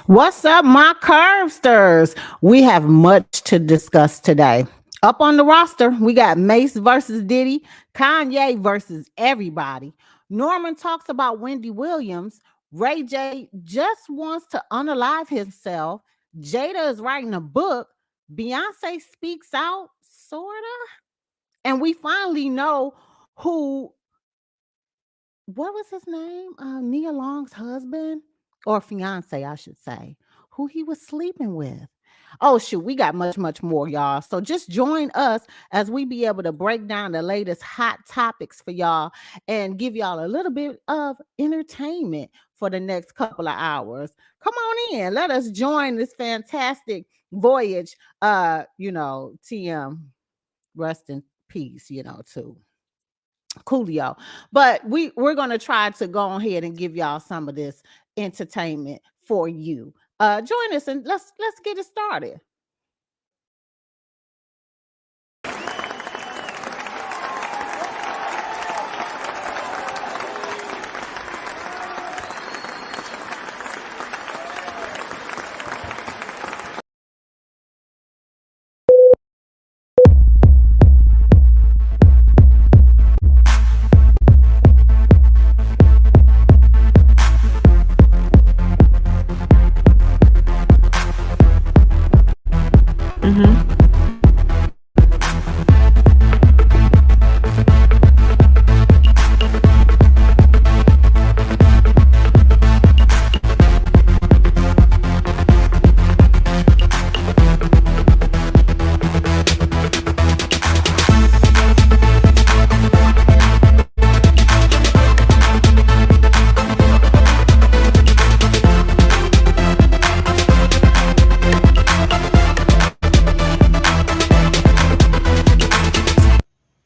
What's up, my Curbsters? We have much to discuss today. Up on the roster, we got Mase versus Diddy, Kanye versus everybody. Norman talks about Wendy Williams. Ray J just wants to unalive himself. Jada is writing a book. Beyonce speaks out, sorta. And we finally know who what was his name? Nia Long's husband or fiance, I should say, who he was sleeping with. Oh shoot, we got much, much more, y'all. So just join us as we be able to break down the latest hot topics for y'all and give y'all a little bit of entertainment for the next couple of hours. Come on in. Let us join this fantastic voyage. TM, rest in peace, too. Coolio. But we're gonna try to go ahead and give y'all some of this entertainment for you. Join us and let's get it started.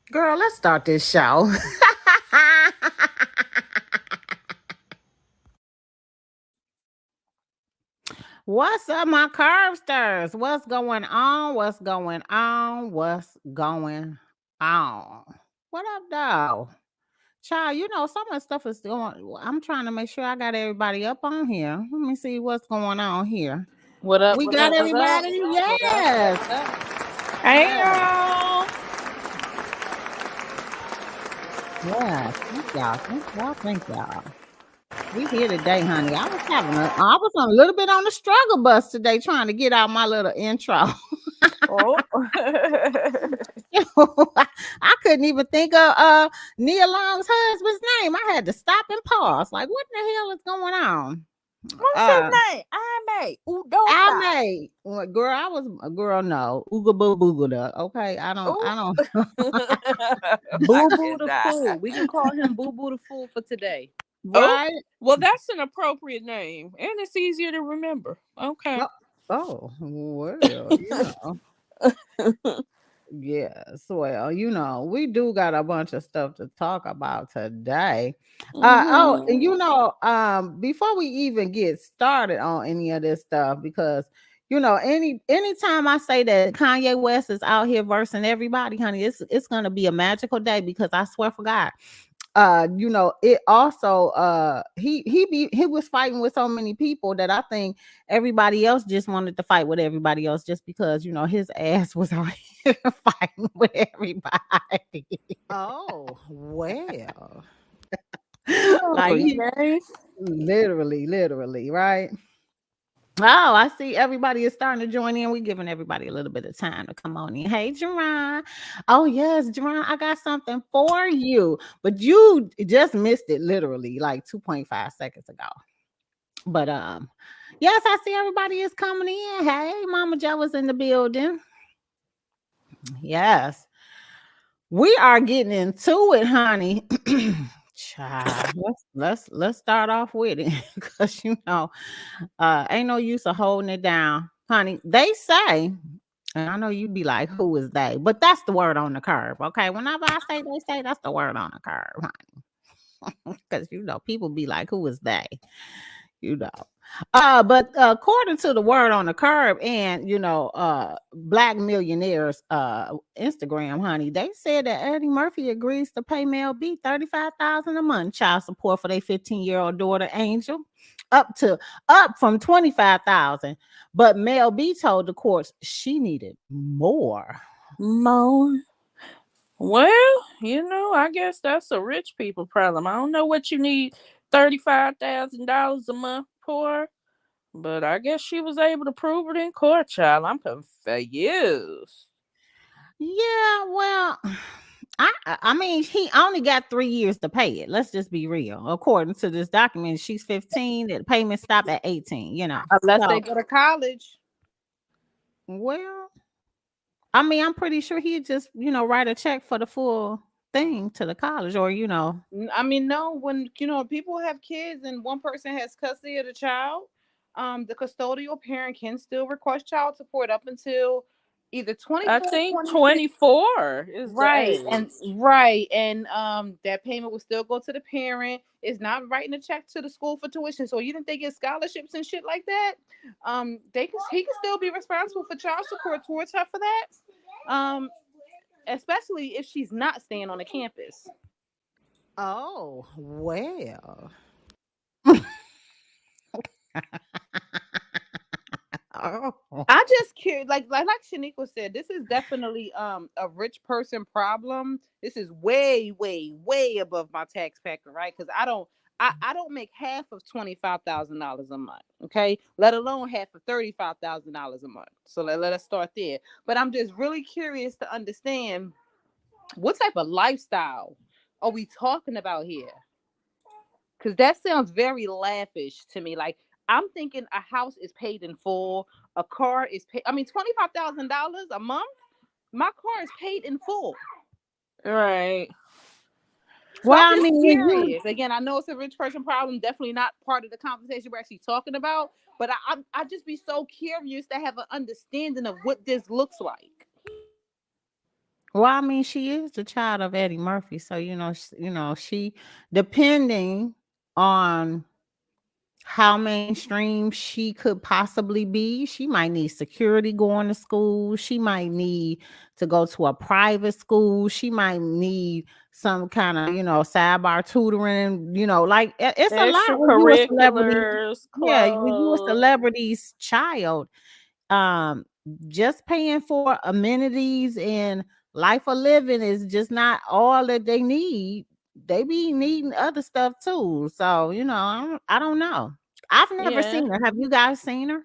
Girl, let's start this show. What's up, my Curbsters? What's going on? What's going on? What's going on? What up, dog? Child, some of the stuff is going. I'm trying to make sure I got everybody up on here. Let me see what's going on here. What up? We What got up, everybody? Yes. Hey, y'all. Yeah. Thank y'all. We here today, honey. I was on a little bit on the struggle bus today trying to get out my little intro. Oh. I couldn't even think of Nia Long's husband's name. I had to stop and pause. Like, what the hell is going on? What's his name? I made girl. I was a girl. No, ooga boo booga. Okay, I don't. Boo Boo the Fool. We can call him Boo Boo the Fool for today. Right. Well, that's an appropriate name, and it's easier to remember. Okay. Oh well, Yes, well, we do got a bunch of stuff to talk about today. Before we even get started on any of this stuff, because anytime I say that Kanye West is out here versing everybody, honey, it's gonna be a magical day because I swear for God. It also he was fighting with so many people that I think everybody else just wanted to fight with everybody else just because his ass was out here fighting with everybody. Oh well. Like literally, right? Oh, I see everybody is starting to join in. We're giving everybody a little bit of time to come on in. Hey, Jerron. Oh, yes, Jerron, I got something for you. But you just missed it literally like 2.5 seconds ago. But yes, I see everybody is coming in. Hey, Mama Joe was in the building. Yes. We are getting into it, honey. Child, let's start off with it because ain't no use of holding it down, honey. They say, and I know you'd be like, "Who is they?" But that's the word on the curve, okay? Whenever I say they say, that's the word on the curve, honey. Because people be like, "Who is they?" But according to the word on the curb and Black Millionaires Instagram, honey, they said that Eddie Murphy agrees to pay Mel B 35,000 a month child support for their 15-year-old daughter Angel, up from 25,000. But Mel B told the courts she needed more. Mo. Well, I guess that's a rich people problem. I don't know what you need $35,000 a month for, but I guess she was able to prove it in court, child. I'm confused. Yeah, well, I mean, he only got 3 years to pay it. Let's just be real. According to this document, she's 15. The payment stop at 18. Unless they So, go to college. well, I mean, I'm pretty sure he'd just write a check for the full thing to the college, or I mean, no. When people have kids and one person has custody of the child, the custodial parent can still request child support up until either I 24, think 26. 24 is the Right, age. and right, and that payment will still go to the parent. It's not writing a check to the school for tuition. So you think they get scholarships and shit like that? He can still be responsible for child support towards her for that. Um, especially if she's not staying on the campus. oh well. Oh. I just curious, like Shaniqua said, this is definitely a rich person problem. This is way, way, way above my tax factor, right? Because I don't make half of $25,000 a month, okay? Let alone half of $35,000 a month. So let us start there. But I'm just really curious to understand what type of lifestyle are we talking about here? Because that sounds very lavish to me. Like, I'm thinking a house is paid in full, a car is paid. I mean, $25,000 a month. My car is paid in full. Right. So Well, I'm I just mean, curious. Again, I know it's a rich person problem. Definitely not part of the conversation we're actually talking about. But I just be so curious to have an understanding of what this looks like. she is the child of Eddie Murphy, so she depending on how mainstream she could possibly be. She might need security going to school. She might need to go to a private school. She might need some kind of, sidebar tutoring, like it's a lot when you a celebrity. Extracurriculars, Yeah, when you a clothes. celebrity's child, um, just paying for amenities and life of living is just not all that they need. They be needing other stuff too. So, I don't know. I've never Yeah. seen her. Have you guys seen her?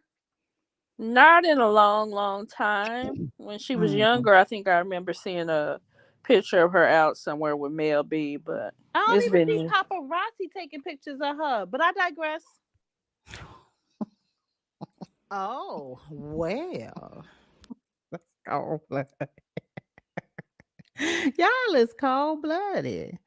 Not in a long, long time. When she was Mhm. younger, I think I remember seeing a picture of her out somewhere with Mel B, but I don't it's even been see paparazzi taking pictures of her. But I digress. Oh, well. That's cold blooded. Y'all is cold blooded.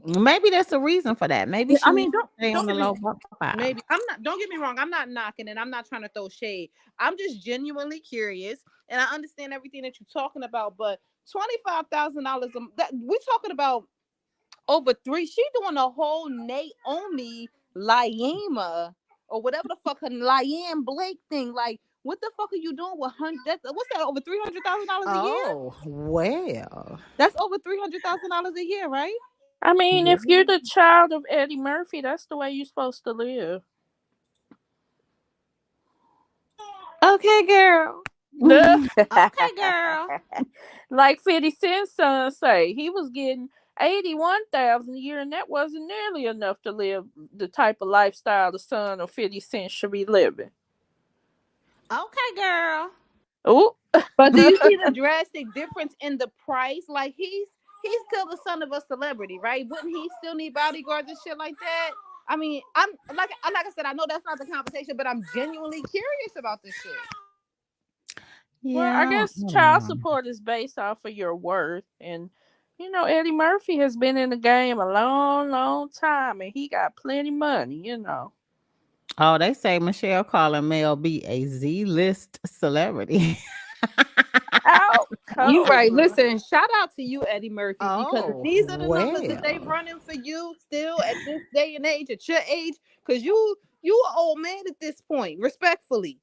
Maybe that's a reason for that. Maybe she I needs mean, to stay on don't the get me low profile. maybe I'm not. Don't get me wrong. I'm not knocking and I'm not trying to throw shade. I'm just genuinely curious, and I understand everything that you're talking about. But $25,000, that we're talking about over three. She doing a whole Naomi Lyema or whatever the fuck her Lyanne Blake thing. Like, what the fuck are you doing with hundred? What's that? Over $300,000 a year? Oh, well. That's over $300,000 a year, right? I mean, Yeah. if you're the child of Eddie Murphy, that's the way you're supposed to live. Okay, girl. Okay, girl. Like 50 Cent's son say, he was getting 81,000 a year, and that wasn't nearly enough to live the type of lifestyle the son of 50 Cent should be living. Okay, girl. Oh, But do you see the drastic difference in the price? Like, he's still the son of a celebrity, right? Wouldn't he still need bodyguards and shit like that? I mean, I'm like I said, I know that's not the conversation, but I'm genuinely curious about this shit. well, I Yeah. guess child support is based off of your worth. And, Eddie Murphy has been in the game a long, long time, and he got plenty money. Oh, they say Michelle calling Mel B a Z-list celebrity. Out You cold. right. Listen, shout out to you, Eddie Murphy, because if Oh, these are the numbers that they well. running for you still at this day and age, at your age, because you an old man at this point, respectfully.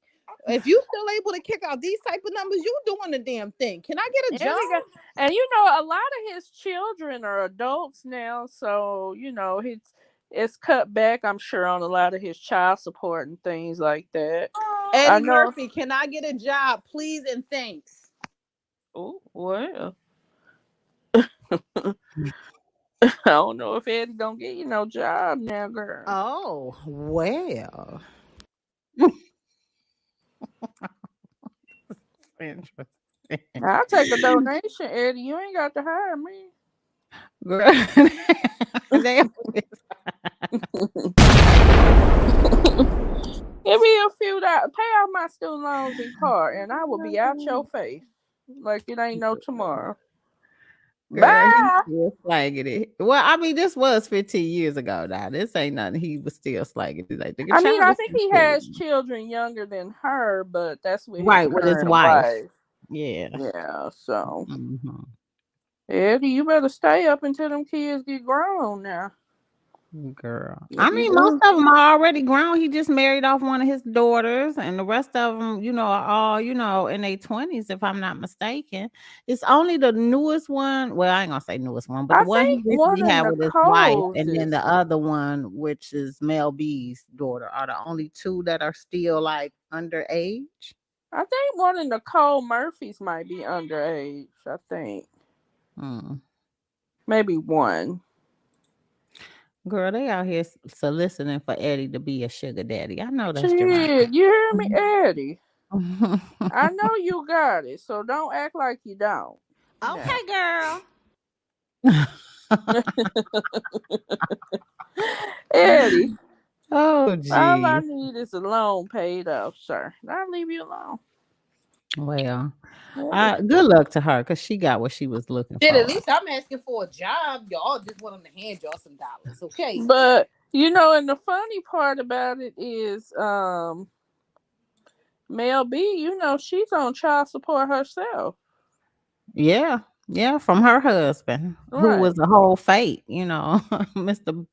If you still able to kick out these type of numbers, you doing the damn thing. Can I get a And, job? and you know, a lot of his children are adults now, so you know, it's cut back, I'm sure, on a lot of his child support and things like that. I Eddie know. Murphy, can I get a job, please and thanks? Oh well, I don't know if Eddie gonna get you no job now, girl. Oh, well. Interesting. I'll take a donation, Eddie. You ain't got to hire me. Girl. They Give me a few dollars, pay off my student loans and car, and I will be out your face like it ain't no tomorrow. girl, he Bye. still slagging it. Well, I mean, this was 15 years ago now. This ain't nothing. He was still slagging it. Like the I mean, child I is think still he has children. children younger than her, but that's with his Right, with his current wife. wife. Yeah. Yeah, so Mhm. Eddie, you better stay up until them kids get grown now. Girl. If I you mean, most do, of them are already grown. He just married off one of his daughters, and the rest of them, are all, in their 20s, if I'm not mistaken. It's only the newest one. Well, I ain't gonna say newest one, but I the one think he one recently of had with his wife, Nicole's and then is. the other one, which is Mel B's daughter, are the only two that are still like underage. I think one of Nicole Murphy's might be underage. I think Hmm. maybe one. Girl, they out here soliciting for Eddie to be a sugar daddy. I know that's Jermaine. Shit, you hear me, Eddie? I know you got it, so don't act like you don't. Now, Okay, girl. Eddie, Oh, all I gee. need is a loan paid off, sir. I'll leave you alone. Well, Yeah. good luck to her because she got what she was looking Shit, at for. least I'm asking for a job. Y'all just want them to hand y'all some dollars, okay? But you know, and the funny part about it is, Mel B, you know, she's on child support herself. Yeah, yeah, from her husband, who Right. was a whole fake, Mr.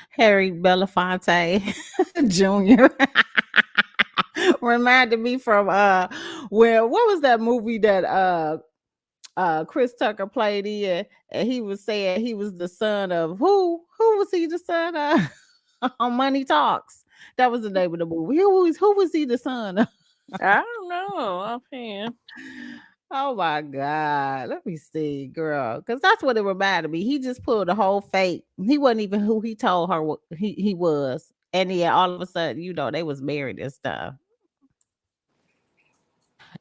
Harry Belafonte Jr. Reminded me from where what was that movie that Chris Tucker played in, and he was saying he was the son of who? Who was he the son of on Money Talks? That was the name of the movie. Who was he the son of? I don't know offhand. Oh my God. Let me see, girl. Because that's what it reminded me. He just pulled a whole fake. He wasn't even who he told her he was. And yeah, all of a sudden, they was married and stuff.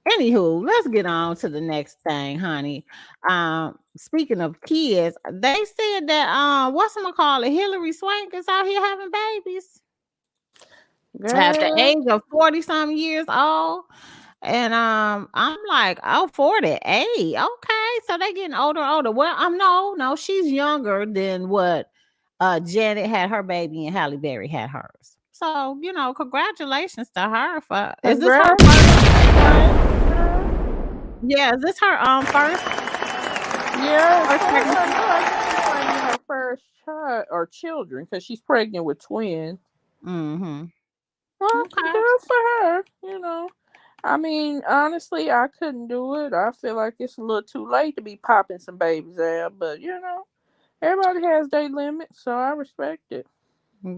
Anywho, let's get on to the next thing, honey. Speaking of kids, they said that what's call it, Hillary Swank is out here having babies at the Girl, age of 40 some years old. And I'm like, oh, 48. Okay. So they getting older and older. Well, no, she's younger than what Janet had her baby and Halle Berry had hers. So, congratulations to her for is this her first? congratulations. Yeah, is this her first Yeah, as first far as I pregnancy? know, I think this might be her first child or children because she's pregnant with twins. Mm-hmm. Well, Okay. good for her, you know. I mean, honestly, I couldn't do it. I feel like it's a little too late to be popping some babies out, but you know, everybody has their limits, so I respect it.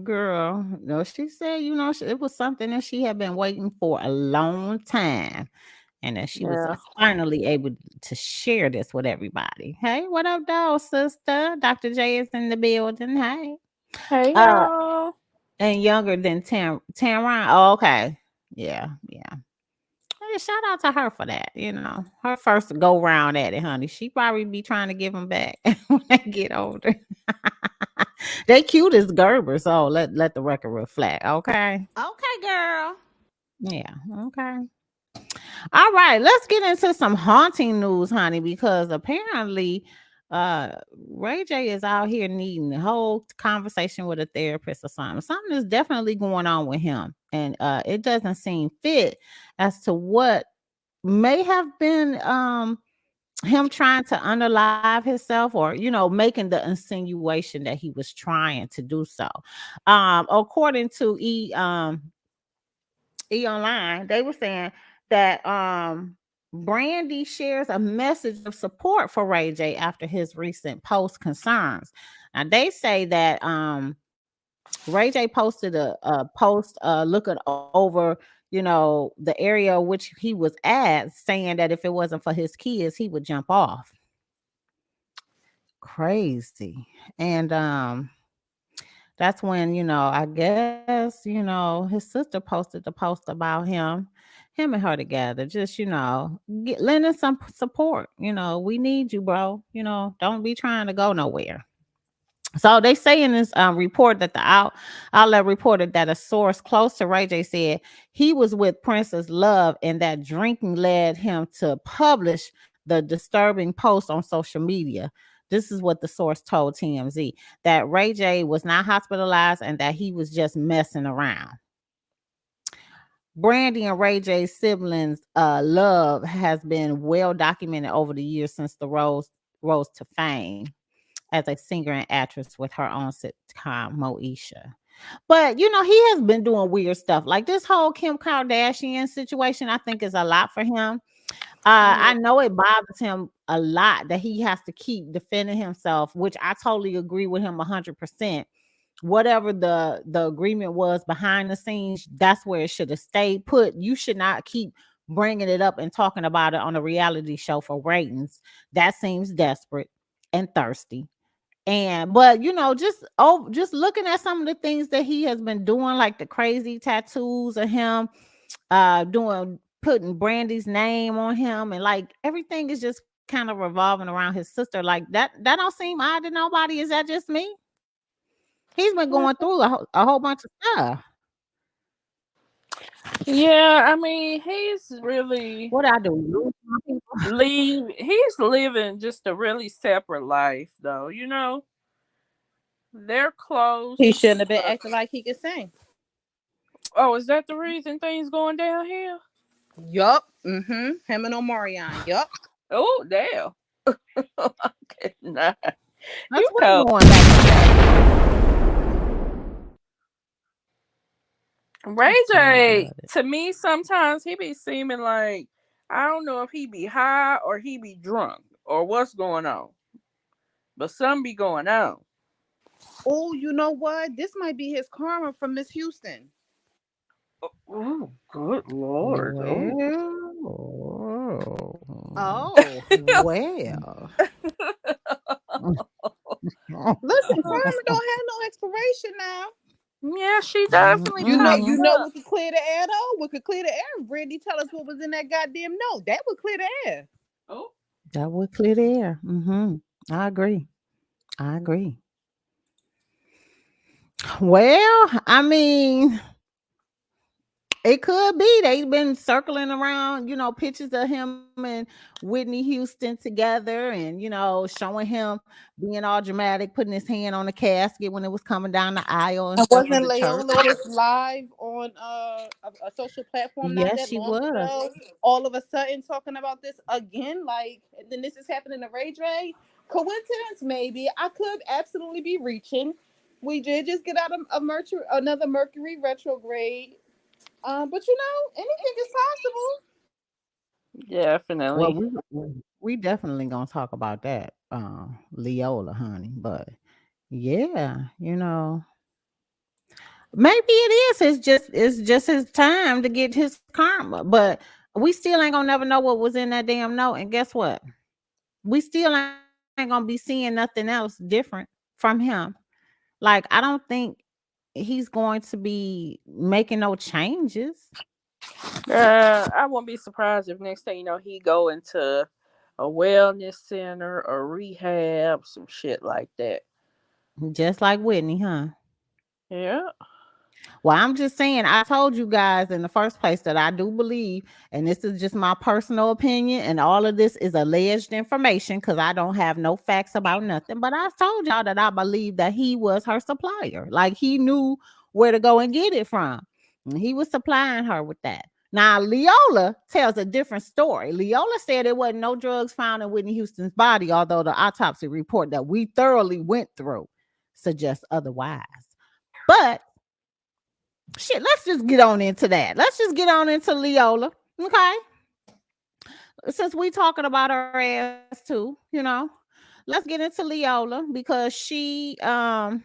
Girl, no, she said, it was something that she had been waiting for a long time. And that she was Yeah. finally able to share this with everybody. Hey, what up, dog, sister? Dr. J is in the building. Hey. Hey, Uh, y'all. and younger than Tamron. Oh, okay. Yeah, yeah. Hey, shout out to her for that. Her first go round at it, honey. She probably be trying to give them back when they get older. They cute as Gerber, so let the record reflect. Okay. Okay, girl. Yeah. Okay. All right, let's get into some haunting news, honey, because apparently uh Ray J is out here needing a whole conversation with a therapist or something. Something is definitely going on with him. And it doesn't seem fit as to what may have been him trying to unalive himself, or making the insinuation that he was trying to do so. According to online, they were saying that Brandy shares a message of support for Ray J after his recent post concerns. Now they say that Ray J posted a post looking over, the area which he was at, saying that if it wasn't for his kids, he would jump off. Crazy. And that's when, I guess, his sister posted the post about him and her together, just, lending some support. We need you, bro. Don't be trying to go nowhere. So they say in this report that the outlet reported that a source close to Ray J said he was with Princess Love and that drinking led him to publish the disturbing post on social media. This is what the source told TMZ, that Ray J was not hospitalized and that he was just messing around. Brandy and Ray J's siblings' love has been well documented over the years since the rose to fame as a singer and actress with her own sitcom Moesha. But he has been doing weird stuff. Like this whole Kim Kardashian situation, I think is a lot for him. I know it bothers him a lot that he has to keep defending himself, which I totally agree with him 100%. Whatever the agreement was behind the scenes, that's where it should have stayed put. You should not keep bringing it up and talking about it on a reality show for ratings. That seems desperate and thirsty. And but just looking at some of the things that he has been doing, like the crazy tattoos of him doing, putting Brandy's name on him, and like everything is just kind of revolving around his sister. Like that don't seem odd to nobody. Is that just me? He's been going through a whole bunch of stuff. Yeah, I mean, he's really What I do? Lose my people? he's living just a really separate life, though. They're He close. shouldn't have been acting like he could sing. Oh, is that the reason things going downhill? Yup. Mm-hmm. Him and Omarion. Yup. Oh, damn. Okay, nah. That's what I'm going back Ray to. J, to me, sometimes he be seeming like, I don't know if he be high or he be drunk or what's going on, but something be going on. Oh, you know what? This might be his karma from Miss Houston. Oh, good Lord. Well, Oh. well. Listen, karma don't have no expiration now. Yeah, she definitely You know popped up. what could clear the air though? What could clear the air? Brandy, tell us what was in that goddamn note. That would clear the air. Oh. That would clear the air. I agree. Well, I mean, it could be they've been circling around, pictures of him and Whitney Houston together, and showing him being all dramatic, putting his hand on the casket when it was coming down the aisle and And stuff of wasn't the church. Leola just live on a social platform not Yes, that she long was. ago? All of a sudden talking about this again, like, and then this is happening to Ray J. Coincidence, maybe. I could absolutely be reaching. We did just get out of another Mercury retrograde. But anything is possible. Well, Definitely. we definitely gonna talk about that, Leola, honey. But yeah, maybe it is. It's just his time to get his karma. But we still ain't gonna never know what was in that damn note. And guess what? We still ain't gonna be seeing nothing else different from him. Like, I don't think he's going to be making no changes. I won't be surprised if next thing you know he go into a wellness center or rehab, some shit like that. Just like Whitney, huh? Yeah. Well, I'm just saying, I told you guys in the first place that I do believe, and this is just my personal opinion, and all of this is alleged information because I don't have no facts about nothing. But I told y'all that I believe that he was her supplier. Like he knew where to go and get it from. And he was supplying her with that. Now, Leola tells a different story. Leola said there wasn't no drugs found in Whitney Houston's body, although the autopsy report that we thoroughly went through suggests otherwise. But shit, let's just get on into that. Let's just get on into Leola, okay? Since we talking about her ass too, let's get into Leola because I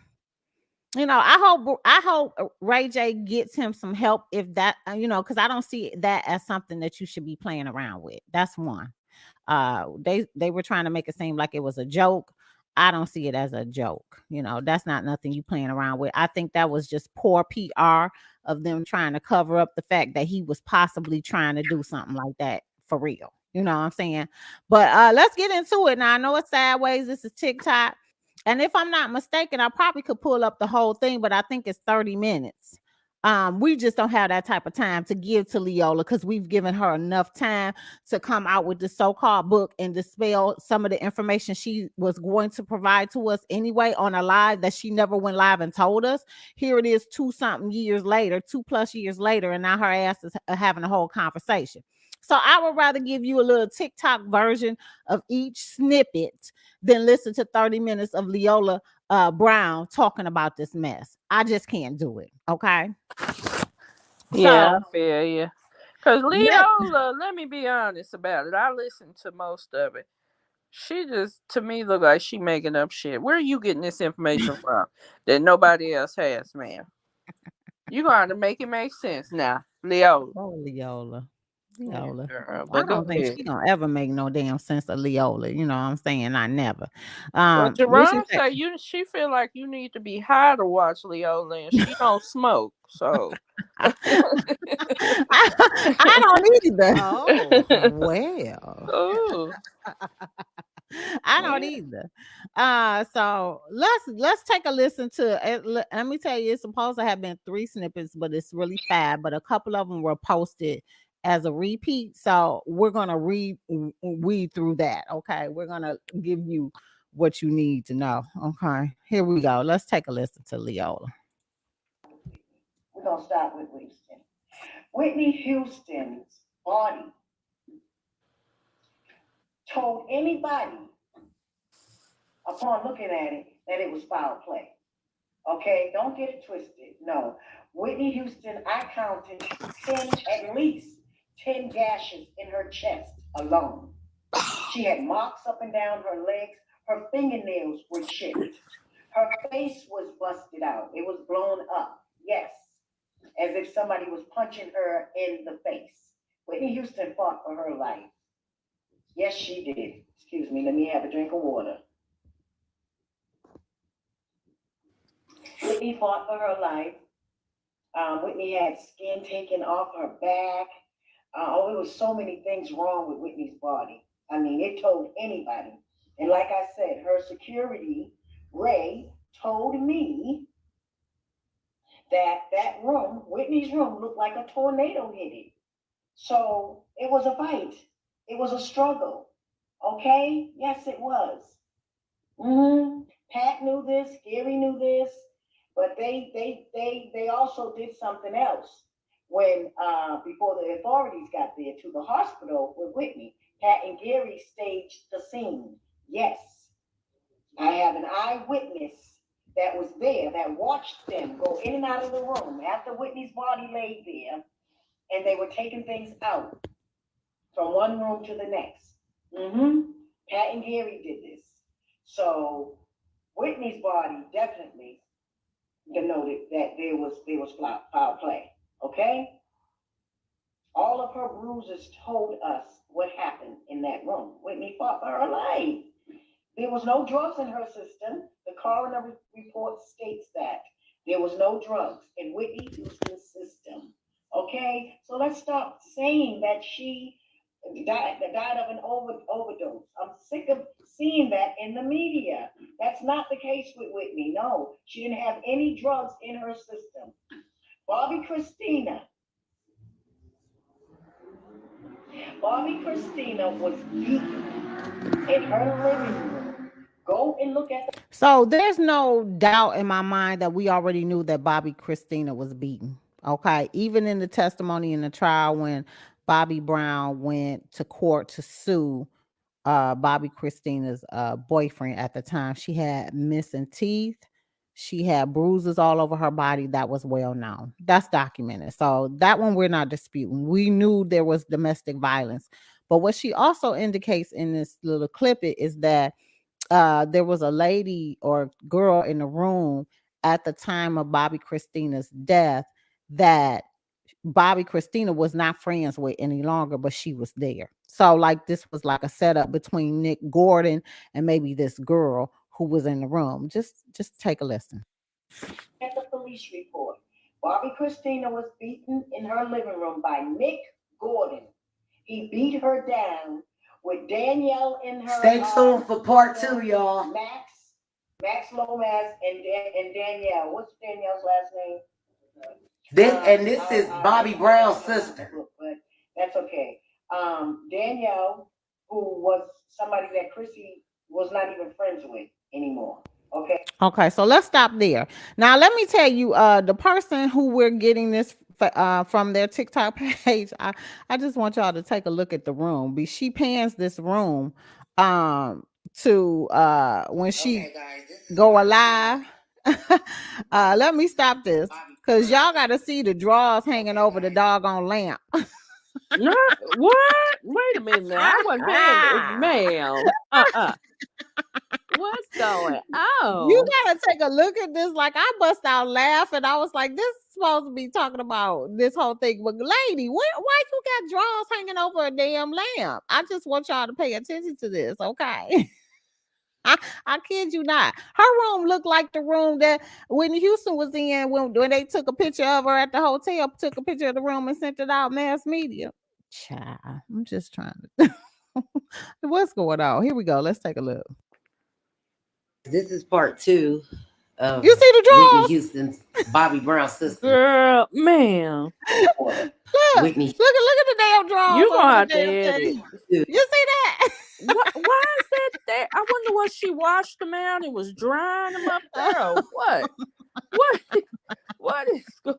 hope Ray J gets him some help if that because I don't see that as something that you should be playing around with. That's one. They were trying to make it seem like it was a joke. I don't see it as a joke. That's not nothing you playing around with. I think that was just poor PR of them trying to cover up the fact that he was possibly trying to do something like that for real. You know what I'm saying? But let's get into it. Now I know it's sideways. This is TikTok. And if I'm not mistaken, I probably could pull up the whole thing, but I think it's 30 minutes. We just don't have that type of time to give to Leola because we've given her enough time to come out with the so-called book and dispel some of the information she was going to provide to us anyway on a live that she never went live and told us. Here it is 2+ years later, and now her ass is having a whole conversation. So I would rather give you a little TikTok version of each snippet than listen to 30 minutes of Leola Brown talking about this mess. I just can't do it. Okay. Yeah, So I feel you. Cause let Leola, let me be honest about it. I listened to most of it. She just, to me, look like she making up shit. Where are you getting this information from that nobody else has, man? You got to make it make sense now, Leola. oh Leola. Yeah, Leola. girl. I But go don't think ahead. she gonna ever make no damn sense of Leola. You know what I'm saying? I never. Well, What she Jerome said. say she feel like you need to be high to watch Leola, and she don't smoke, so. I don't either. Oh well. Ooh, I don't yeah. either. So let's take a listen to it. Let me tell you, it's supposed to have been 3 snippets, but it's really 5. But a couple of them were posted as a repeat. So we're gonna weed through that. Okay, we're gonna give you what you need to know. Okay, here we go. Let's take a listen to Leola. We're going to start with Houston. Whitney Houston's body told anybody upon looking at it that it was foul play. Okay, don't get it twisted. No. Whitney Houston, I counted 10, at least 10 gashes in her chest alone. She had marks up and down her legs. Her fingernails were chipped. Her face was busted out. It was blown up. Yes, as if somebody was punching her in the face. Whitney Houston fought for her life. Yes, she did. Excuse me, let me have a drink of water. Whitney fought for her life. Whitney had skin taken off her back. There was so many things wrong with Whitney's body. I mean, it told anybody. And like I said, her security, Ray, told me that room, Whitney's room, looked like a tornado hit it. So it was a fight. It was a struggle. Okay? Yes, it was. Pat knew this. Gary knew this. But they also did something else when before the authorities got there to the hospital with Whitney. Pat and Gary staged the scene. Yes, I have an eyewitness that was there that watched them go in and out of the room after Whitney's body laid there, and they were taking things out from one room to the next. Pat and Gary did this. So Whitney's body definitely denoted that there was foul play. Okay? All of her bruises told us what happened in that room. Whitney fought for her life. There was no drugs in her system. The coroner report states that there was no drugs in Whitney Houston's system. Okay? So let's stop saying that she died of an overdose. I'm sick of seeing that in the media. That's not the case with Whitney. No, she didn't have any drugs in her system. Bobby Christina was beaten in her living room. Go and look at So there's no doubt in my mind that we already knew that Bobby Christina was beaten. Okay. Even in the testimony in the trial when Bobby Brown went to court to sue Bobby Christina's boyfriend at the time, she had missing teeth. She had bruises all over her body. That was well known. That's documented. So that one we're not disputing. We knew there was domestic violence. But what she also indicates in this little clip is that there was a lady or girl in the room at the time of Bobby Christina's death that Bobby Christina was not friends with any longer, but she was there. So like this was like a setup between Nick Gordon and maybe this girl who was in the room. Just take a listen. At the police report, Bobby Christina was beaten in her living room by Nick Gordon. He beat her down with Danielle in her. Stay tuned for part 2, y'all. Max Lomas and Danielle. What's Danielle's last name? This is Bobby Brown's sister. But that's okay. Danielle, who was somebody that Chrissy was not even friends with anymore. Okay, so let's stop there. Now let me tell you, the person who we're getting this from their TikTok page, I just want y'all to take a look at the room. She pans this room to when she go alive. Let me stop this because y'all got to see the drawers hanging over the doggone lamp. What? Wait a minute now. I wasn't paying, ma'am. What's going on? You gotta take a look at this. Like I bust out laughing. I was like, this is supposed to be talking about this whole thing. But lady, why you got drawers hanging over a damn lamp? I just want y'all to pay attention to this, okay? I kid you not. Her room looked like the room that Whitney Houston was in when they took a picture of her at the hotel, took a picture of the room and sent it out mass media. Child, I'm just trying to. What's going on? Here we go. Let's take a look. This is part 2 of you see the drawers? Whitney Houston's Bobby Brown's sister. Girl, ma'am. Whitney. Look at the damn drawers. You gonna have to edit. You see that? Why is that there? I wonder what she washed them out and was drying them up there or what? What is like,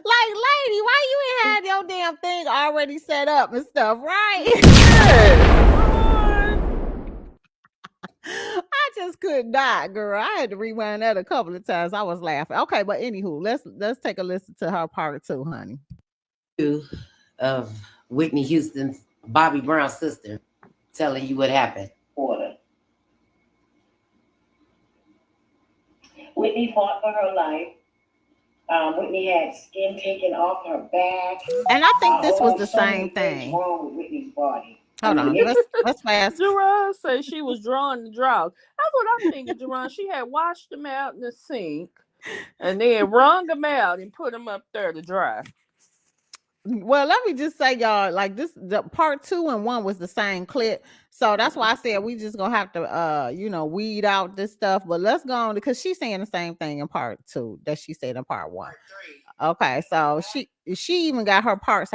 lady, why you ain't had your damn thing already set up and stuff, right? I just could not, girl. I had to rewind that a couple of times. I was laughing. Okay, but anywho, let's take a listen to her part 2, honey. Of Whitney Houston's Bobby Brown's sister telling you what happened. Whitney fought for her life. Whitney had skin taken off her back. And I think this was the same thing. What's wrong with Whitney's body? Hold on, let's fast. Jerron say she was drawing the drawers. That's what I'm thinking, Jerron. She had washed them out in the sink and then wrung them out and put them up there to dry. Well, let me just say, y'all, like this, the part 2 and 1 was the same clip. So that's why I said we just gonna have to weed out this stuff. But let's go on because she's saying the same thing in part 2 that she said in part 1. Okay, so she even got her parts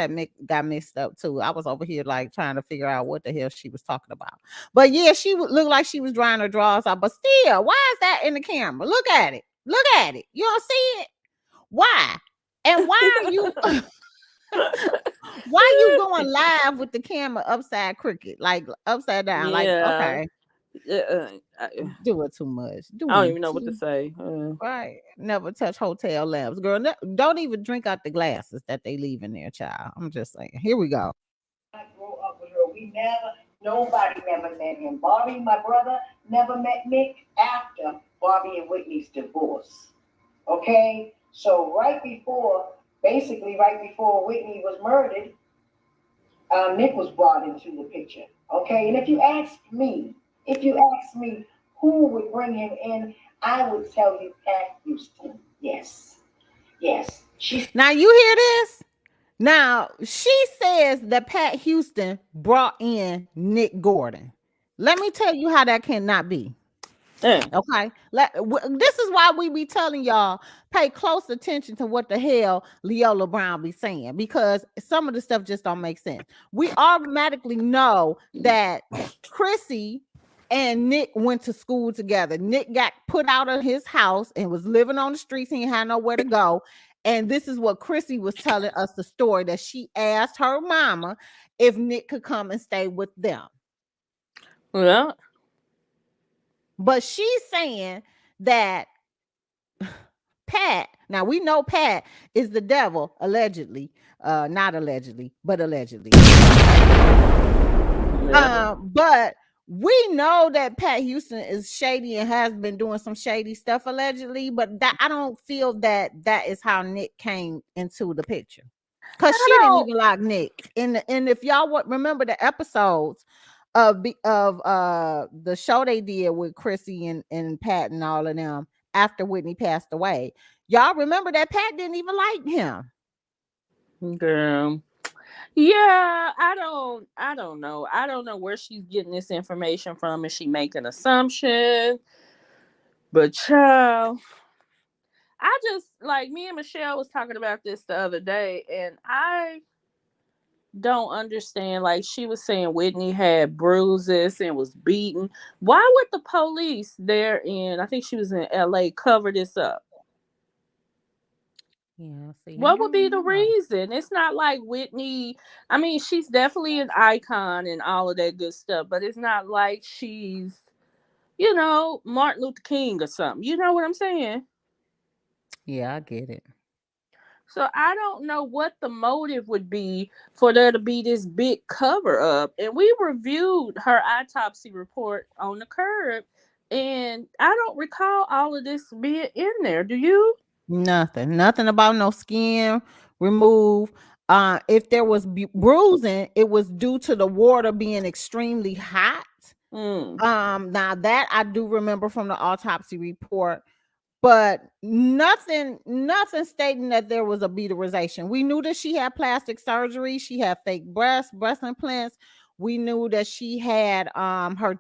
got mixed up too. I was over here like trying to figure out what the hell she was talking about. But yeah, she looked like she was drying her drawers out. But still, why is that in the camera? Look at it. Look at it. You don't see it? Why? And why are you why you going live with the camera upside crooked, like upside down? Yeah. Like, okay. Do it too much. I don't even know what to say. Right. Never touch hotel lamps. Girl, don't even drink out the glasses that they leave in there, child. I'm just saying. Here we go. I grew up with her. Nobody never met him. Bobby, my brother, never met Nick after Bobby and Whitney's divorce. Okay? So right before Whitney was murdered, Nick was brought into the picture. Okay? And if you ask me who would bring him in, I would tell you Pat Houston. Yes. Now you hear this? Now she says that Pat Houston brought in Nick Gordon. Let me tell you how that cannot be. Okay. This is why we be telling y'all pay close attention to what the hell Leola Brown be saying, because some of the stuff just don't make sense. We automatically know that Chrissy and Nick went to school together. Nick got put out of his house and was living on the streets. He had nowhere to go. And this is what Chrissy was telling us the story that she asked her mama if Nick could come and stay with them. Well, But she's saying that Pat, now we know Pat is the devil, allegedly. Not allegedly, but allegedly. yeah. But we know that Pat Houston is shady and has been doing some shady stuff allegedly, but that I don't feel that that is how Nick came into the picture. Cause I she didn't don't. even like Nick. And if y'all would remember the episodes of the show they did with Chrissy and Pat and all of them after Whitney passed away, y'all remember that Pat didn't even like him. Girl. Yeah, I don't know. I don't know where she's getting this information from. Is she making assumptions? But child, I just like me and Michelle was talking about this the other day, and I don't understand. Like she was saying Whitney had bruises and was beaten. Why would the police there in I think she was in LA cover this up? Yeah, see, I What would be the don't know. reason? It's not like Whitney. I mean, she's definitely an icon and all of that good stuff, but it's not like she's, Martin Luther King or something. You know what I'm saying? Yeah, I get it. So I don't know what the motive would be for there to be this big cover up. And we reviewed her autopsy report on the curb, and I don't recall all of this being in there. Do you? Nothing about no skin remove. If there was bruising, it was due to the water being extremely hot. Mm. Now that I do remember from the autopsy report, but nothing stating that there was a butyrization. We knew that she had plastic surgery, she had fake breast implants. We knew that she had her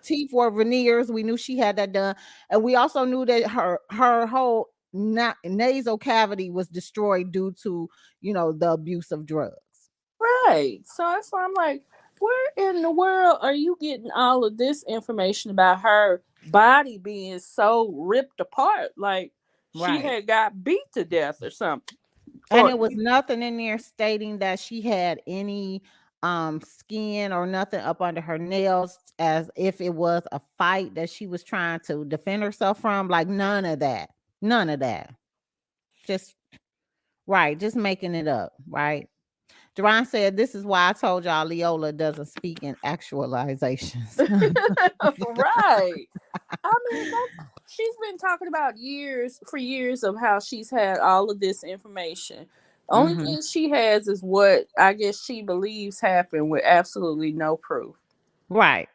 teeth were veneers. We knew she had that done, and we also knew that her whole nasal cavity was destroyed due to the abuse of drugs. Right. So that's why I'm like, where in the world are you getting all of this information about her body being so ripped apart? Like she Right. had got beat to death or something. And Or it was nothing in there stating that she had any skin or nothing up under her nails as if it was a fight that she was trying to defend herself from. Like none of that. None of that. Just right, just making it up, right? Duran said, "This is why I told y'all Leola doesn't speak in actualizations." right. I mean, she's been talking about for years of how she's had all of this information. Only Hmm. thing she has is what I guess she believes happened with absolutely no proof. Right.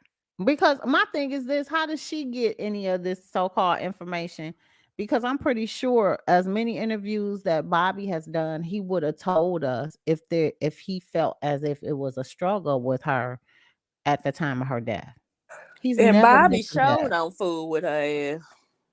Because my thing is this, how does she get any of this so-called information? Because I'm pretty sure as many interviews that Bobby has done, he would have told us if he felt as if it was a struggle with her at the time of her death. He's And never Bobby mentioned showed that. on food with her ass.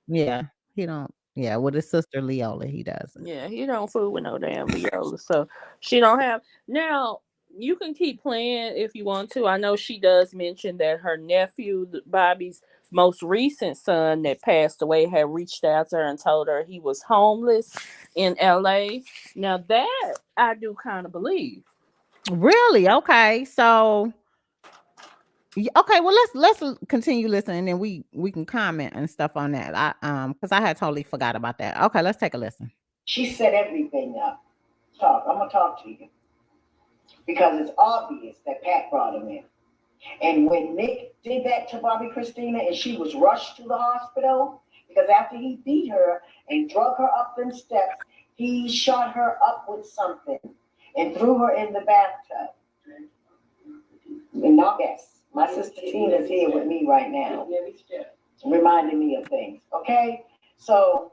Yeah. He don't, yeah, with his sister Leola, he doesn't. Yeah, he don't fool with no damn Viola. So she don't have now. You can keep playing if you want to. I know she does mention that her nephew, Bobby's most recent son that passed away, had reached out to her and told her he was homeless in LA. Now that I do kind of believe. Really? Okay. So okay, well let's continue listening and then we can comment and stuff on that. Because I had totally forgot about that. Okay, let's take a listen. She set everything up. I'm gonna talk to you because it's obvious that Pat brought him in. And when Nick did that to Bobby Christina and she was rushed to the hospital, because after he beat her and drug her up them steps, he shot her up with something and threw her in the bathtub. And now, yes, my sister Tina's here with me right now, reminding me of things. Okay? So,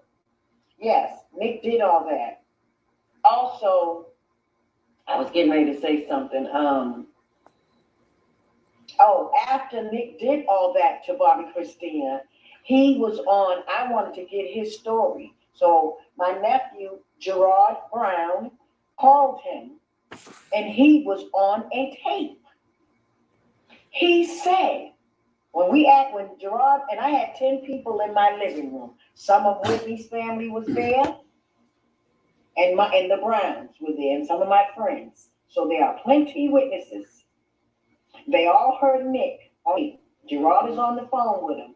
yes, Nick did all that. Also, I was getting ready to say something. After Nick did all that to Bobby Christina, he was on. I wanted to get his story. So my nephew, Gerard Brown, called him and he was on a tape. He said, when Gerard, and I had 10 people in my living room, some of Whitney's family was there. and the Browns were there, and some of my friends. So there are plenty witnesses. They all heard Nick. Gerard is on the phone with him.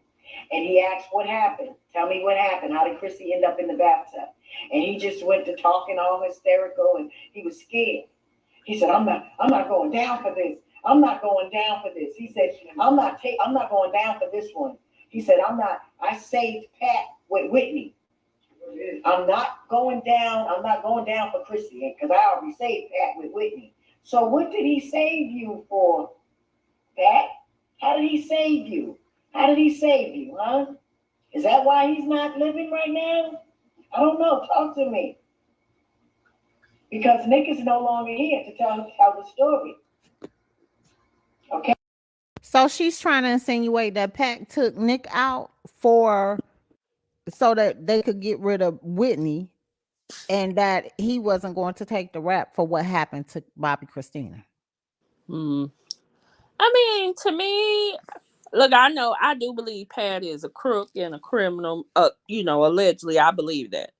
And he asked what happened. Tell me what happened. How did Chrissy end up in the bathtub? And he just went to talking all hysterical and he was scared. He said, I'm not going down for this. I'm not going down for this. He said, I'm not going down for this one. He said, I saved Pat with Whitney. I'm not going down for Chrissy because I already saved Pat with Whitney. So what did he save you for, Pat? How did he save you? How did he save you, huh? Is that why he's not living right now? I don't know. Talk to me. Because Nick is no longer here to tell the story. Okay. So she's trying to insinuate that Pac took Nick out for so that they could get rid of Whitney and that he wasn't going to take the rap for what happened to Bobby Christina. Hmm. I mean, to me, look, I do believe Pat is a crook and a criminal. Allegedly, I believe that.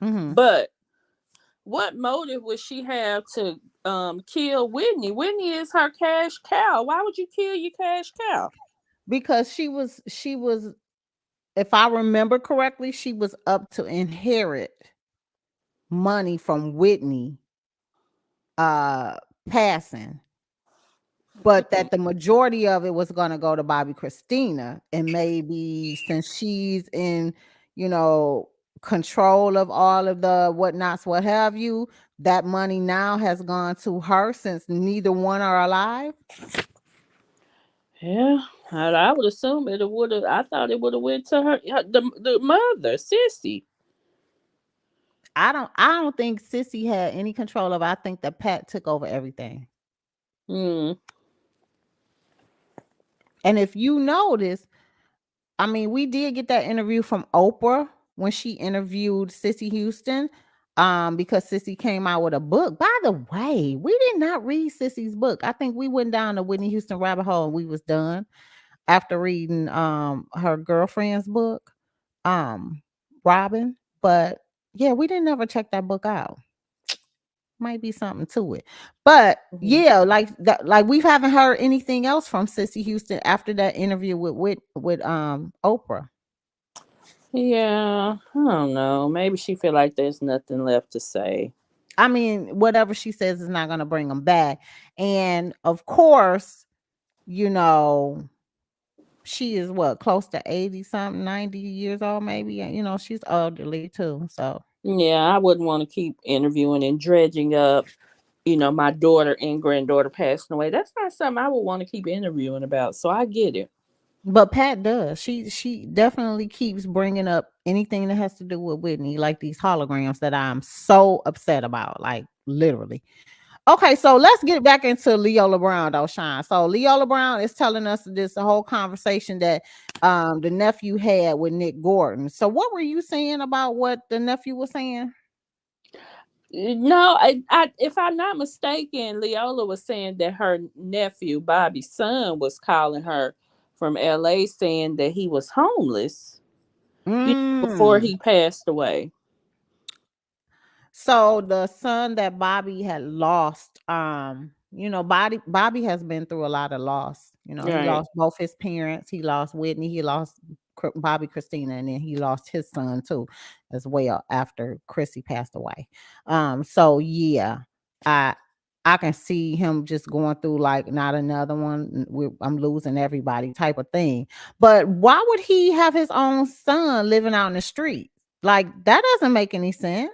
Mm-hmm. But what motive would she have to kill Whitney? Whitney is her cash cow. Why would you kill your cash cow? Because she was, if I remember correctly, she was up to inherit money from Whitney passing, but that the majority of it was going to go to Bobby Christina, and maybe since she's in, control of all of the whatnots, what have you, that money now has gone to her since neither one are alive. Yeah, I would assume it would have. I thought it would have went to the mother, Sissy. I don't think Sissy had any control of it. I think that Pat took over everything. Hmm. And if you notice, I mean, we did get that interview from Oprah when she interviewed Sissy Houston, because Sissy came out with a book. By the way, we did not read Sissy's book. I think we went down the Whitney Houston rabbit hole and we was done after reading her girlfriend's book, Robin. But yeah, we didn't ever check that book out. Might be something to it. But yeah, like that, like we haven't heard anything else from Sissy Houston after that interview with Oprah. Yeah, I don't know. Maybe she feel like there's nothing left to say. I mean, whatever she says is not going to bring them back. And of course, you know, she is what, close to 80 something, 90 years old, maybe. She's elderly too. So Yeah, I wouldn't want to keep interviewing and dredging up. My daughter and granddaughter passing away. That's not something I would want to keep interviewing about. So I get it. but Pat does. She definitely keeps bringing up anything that has to do with Whitney, like these holograms that I'm so upset about, like literally. Okay, so let's get back into Leola Brown, though, Sean. So Leola Brown is telling us this whole conversation that the nephew had with Nick Gordon. So what were you saying about what the nephew was saying? No, if I'm not mistaken, Leola was saying that her nephew, Bobby's son, was calling her from LA saying that he was homeless before he passed away. So the son that Bobby had lost, Bobby has been through a lot of loss. He Right. lost both his parents. He lost Whitney. He lost Bobby Christina, and then he lost his son too, as well after Chrissy passed away. So yeah, I I can see him just going through like not another one. I'm losing everybody type of thing. But why would he have his own son living out in the street? Like that doesn't make any sense.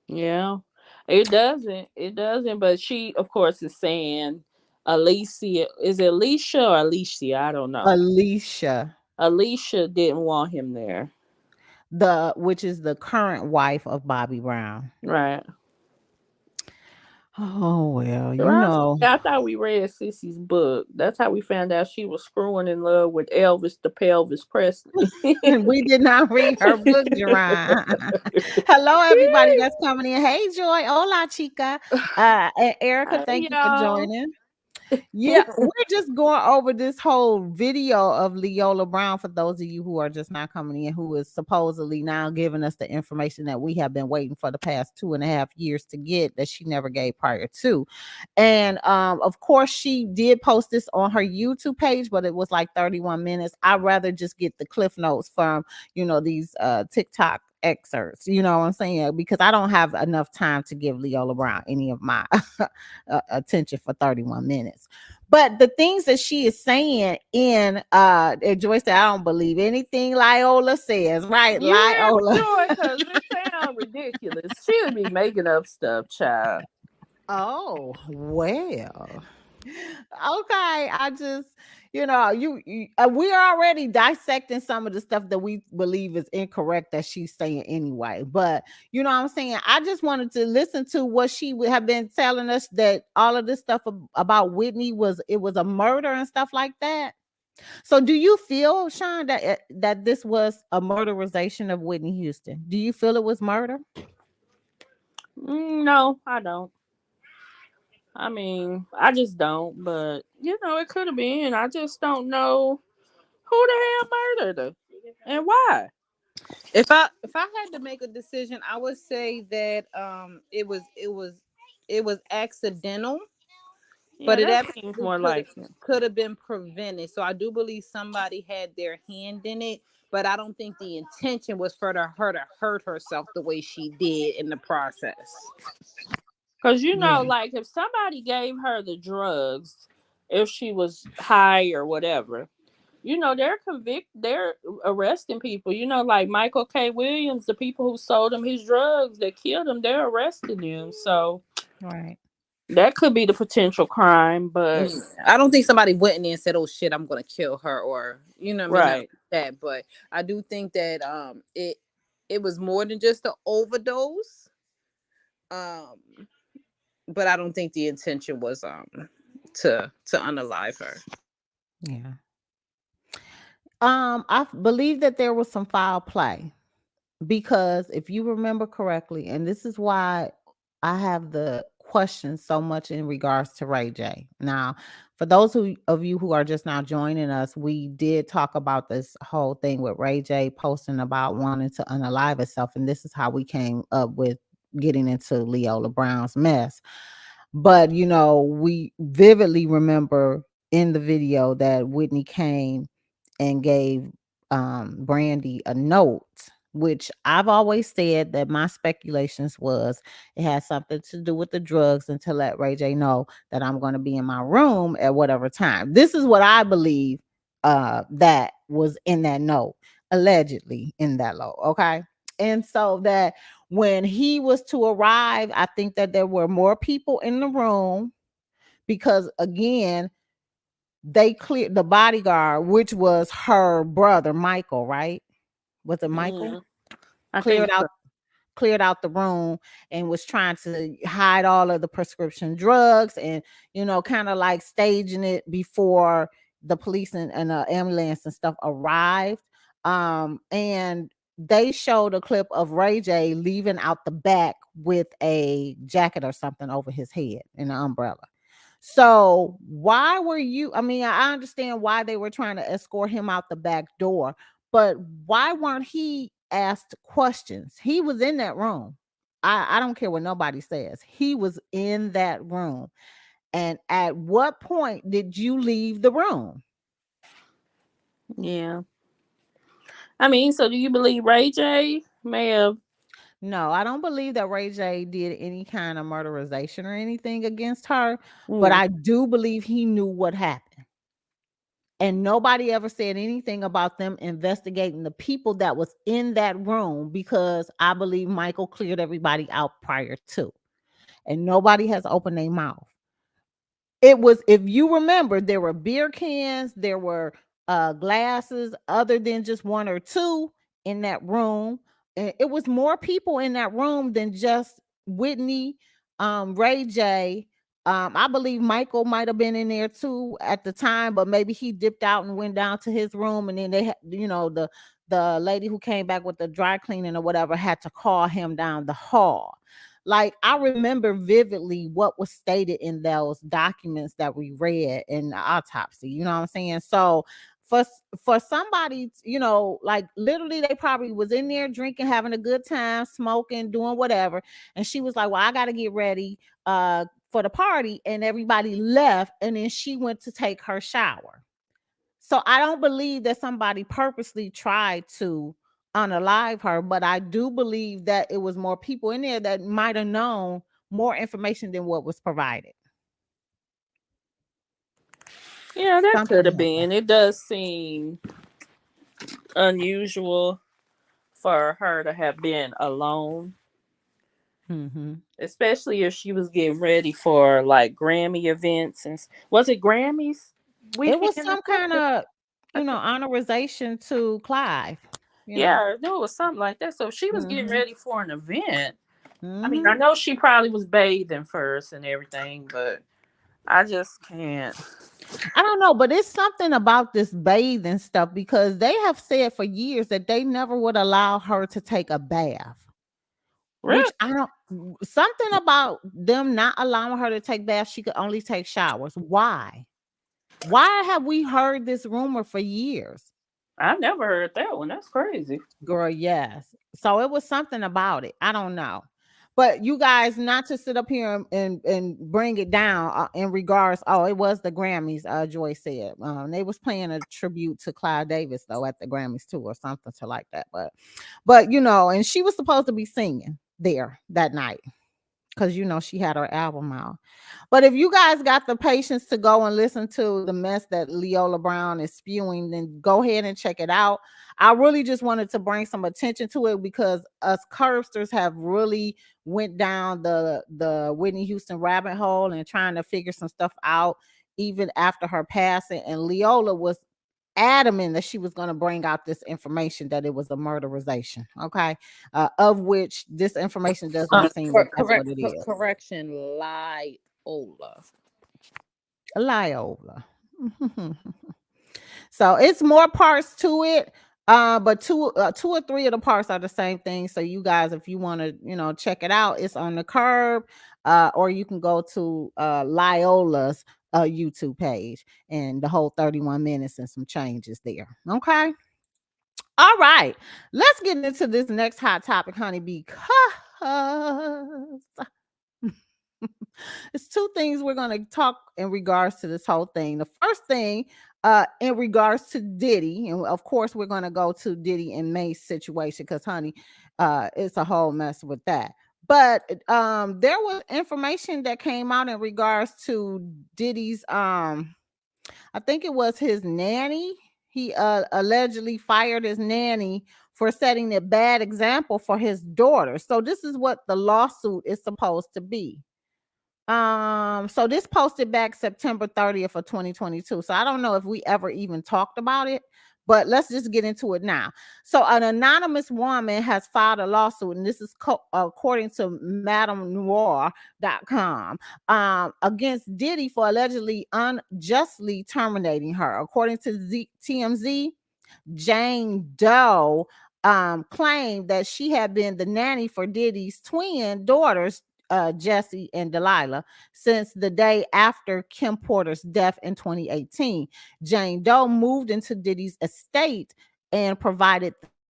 Yeah. It doesn't. It doesn't. But she, of course, is saying Alicia. Is it Alicia or Alicia? I don't know. Alicia, Alicia didn't want him there. which is the current wife of Bobby Brown. Right. Oh well, I thought we read Sissy's book. That's how we found out she was screwing in love with Elvis the Pelvis Presley. we did not read her book, Jerron. Hello, everybody that's coming in. Hey, Joy. Hola, chica. And Erica, Hey, thank you for y'all. joining. Yeah, we're just going over this whole video of Leola Brown for those of you who are just not coming in, who is supposedly now giving us the information that we have been waiting for the past 2.5 years to get, that she never gave prior to. And of course, she did post this on her YouTube page, but it was like 31 minutes. I'd rather just get the cliff notes from, these TikTok excerpts, you know what I'm saying? Because I don't have enough time to give Leola Brown any of my attention for 31 minutes. But the things that she is saying in Joyce said, I don't believe anything Liola says, right? You hear me, Liola. Joy? Because it sounds ridiculous. She would be making up stuff, child. Oh, well. Okay, I just, we're already dissecting some of the stuff that we believe is incorrect that she's saying anyway. But you know what I'm saying? I just wanted to listen to what she would have been telling us, that all of this stuff about Whitney was a murder and stuff like that. So do you feel, Shawn, that this was a murderization of Whitney Houston? Do you feel it was murder? No, I don't. I mean, I just don't. But it could have been. I just don't know who the hell murdered her and why. If I had to make a decision, I would say that it was accidental, Yeah, but it that seems absolutely more could have like it. could have been prevented. So I do believe somebody had their hand in it, but I don't think the intention was for her to hurt herself the way she did in the process. Because Yeah. like if somebody gave her the drugs, if she was high or whatever, they're arresting people. Like Michael K. Williams, the people who sold him his drugs that killed him, they're arresting him. So Right. that could be the potential crime, but Yeah. I don't think somebody went in there and said, "Oh shit, I'm gonna kill her," or what I mean, not like right. that. But I do think that it was more than just an overdose. Um, but I don't think the intention was to unalive her. Yeah. I believe that there was some foul play, because if you remember correctly, and this is why I have the question so much in regards to Ray J. Now, for those of you who are just now joining us, we did talk about this whole thing with Ray J posting about wanting to unalive itself, and this is how we came up with getting into Leola Brown's mess. But we vividly remember in the video that Whitney came and gave Brandy a note, which I've always said that my speculations was it had something to do with the drugs, and to let Ray J know that I'm going to be in my room at whatever time. This is what I believe that was in that note, allegedly in that note. Okay. And so that when he was to arrive, I think that there were more people in the room, because again, they cleared the bodyguard, which was her brother Michael, right? Was it Michael? Mm, I think Cleared out so. cleared out the room and was trying to hide all of the prescription drugs, and kind of like staging it before the police and ambulance and stuff arrived. And they showed a clip of Ray J leaving out the back with a jacket or something over his head and an umbrella. So why were you? I mean, I understand why they were trying to escort him out the back door, but why weren't he asked questions? He was in that room. I don't care what nobody says. He was in that room. And at what point did you leave the room? Yeah. I mean, so do you believe Ray J may have? No, I don't believe that Ray J did any kind of murderization or anything against her, but Mm, I do believe he knew what happened. And nobody ever said anything about them investigating the people that was in that room, because I believe Michael cleared everybody out prior to, and nobody has opened their mouth. It was, if you remember, there were beer cans, there were glasses, other than just one or two in that room. And it was more people in that room than just Whitney, Ray J. I believe Michael might have been in there too at the time, but maybe he dipped out and went down to his room, and then they had, the lady who came back with the dry cleaning or whatever had to call him down the hall. Like I remember vividly what was stated in those documents that we read in the autopsy. You know what I'm saying? So for for somebody, like literally they probably was in there drinking, having a good time, smoking, doing whatever, and she was like, "Well, I got to get ready for the party," and everybody left, and then she went to take her shower. So I don't believe that somebody purposely tried to unalive her, but I do believe that it was more people in there that might have known more information than what was provided. Yeah, that could Something have like that. been. It does seem unusual for her to have been alone, Hmm. especially if she was getting ready for like Grammy events was it Grammys It was weekend or some kind something? of, I think, honorization to Clive, you know. yeah, no, it was something like that. So if she was getting Hmm. ready for an event. I mean, I Hmm. know she probably was bathing first and everything, but I just can't. I don't know, but it's something about this bathing stuff because they have said for years that they never would allow her to take a bath. Really, Which I don't something about them not allowing her to take baths, she could only take showers. Why? Why have we heard this rumor for years? I never heard that one. That's crazy. Girl, yes. So it was something about it. I don't know. But you guys, not to sit up here and bring it down in regards. Oh, it was the Grammys. Joy said they was playing a tribute to Clive Davis though at the Grammys too, or something to like that. But and she was supposed to be singing there that night because she had her album out. But if you guys got the patience to go and listen to the mess that Leola Brown is spewing, then go ahead and check it out. I really just wanted to bring some attention to it because us Curbsters have really went down the Whitney Houston rabbit hole and trying to figure some stuff out even after her passing. And Leola was adamant that she was going to bring out this information that it was a murderization, okay, of which this information does not seem that that's what it is. Correction, Liola. Liola. So it's more parts to it, but two or three of the parts are the same thing. So you guys, if you want to, check it out, it's on the Curb, or you can go to Liola's YouTube page, and the whole 31 minutes and some changes there. Okay. All right, let's get into this next hot topic, honey, because it's two things we're going to talk in regards to this whole thing. The first thing, in regards to Diddy, and of course, we're going to go to Diddy and Mase situation because, honey, it's a whole mess with that. But there was information that came out in regards to Diddy's I think it was his nanny. He allegedly fired his nanny for setting a bad example for his daughter. So this is what the lawsuit is supposed to be. So this posted back September 30th of 2022. So I don't know if we ever even talked about it, but let's just get into it now. So an anonymous woman has filed a lawsuit, and this is according to MadameNoir.com, against Diddy for allegedly unjustly terminating her. According to TMZ, Jane Doe claimed that she had been the nanny for Diddy's twin daughters, Jesse and Delilah, since the day after Kim Porter's death in 2018. Jane Doe moved into Diddy's estate and provided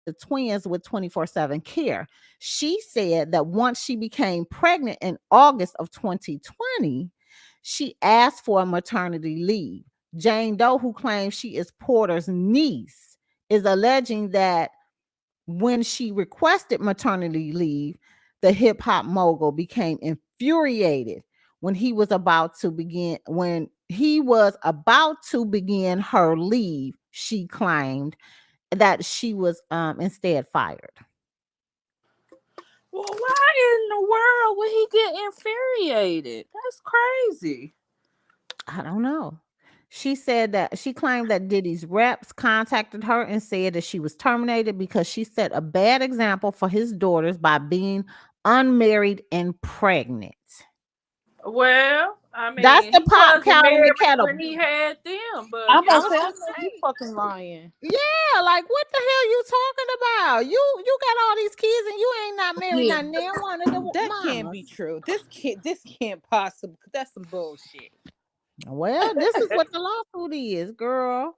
the twins with 24/7 care. She said that once she became pregnant in August of 2020, she asked for a maternity leave. Jane Doe, who claims she is Porter's niece, is alleging that when she requested maternity leave, the hip hop mogul became infuriated when he was about to begin her leave. She claimed that she was instead fired. Well, why in the world would he get infuriated? That's crazy. I don't know. She said that she claimed that Diddy's reps contacted her and said that she was terminated because she set a bad example for his daughters by being unmarried and pregnant. Well, I That's mean, the he pop wasn't kettle in the married kettle. when he had them, but I'm you I about to was know, say, I gonna know you say, fucking lying. yeah, like what the hell you talking about? You got all these kids and you ain't not married Yeah, not damn one of the that can't be mamas. true. This can't possibly. That's some bullshit. Well, this is what the lawsuit is, girl.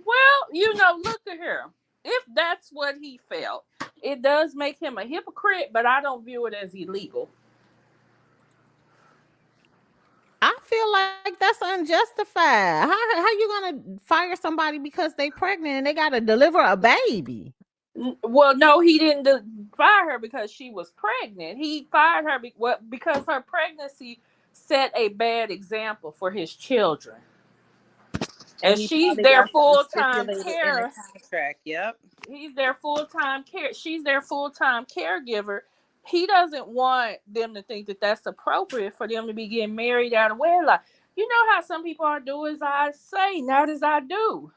well, look at here. If that's what he felt, it does make him a hypocrite, but I don't view it as illegal. I feel like that's unjustified. How you gonna fire somebody because they pregnant and they gotta deliver a baby? Well, no, he didn't fire her because she was pregnant. He fired her because her pregnancy set a bad example for his children. And And he she's probably their got something full-time stipulated in the care. contract. Yep. He's their full-time care. She's their full-time caregiver. He doesn't want them to think that that's appropriate for them to be getting married out of wedlock. You know how some people are, do as I say, not as I do.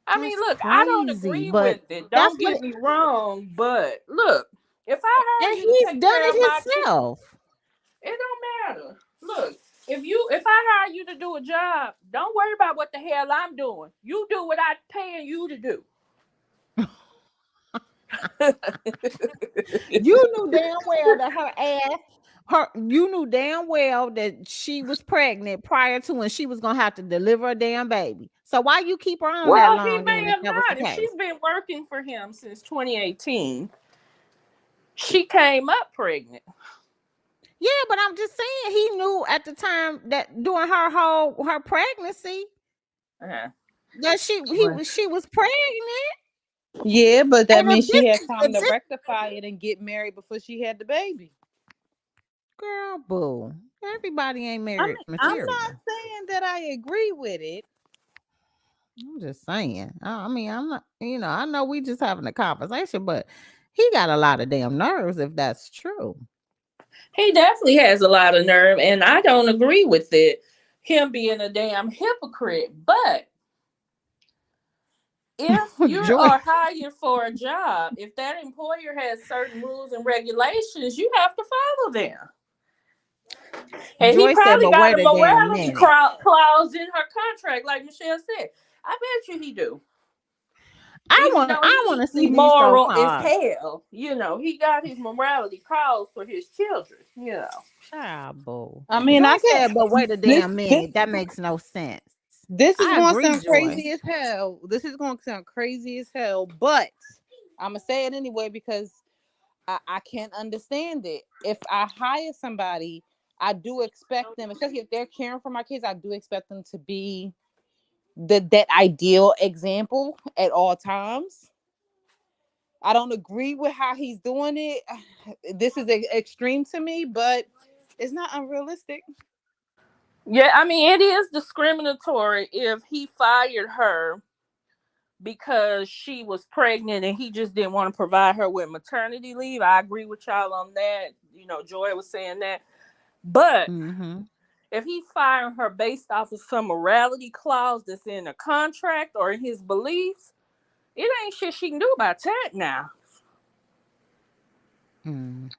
I mean, That's look, I don't crazy, agree but with it. that's Don't what. get me wrong, but look, if I hire And you to he's take done care of it my children, himself. it don't matter. Look, if I hire you to do a job, don't worry about what the hell I'm doing. You do what I'm paying you to do. You knew damn well that you knew damn well that she was pregnant prior to when she was gonna have to deliver a damn baby. So why you keep her on that Well, he long may then if have that was the not. If case? she's been working for him since 2018, she came up pregnant. Yeah, but I'm just saying he knew at the time that during her pregnancy Uh-huh. that she was pregnant. Yeah, but that And means she had time to rectify it and get married before she had the baby. girl, boo, everybody ain't I married mean, I'm not material. saying that I agree with it. I'm just saying. I mean, I'm not. I know we just having a conversation, but he got a lot of damn nerves if that's true. He definitely has a lot of nerve, and I don't agree with it. Him being a damn hypocrite. But if you Joy, are hired for a job, if that employer has certain rules and regulations, you have to follow them. And he Joy said, probably but got wait a a damn morality minute. clause in her contract, like Michelle said. I bet you he do. I Even want though I want he to see these so immoral as called hell, he got his morality clause for his children. child boo. I mean, Joy I get said, but wait a this. damn This minute. That makes no sense. this is I going to agree, sound Joy. crazy as hell. This is going to sound crazy as hell, but I'm gonna say it anyway because I can't understand it. If I hire somebody, I do expect them, especially if they're caring for my kids, I do expect them to be that ideal example at all times. I don't agree with how he's doing it. This is extreme to me, but it's not unrealistic. Yeah, I mean, it is discriminatory if he fired her because she was pregnant and he just didn't want to provide her with maternity leave. I agree with y'all on that. Joy was saying that. But Mm-hmm. if he's firing her based off of some morality clause that's in a contract or in his beliefs, it ain't shit she can do about that now. Mm.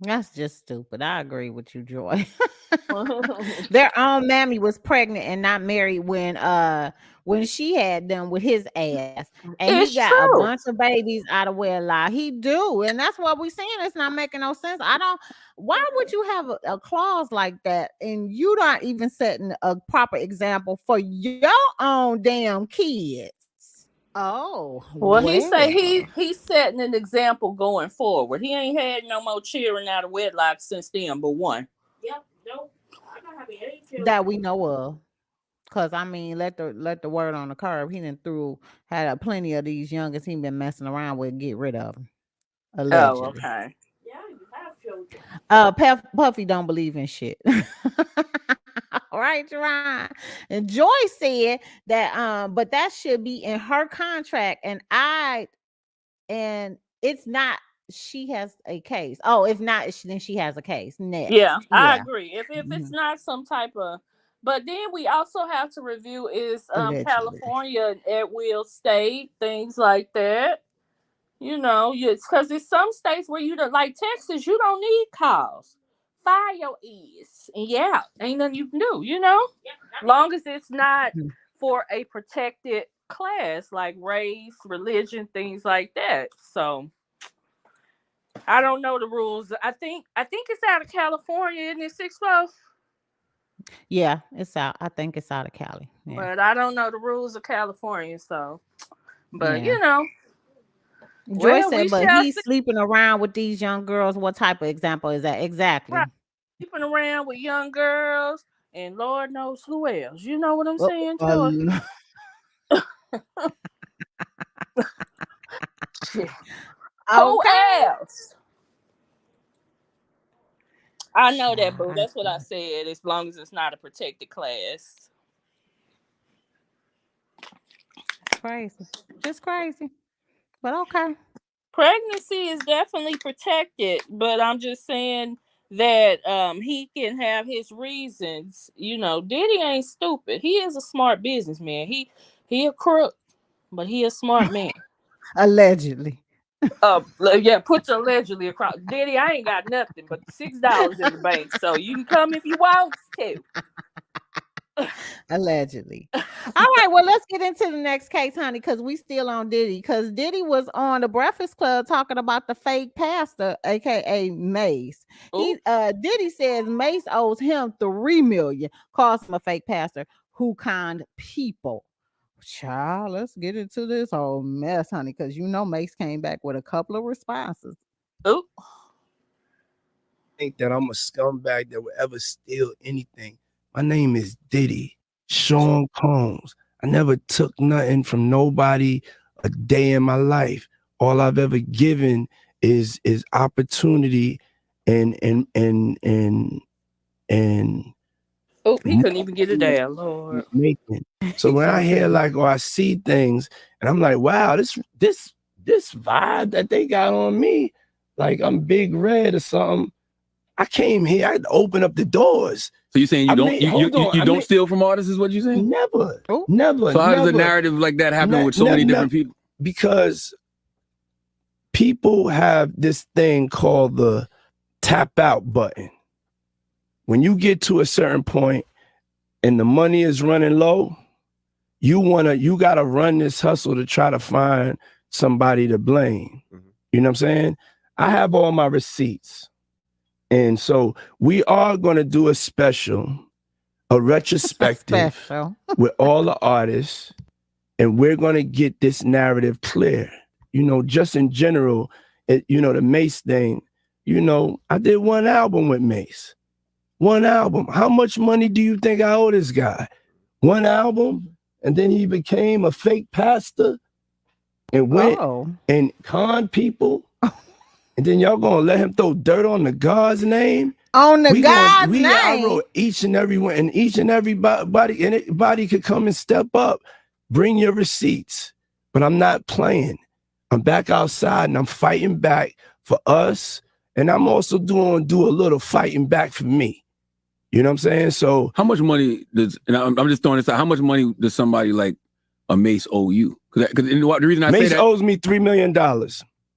That's just stupid. I agree with you, Joy. Their own mammy was pregnant and not married when she had them with his ass, and he It's got a bunch true. of babies out of wedlock. He do, and that's what we saying. It's not making no sense. I don't. Why would you have a clause like that and you not even setting a proper example for your own damn kids? Oh Well, he say well. he's setting an example going forward. He ain't had no more children out of wedlock since then, but one. Yep, nope. I don't have any children. That we know of. Cause I mean, let the word on the curb. He done through had plenty of these youngest he been messing around with. Get rid of them Oh, allegedly. okay. Yeah, you have children. Puffy don't believe in shit. All right, Jerron. And Joy said that but that should be in her contract, and it's not. She has a case. Oh, if not, then she has a case Yeah, next. I Yeah, agree. If it's mhm. not some type of, but then we also have to review is Allegedly. California at will state things like that. It's because there's some states where you don't like Texas. You don't need calls. fire your ass. And yeah, ain't nothing you can do, long as it's not for a protected class like race, religion, things like that. So I don't know the rules. I think it's out of California, isn't it, 6 Yeah, it's out. I think it's out of Cali. Yeah. But I don't know the rules of California, so but Yeah. Joy well, we said, but shall he's see. sleeping around with these young girls. What type of example is that? Right. Exactly. Sleeping around with young girls and Lord knows who else. You know what I'm Oh, saying, Joy? Who okay. else? I know that, boo. Child, That's what I said. As long as it's not a protected class. crazy. Just crazy. But okay. Pregnancy is definitely protected, but I'm just saying that he can have his reasons. Diddy ain't stupid. He is a smart businessman. He a crook, but he a smart man. Allegedly. Yeah, put your allegedly across. Diddy, I ain't got nothing but $6 in the bank, so you can come if you want to. Allegedly. All right, well, let's get into the next case, honey, because we still on Diddy. Because Diddy was on the Breakfast Club talking about the fake pastor, aka Mase. Ooh. Diddy says Mase owes him $3 million, calls him a fake pastor who conned people. Child, let's get into this whole mess, honey, because Mase came back with a couple of responses. Ooh. Think that I'm a scumbag that would ever steal anything. My name is Diddy, Sean Combs. I never took nothing from nobody a day in my life. All I've ever given is opportunity and Oh, he couldn't even get it down, Lord. making. So when I hear or I see things and I'm like, wow, this vibe that they got on me, like I'm Big Red or something. I came here, I had to open up the doors. So you're saying you don't steal from artists, is what you're saying? Never. Ooh. Never. So how does a narrative like that happen with so many different people? Because people have this thing called the tap out button. When you get to a certain point and the money is running low, you gotta run this hustle to try to find somebody to blame. Mm-hmm. You know what I'm saying? I have all my receipts. And so we are going to do a retrospective with all the artists, and we're going to get this narrative clear. Just in general, the Mase thing, I did one album with Mase. One album. How much money do you think I owe this guy? One album? And then he became a fake pastor and went and conned people. And then y'all gonna let him throw dirt on the God's name? On the God's name? I wrote each and every one, and each and everybody, and anybody could come and step up. Bring your receipts. But I'm not playing. I'm back outside and I'm fighting back for us. And I'm also do a little fighting back for me. You know what I'm saying? So how much money and I'm just throwing this out, how much money does somebody like a Mase owe you? Because the reason I say that, Mase owes me $3 million.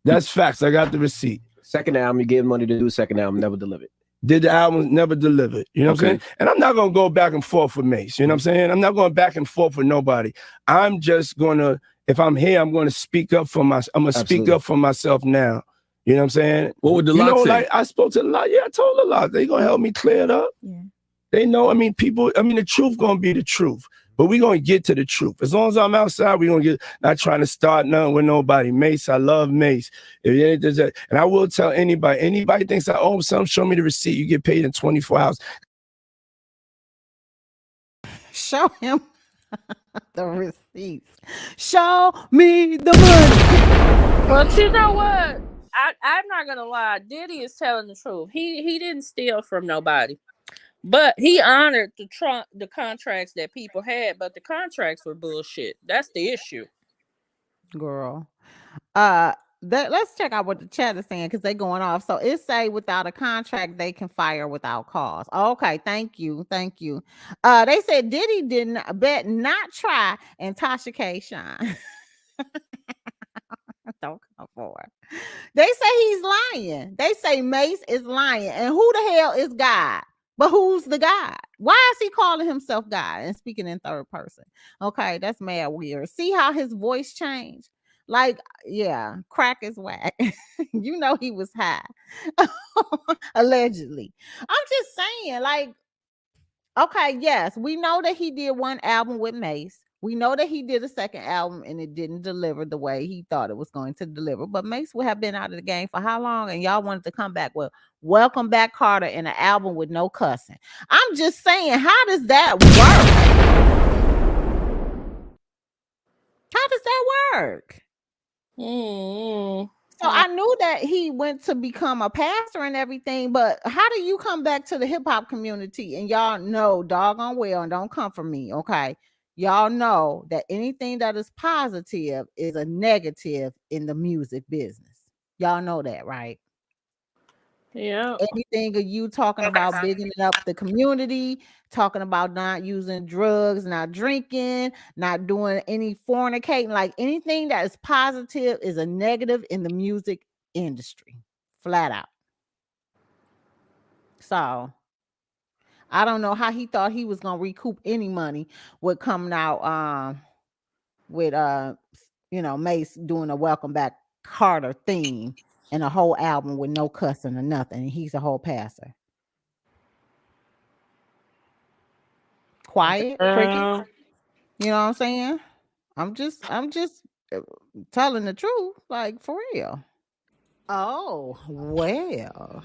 That's facts. I got the receipt. Second album, you gave money to do second album, never delivered. Did the album, never delivered. You know what I'm saying? And I'm not going to go back and forth with Mase. You know what I'm saying? I'm not going back and forth with nobody. I'm just going to, if I'm here, I'm going to speak up for myself. I'm going to speak up for myself now. You know what I'm saying? What would the lot say? Like I spoke to a lot. Yeah, I told a lot. They going to help me clear it up. Yeah. They know, the truth going to be the truth. But we're going to get to the truth. As long as I'm outside, we're going to get, not trying to start nothing with nobody. Mase, I love Mase. And I will tell anybody thinks I owe them something, show me the receipt. You get paid in 24 hours. Show him the receipts. Show me the money. But you know what? I'm not going to lie. Diddy is telling the truth. He didn't steal from nobody. But he honored the contracts that people had, but the contracts were bullshit. That's the issue. Girl. Let's check out what the chat is saying because they're going off. So it say without a contract, they can fire without cause. Okay, thank you. They said Diddy didn't not try and Tasha K shine. Don't come forward. They say he's lying. They say Mase is lying. And who the hell is God? But who's the God? Why is he calling himself God and speaking in third person? Okay, that's mad weird. See how his voice changed? Like, yeah, crack is whack. You know he was high. Allegedly. I'm just saying, like, okay, yes, we know that he did one album with Mase. We know that he did a second album and it didn't deliver the way he thought it was going to deliver. But Mase would have been out of the game for how long? And y'all wanted to come back with Welcome Back Carter and an album with no cussing. I'm just saying, how does that work? How does that work? So I knew that he went to become a pastor and everything, but how do you come back to the hip hop community? And y'all know doggone well, and don't come for me, okay? Y'all know that anything that is positive is a negative in the music business. Y'all know that, right? Yeah. Anything of you talking about bigging up the community, talking about not using drugs, not drinking, not doing any fornicating, like anything that is positive is a negative in the music industry, flat out. So I don't know how he thought he was gonna recoup any money with coming out with Mase doing a Welcome Back Carter theme and a whole album with no cussing or nothing. And he's a whole passer. Quiet, cricket. You know what I'm saying? I'm just telling the truth, like for real. Oh, well.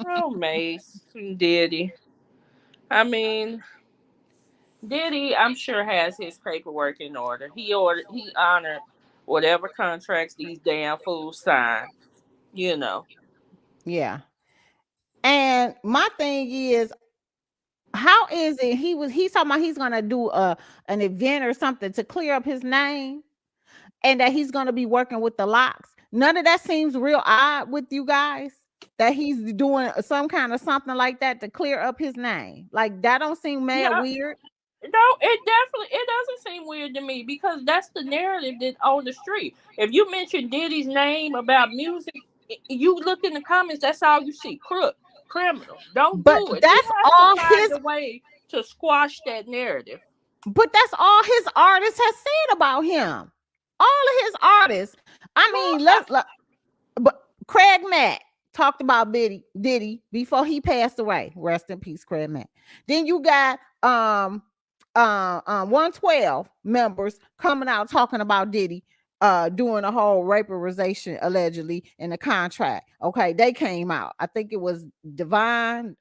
Oh, Mase and Diddy. I mean, Diddy, I'm sure has his paperwork in order. He honored whatever contracts these damn fools signed. You know. Yeah. And my thing is, how is it he's talking about he's gonna do an event or something to clear up his name and that he's gonna be working with the locks? None of that seems real odd with you guys. That he's doing some kind of something like that to clear up his name. Like that don't seem mad Yeah. weird. No, it doesn't seem weird to me because that's the narrative that on the street. If you mention Diddy's name about music, you look in the comments, that's all you see. Crook, criminal. Don't But do it. He that's has to all find his a way to squash that narrative. but that's all his artists has said about him. All of his artists. I mean, but Craig Mack talked about Diddy before he passed away. Rest in peace, Craig Mack. Then you got 112 members coming out talking about Diddy doing a whole raperization allegedly in the contract. Okay, they came out. I think it was Devin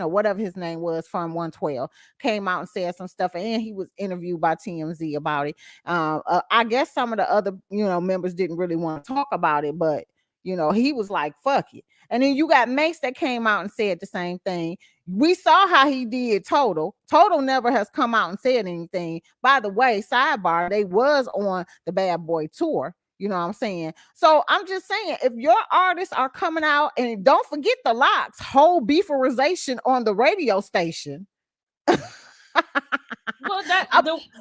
or whatever his name was from 112 came out and said some stuff, and he was interviewed by TMZ about it. I guess some of the other members didn't really want to talk about it, but he was like, fuck it. And then you got Mase that came out and said the same thing. We saw how he did Total. Total never has come out and said anything. By the way, sidebar, they was on the Bad Boy tour. You know what I'm saying? So I'm just saying, if your artists are coming out, and don't forget the locks, whole beeferization on the radio station. Well,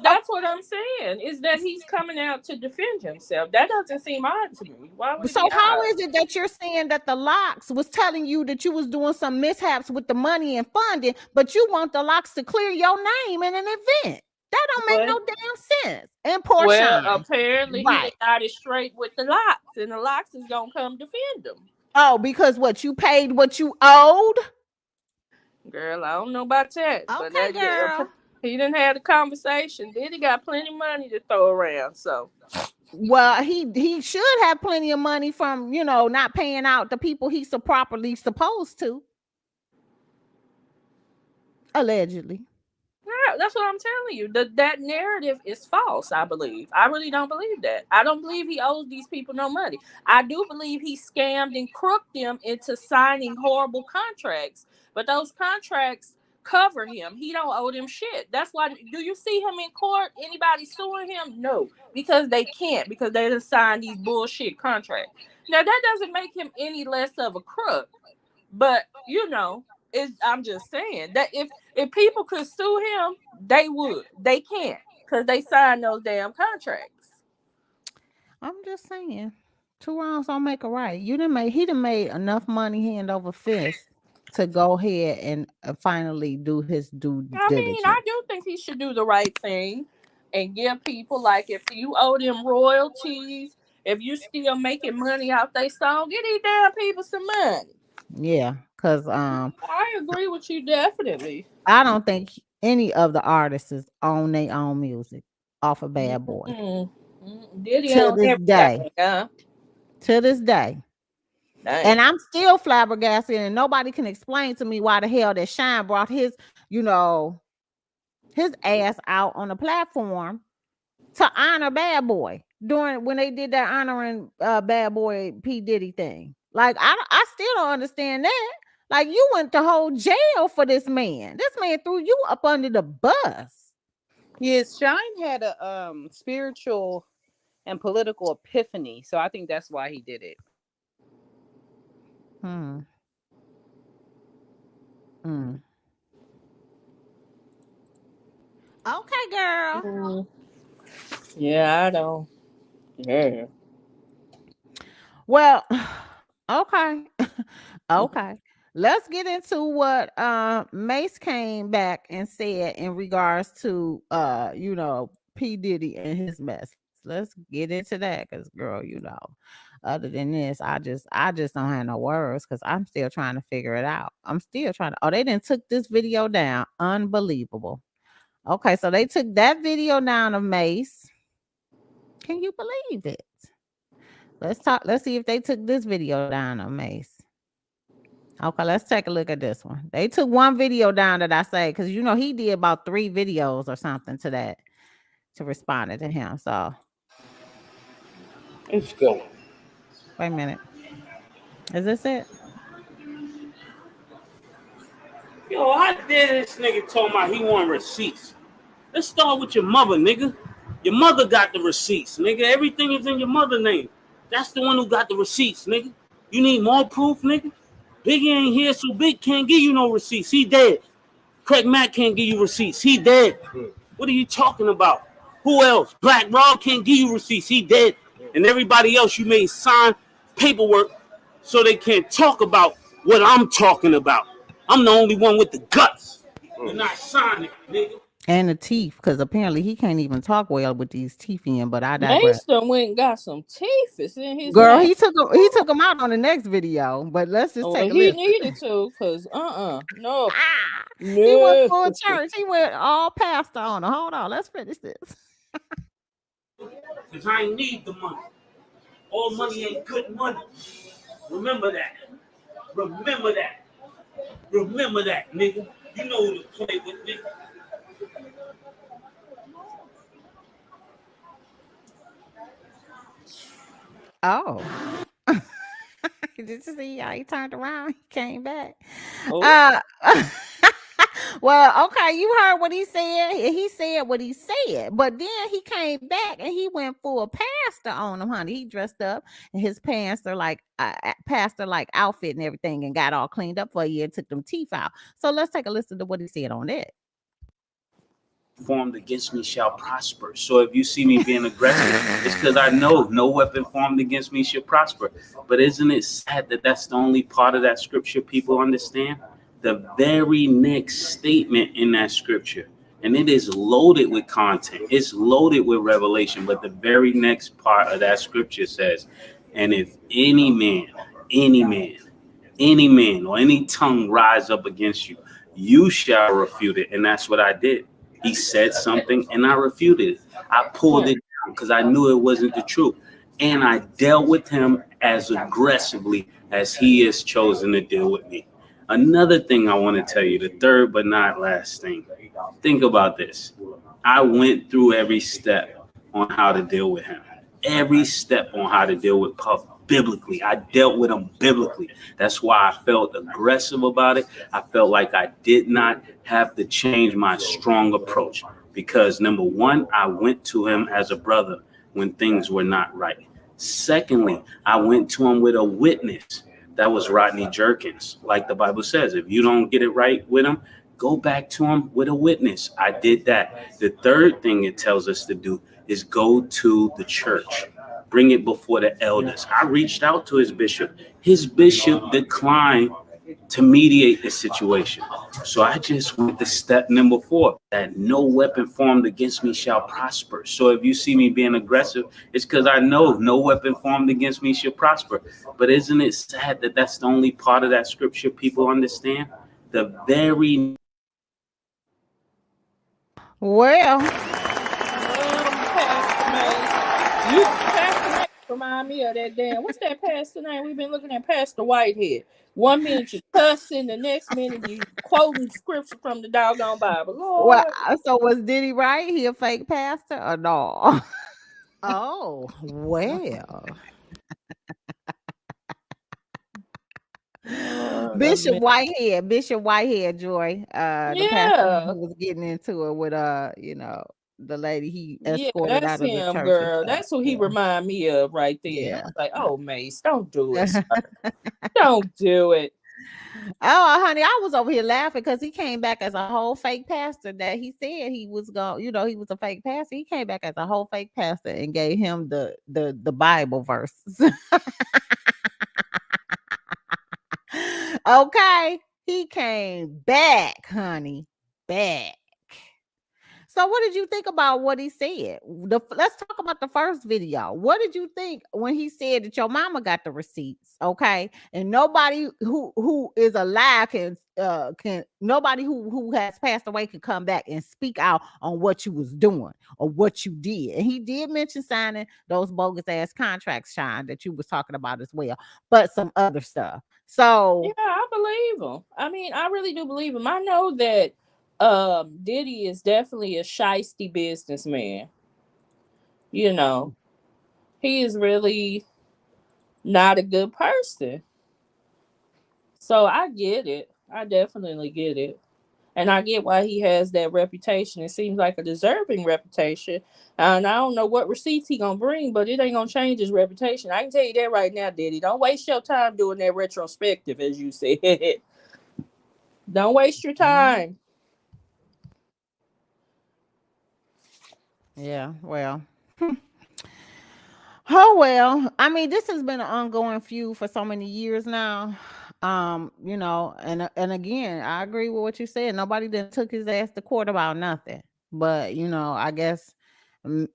that's what I'm saying, is that he's coming out to defend himself. That doesn't seem odd to me. Why would it So be how odd? is it that you're saying that the locks was telling you that you was doing some mishaps with the money and funding, but you want the locks to clear your name in an event? That don't make no damn sense. And Well, Portia, apparently he right? did not it straight with the locks, and the locks is gonna come defend him. Oh, because what you paid, what you owed? Girl, I don't know about that, but Okay, girl. he didn't have the conversation. Diddy got plenty of money to throw around, so. Well, he should have plenty of money from not paying out the people he's so properly supposed to. Allegedly. Yeah, that's what I'm telling you. That narrative is false, I believe. I really don't believe that. I don't believe he owes these people no money. I do believe he scammed and crooked them into signing horrible contracts. But those contracts cover him. He don't owe them shit. That's why, do you see him in court? Anybody suing him? No, because they can't, because they done signed these bullshit contracts. Now, that doesn't make him any less of a crook. But, I'm just saying that if people could sue him, they would. They can't, because they signed those damn contracts. I'm just saying, two wrongs don't make a right. He done made enough money hand over fist to go ahead and finally do his due I mean, I diligence. do think he should do the right thing and give people, like, if you owe them royalties, if you still making money off they song, get these damn people some money. Yeah, because I agree with you definitely. I don't think any of the artists own their own music off of Bad Boy. Mm-mm. Diddy To on this day. everything, huh? To this day. Dang. And I'm still flabbergasted, and nobody can explain to me why the hell that Shine brought his, his ass out on the platform to honor Bad Boy during when they did that honoring Bad Boy P. Diddy thing. Like, I still don't understand that. Like, you went to whole jail for this man. This man threw you up under the bus. Yes, Shine had a spiritual and political epiphany, so I think that's why he did it. Hmm. Mm. Okay, girl. Mm. Yeah, I don't. Yeah. Well, okay. Okay. Let's get into what Mase came back and said in regards to P. Diddy and his mess. Let's get into that because girl, other than this, I just don't have no words because I'm still trying to figure it out. I'm still trying to they didn't took this video down. Unbelievable. Okay, so they took that video down of Mase. Can you believe it? Let's see if they took this video down of Mase. Okay, let's take a look at this one. They took one video down that I say because he did about 3 videos or something to respond to him. So Let's go. wait a minute. Is this it? Yo, how dare this nigga talking about he want receipts? Let's start with your mother, nigga. Your mother got the receipts, nigga. Everything is in your mother's name. That's the one who got the receipts, nigga. You need more proof, nigga? Biggie ain't here, so Big can't give you no receipts. He dead. Craig Mack can't give you receipts. He dead. What are you talking about? Who else? Black Rob can't give you receipts. He dead. And everybody else you made sign paperwork so they can't talk about what I'm talking about. I'm the only one with the guts. You're not signing, nigga. And the teeth, because apparently he can't even talk well with these teeth in. But I digress. Mase done went and got some teeth. It's in his Girl, mouth. he took him out on the next video. But let's just take a He listen. needed to, cause no. He went No. full church. He went all pastor on her. Hold on, let's finish this. Because I ain't need the money. All money ain't good money. Remember that. Remember that. Remember that, nigga. You know who to play with, nigga. Oh. Did you see how he turned around? He came back. Oh. Well, okay, you heard what he said. He said what he said, but then he came back and he went full pastor on him, honey. He dressed up in his pastor like outfit and everything, and got all cleaned up for you and took them teeth out. So let's take a listen to what he said on that. Formed against me shall prosper. So if you see me being aggressive, it's because I know no weapon formed against me shall prosper. But isn't it sad that that's the only part of that scripture people understand? The very next statement in that scripture, and it is loaded with content. It's loaded with revelation. But the very next part of that scripture says, and if any man, or any tongue rise up against you, you shall refute it. And that's what I did. He said something and I refuted it. I pulled it down because I knew it wasn't the truth. And I dealt with him as aggressively as he has chosen to deal with me. Another thing I want to tell you, the third but not last thing. Think about this. I went through every step on how to deal with him. Every step on how to deal with Puff biblically. I dealt with him biblically. That's why I felt aggressive about it. I felt like I did not have to change my strong approach because, number one, I went to him as a brother when things were not right. Secondly, I went to him with a witness. That was Rodney Jerkins. Like the Bible says, if you don't get it right with him, go back to him with a witness. I did that. The third thing it tells us to do is go to the church. bring it before the elders. I reached out to his bishop. His bishop declined to mediate the situation. So I just went to step number 4, that no weapon formed against me shall prosper. So if you see me being aggressive, it's because I know no weapon formed against me shall prosper. But isn't it sad that that's the only part of that scripture people understand? The very... Well, You Pastor Mase remind me of that damn. What's that pastor name? We've been looking at Pastor Whitehead. 1 minute you cussing, the next minute you quoting scripture from the doggone Bible. Lord. well, so was Diddy right? He a fake pastor or no? Oh, well. Bishop Whitehead, Joy. The pastor who was getting into it with the lady he escorted that's out of the him, church. girl. That's who he remind me of right there. Yeah. I was like, oh, Mase, don't do it, sir. Don't do it. Oh, honey, I was over here laughing because he came back as a whole fake pastor that he said he was going, he was a fake pastor. He came back as a whole fake pastor and gave him the Bible verses. Okay, he came back, honey, back. So what did you think about what he said? Let's talk about the first video. What did you think when he said that your mama got the receipts? Okay, and nobody who is alive can nobody who has passed away can come back and speak out on what you was doing or what you did. And he did mention signing those bogus ass contracts, Shawn, that you was talking about as well, but some other stuff. So yeah, I believe him. I mean, I really do believe him. I know that Diddy is definitely a shiesty businessman. He is really not a good person. So I get it. I definitely get it. And I get why he has that reputation. It seems like a deserving reputation. And I don't know what receipts he gonna bring, but it ain't gonna change his reputation. I can tell you that right now, Diddy. Don't waste your time doing that retrospective, as you said. Don't waste your time. Yeah, well. Oh well, I mean, this has been an ongoing feud for so many years now. And again, I agree with what you said. Nobody then took his ass to court about nothing. But I guess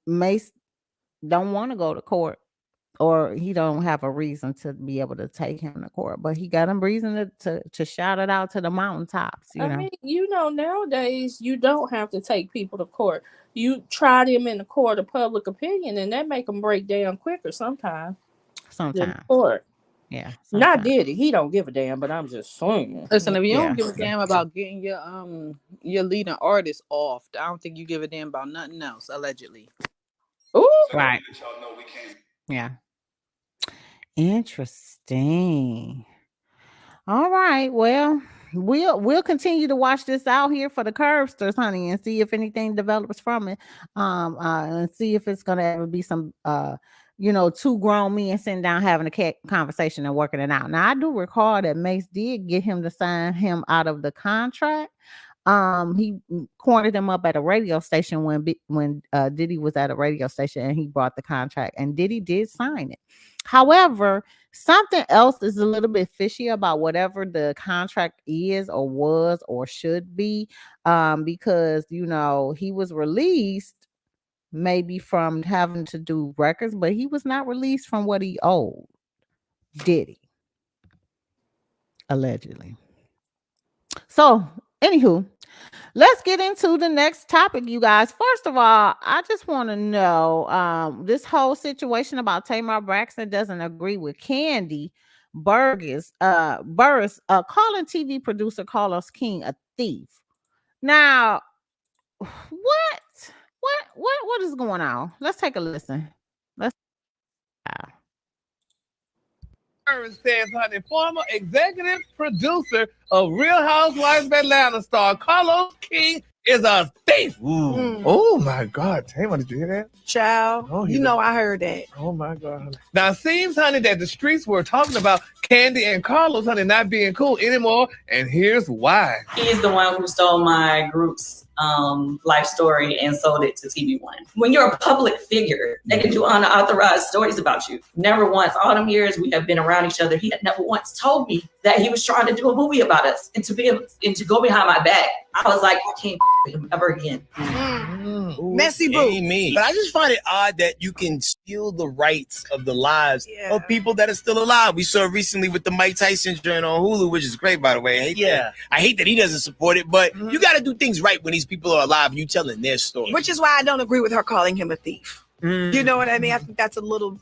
Mase don't want to go to court, or he don't have a reason to be able to take him to court. But he got a reason to shout it out to the mountaintops. I mean, nowadays you don't have to take people to court. You try them in the court of public opinion, and that make them break down quicker sometimes. Sometimes. Court. Yeah. Not Diddy. He don't give a damn, but I'm just saying. Listen, if you don't give a damn about getting your leading artist off, I don't think you give a damn about nothing else, allegedly. Ooh. Right. Yeah. Interesting. All right. Well, we'll continue to watch this out here for the Curbsters, honey, and see if anything develops from it. And see if it's gonna ever be some two grown men sitting down having a conversation and working it out. Now, I do recall that Mase did get him to sign him out of the contract. He cornered him up at a radio station when Diddy was at a radio station, and he brought the contract, and Diddy did sign it. However, something else is a little bit fishy about whatever the contract is or was or should be, because he was released maybe from having to do records, but he was not released from what he owed Diddy, allegedly. So, anywho, let's get into the next topic, you guys. First of all, I just want to know this whole situation about Tamar Braxton doesn't agree with Kandi Burruss calling TV producer Carlos King a thief. Now, what is going on? Let's take a listen. Says, honey, former executive producer of Real Housewives of Atlanta star Carlos King is a thief. Oh my God, Tamar, did you hear that? Child, I heard that. Oh my God, honey. Now it seems, honey, that the streets were talking about Kandi and Carlos, honey, not being cool anymore, and here's why. He's the one who stole my group's life story and sold it to TV One. When you're a public figure, they can do unauthorized stories about you. Never once, all them years we have been around each other, he had never once told me that he was trying to do a movie about us. And to go behind my back, I was like, I can't with him ever again. Messy boo. But I just find it odd that you can steal the rights of the lives of people that are still alive. We saw recently with the Mike Tyson joint on Hulu, which is great, by the way. I hate that he doesn't support it, but you got to do things right when these people are alive and you telling their story. Which is why I don't agree with her calling him a thief. You know what I mean? I think that's a little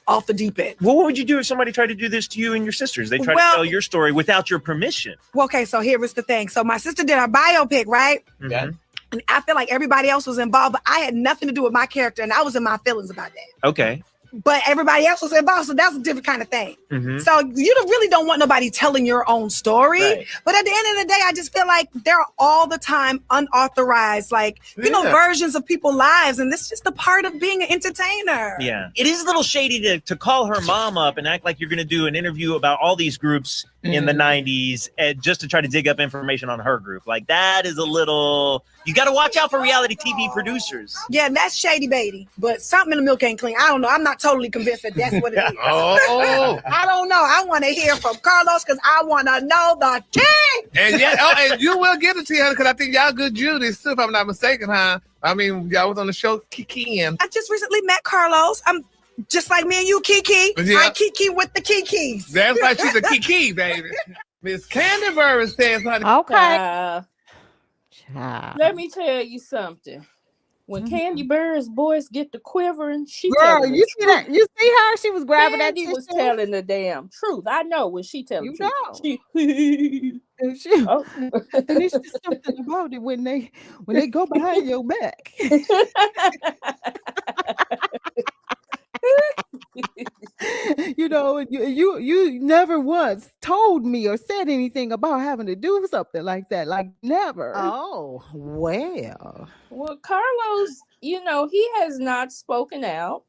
off the deep end. Well, what would you do if somebody tried to do this to you and your sisters? They tried to tell your story without your permission. Well, okay, so here was the thing. So my sister did a biopic, right? Yeah. And I feel like everybody else was involved, but I had nothing to do with my character, and I was in my feelings about that. Okay. But everybody else was involved, so that's a different kind of thing. So you really don't want nobody telling your own story. Right. But at the end of the day, I just feel like there are all the time unauthorized, versions of people's lives, and this is just a part of being an entertainer. Yeah. It is a little shady to call her mom up and act like you're going to do an interview about all these groups in the 90s just to try to dig up information on her group. Like, that is a little... You got to watch out for reality TV producers. Yeah, that's shady, baby. But something in the milk ain't clean. I don't know. I'm not totally convinced that that's what it is. I don't know. I want to hear from Carlos because I want to know the king. And you will get it to you because I think y'all good Judas too, if I'm not mistaken, huh? I mean, y'all was on the show Kikiing. I just recently met Carlos. I'm just like me and you, Kiki. Yeah. I Kiki with the Kikis. That's why she's a Kiki, baby. Miss Candy Bird says, honey. Okay. Let me tell you something. When Candy Bird's voice get to quivering, she girl, you see that? You see her? She was grabbing Candy that. Was telling the damn truth. I know when she telling the truth. And it's just something about it when they go behind your back. You know, you never once told me or said anything about having to do something like that. Like, never. Oh, well. Well, Carlos, you know, he has not spoken out,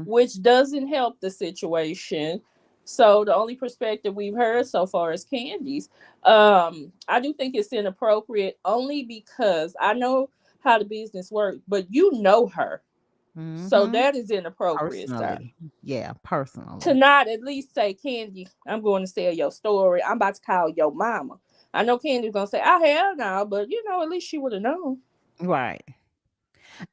which doesn't help the situation. So the only perspective we've heard so far is Candy's. I do think it's inappropriate only because I know how the business works, but you know her. So that is inappropriate. Yeah, personally. To not at least say, Candy, I'm going to sell your story. I'm about to call your mama. I know Candy's going to say, I have now, but you know, at least she would have known. Right.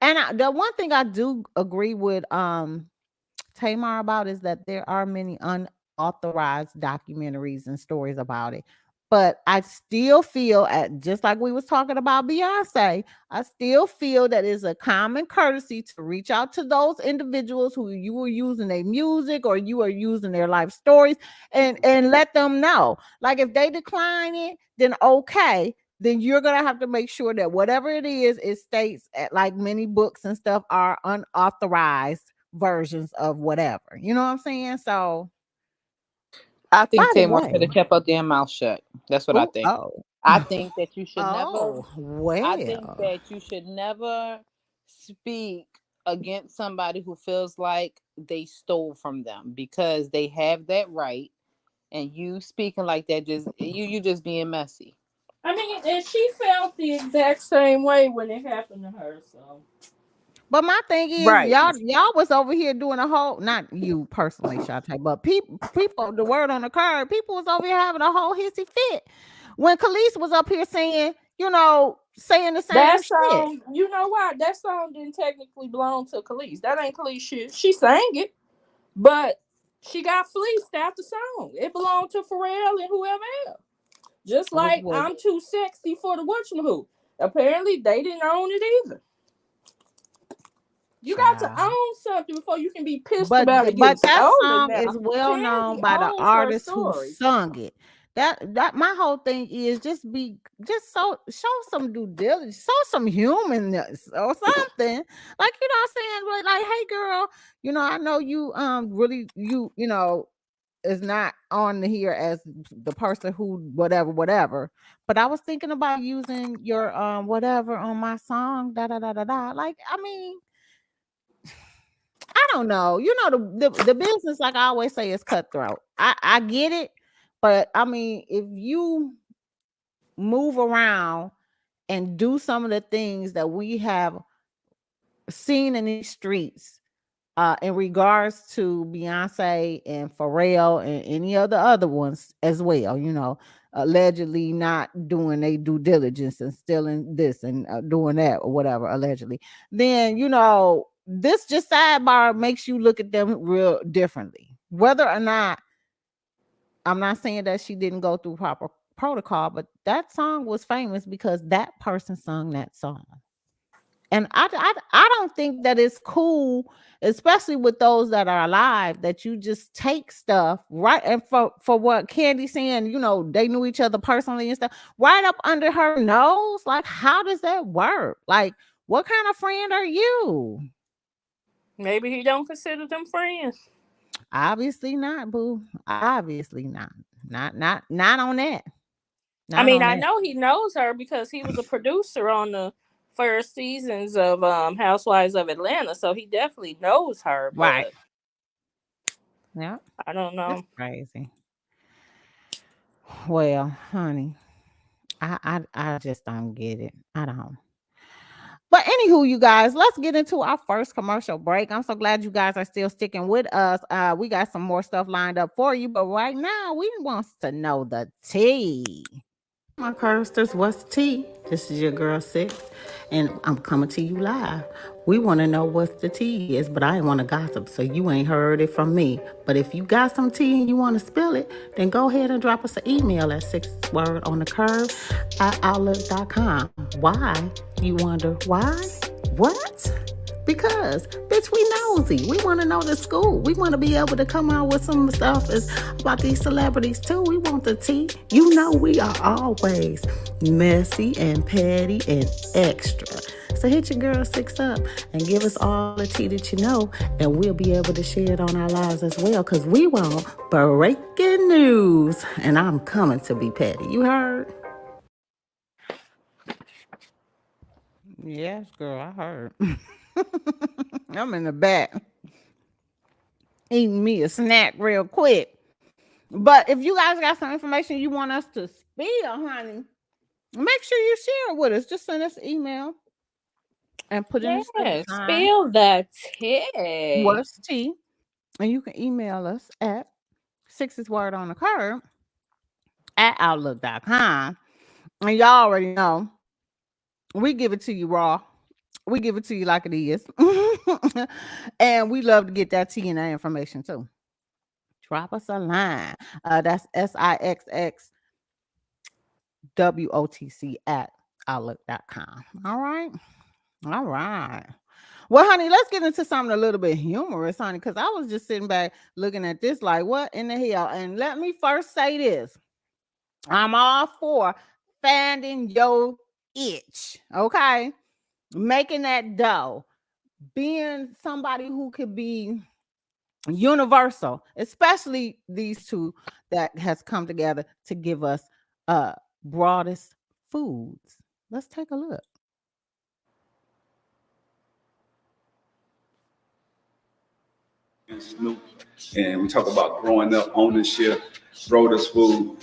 And the one thing I do agree with Tamar about is that there are many unauthorized documentaries and stories about it. But I still feel, just like we was talking about Beyonce, I still feel that it's a common courtesy to reach out to those individuals who you were using their music or you are using their life stories and let them know. Like, if they decline it, then okay. Then you're going to have to make sure that whatever it is, it states, like many books and stuff are unauthorized versions of whatever. You know what I'm saying? So I think Tamar should have kept her damn mouth shut. That's what I think. I think that you should never. I think that you should never speak against somebody who feels like they stole from them because they have that right, and you speaking like that you just being messy. I mean, and she felt the exact same way when it happened to her. So. But my thing is, y'all was over here doing a whole, not you personally, Shantee, but people, the word on the curb, people was over here having a whole hissy fit when Khalees was up here saying, you know, saying the same shit. You know what? That song didn't technically belong to Khalees. That ain't Khalees shit. She sang it, but she got fleeced out the song. It belonged to Pharrell and whoever else. Just like I'm too sexy for the whatchamahoo. Apparently, they didn't own it either. You got to own something before you can be pissed about it. But that song is well known by the artist who sung it. That my whole thing is show some due diligence, show some humanness or something. Like, you know what I'm saying? Like, hey girl, you know, I know you really you know is not on here as the person who whatever. But I was thinking about using your whatever on my song. Like, I mean, I don't know. You know, the business, like I always say, is cutthroat. I get it, but I mean, if you move around and do some of the things that we have seen in these streets in regards to Beyonce and Pharrell and any of the other ones as well, you know, allegedly not doing their due diligence and stealing this and doing that or whatever, allegedly, then, you know, this just sidebar makes you look at them real differently. Whether or not, I'm not saying that she didn't go through proper protocol, but that song was famous because that person sung that song. And I don't think that it's cool, especially with those that are alive, that you just take stuff right. And for what Candy saying, you know, they knew each other personally and stuff, right up under her nose. Like, how does that work? Like, what kind of friend are you? Maybe he don't consider them friends. Obviously not, boo. Obviously not. Not on that. I mean, I know he knows her because he was a producer on the first seasons of Housewives of Atlanta, so he definitely knows her. But right. Yeah. I don't know. That's crazy. Well, honey, I just don't get it. I don't. But anywho, you guys, let's get into our first commercial break. I'm so glad you guys are still sticking with us. We got some more stuff lined up for you, but right now we wants to know the tea. My Curbsters, what's the tea? This is your girl Sixx, and I'm coming to you live. We want to know what the tea is, but I ain't want to gossip, so you ain't heard it from me. But if you got some tea and you want to spill it, then go ahead and drop us an email at sixwordonthecurve@outlook.com. Why? You wonder why? What? Because, bitch, we nosy. We want to know the scoop. We want to be able to come out with some stuff about these celebrities, too. We want the tea. You know we are always messy and petty and extra. So hit your girl Sixx up and give us all the tea that you know, and we'll be able to share it on our lives as well, because we want breaking news, and I'm coming to be petty. You heard? Yes, girl, I heard. I'm in the back eating me a snack real quick. But if you guys got some information you want us to spill, honey, make sure you share it with us. Just send us an email and put in the spill the tea. What's tea? And you can email us at sixwordonthecurve@outlook.com. And y'all already know we give it to you raw. We give it to you like it is. And we love to get that tea and that information too. Drop us a line. That's SIXXWOTC@outlook.com. All right. All right. Well, honey, let's get into something a little bit humorous, honey, because I was just sitting back looking at this like, what in the hell? And let me first say this. I'm all for finding your itch. Okay. Making that dough, being somebody who could be universal, especially these two that has come together to give us broadest foods. Let's take a look. And Snoop, and we talk about growing up, ownership, broadest food.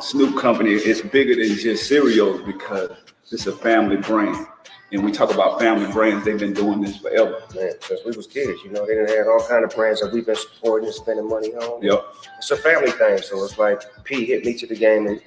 Snoop Company is bigger than just cereals because it's a family brand. And we talk about family brands, they've been doing this forever. Man, since we was kids, you know, they done had all kind of brands that we've been supporting and spending money on. Yep. It's a family thing, so it's like P hit me to the game and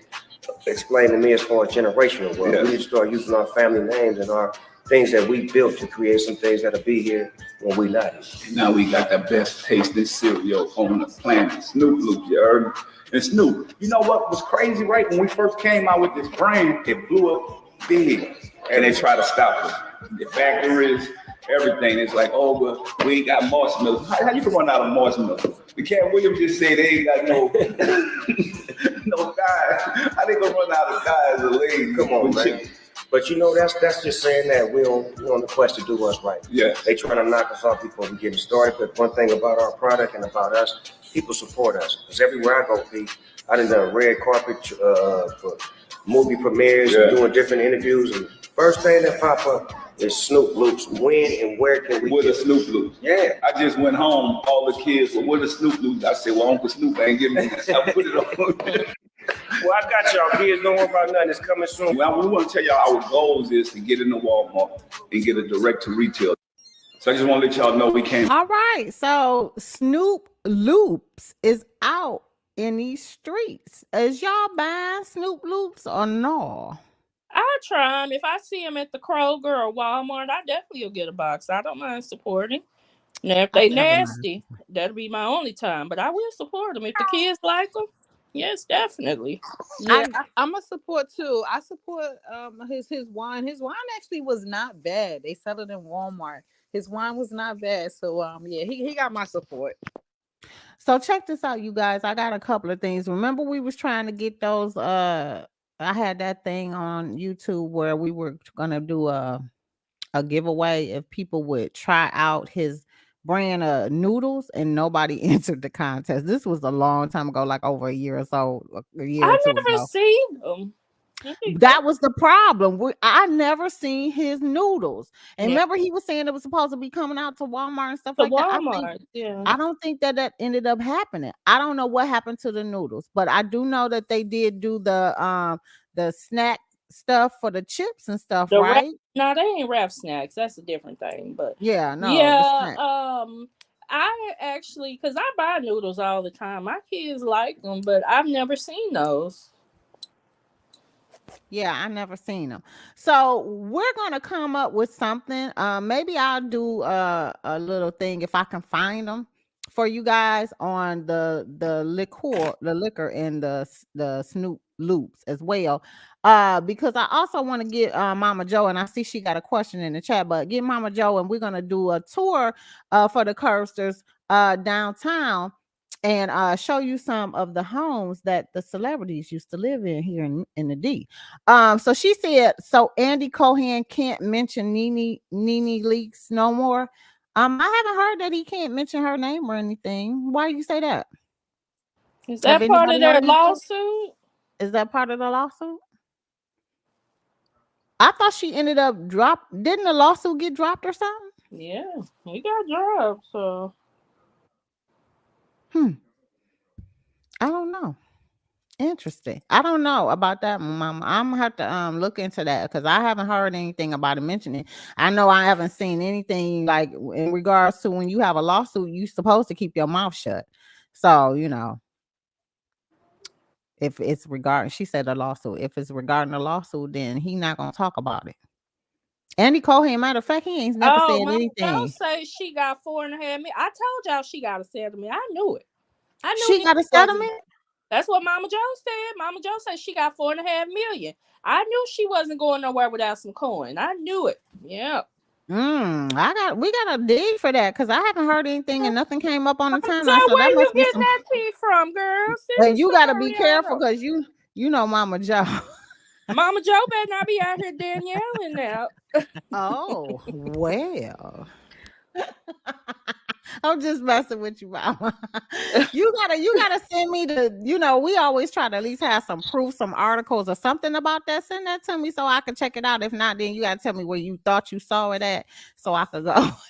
explained to me as far as generational wealth. Yeah. We need to start using our family names and our things that we built to create some things that'll be here when we not here. And now we got the best tasting cereal on the planet. Snoop Loops, you heard? And Snoop, you know what was crazy, right? When we first came out with this brand, it blew up big. And they try to stop it. The factories, everything. It's like, oh, well, we ain't got marshmallows. How you can run out of marshmallows? The Cat Williams just said they ain't got no guys. How they gonna run out of guys or ladies? Come on, man. But you know, that's just saying that we're on the quest to do us right. Yeah. They trying to knock us off before we get started. But one thing about our product and about us, people support us. Because everywhere I go, Pete, I done red carpet for movie premieres and doing different interviews. And first thing that pop up is Snoop Loops. When and where can we get a Snoop Loops? Yeah. I just went home, all the kids were, what a Snoop Loops? I said, well, Uncle Snoop ain't giving me this. I put it on. Well, I got y'all kids. Don't worry about nothing. It's coming soon. Well, we want to tell y'all our goals is to get into Walmart and get a direct to retail. So I just want to let y'all know we came. All right. So Snoop Loops is out in these streets. Is y'all buying Snoop Loops or no? I try them. If I see them at the Kroger or Walmart, I definitely will get a box. I don't mind supporting. Now, if they nasty, that'll be my only time. But I will support them. If the kids like them, yes, definitely. Yeah, I'm a support too. I support his wine. His wine actually was not bad. They sell it in Walmart. His wine was not bad. So yeah, he got my support. So check this out, you guys. I got a couple of things. Remember, we was trying to get those. I had that thing on YouTube where we were gonna do a giveaway if people would try out his brand of noodles, and nobody entered the contest. This was a long time ago, like over a year or so, a year or two never ago. seen them. That was the problem. I never seen his noodles. And Yeah. remember, he was saying it was supposed to be coming out to Walmart and stuff To like that. Walmart, yeah. I don't think that ended up happening. I don't know what happened to the noodles, but I do know that they did do the snack stuff for the chips and stuff, right? No, they ain't wrap snacks. That's a different thing. But yeah, no. Yeah, I actually, because I buy noodles all the time. My kids like them, but I've never seen those. Yeah, I never seen them. So we're gonna come up with something. Maybe I'll do a little thing if I can find them for you guys on the liquor and the Snoop Loops as well. Because I also want to get Mama Joe, and I see she got a question in the chat, but get Mama Joe, and we're gonna do a tour for the Curbsters downtown, and show you some of the homes that the celebrities used to live in here in the D. So she said, so Andy Cohen can't mention Nene Leakes no more. I haven't heard that he can't mention her name or anything. Why do you say that? Is that part of their lawsuit? Is that part of the lawsuit? I thought she ended up didn't the lawsuit get dropped or something? Yeah, he got dropped, so. I don't know. Interesting. I don't know about that, Mama. I'm gonna have to look into that because I haven't heard anything about it mentioning. I know I haven't seen anything like in regards to when you have a lawsuit, you're supposed to keep your mouth shut. So, if it's regarding, she said a lawsuit. If it's regarding a lawsuit, then he not gonna talk about it. Andy Cohen, matter of fact, he ain't never said anything. Don't say she got $4.5 million. I told y'all she got a settlement. I knew it. I knew she got a settlement. That's what Mama Joe said. Mama Joe said she got $4.5 million. I knew she wasn't going nowhere without some coin. I knew it. Yeah. We got a dig for that because I haven't heard anything and nothing came up on the timeline. So where you getting that tea from, girl? And you got to be careful because you know Mama Joe. Mama Joe better not be out here Danielle now. Oh well. I'm just messing with you, Mama. You gotta send me we always try to at least have some proof, some articles or something about that. Send that to me so I can check it out. If not, then you gotta tell me where you thought you saw it at so I could go. Mama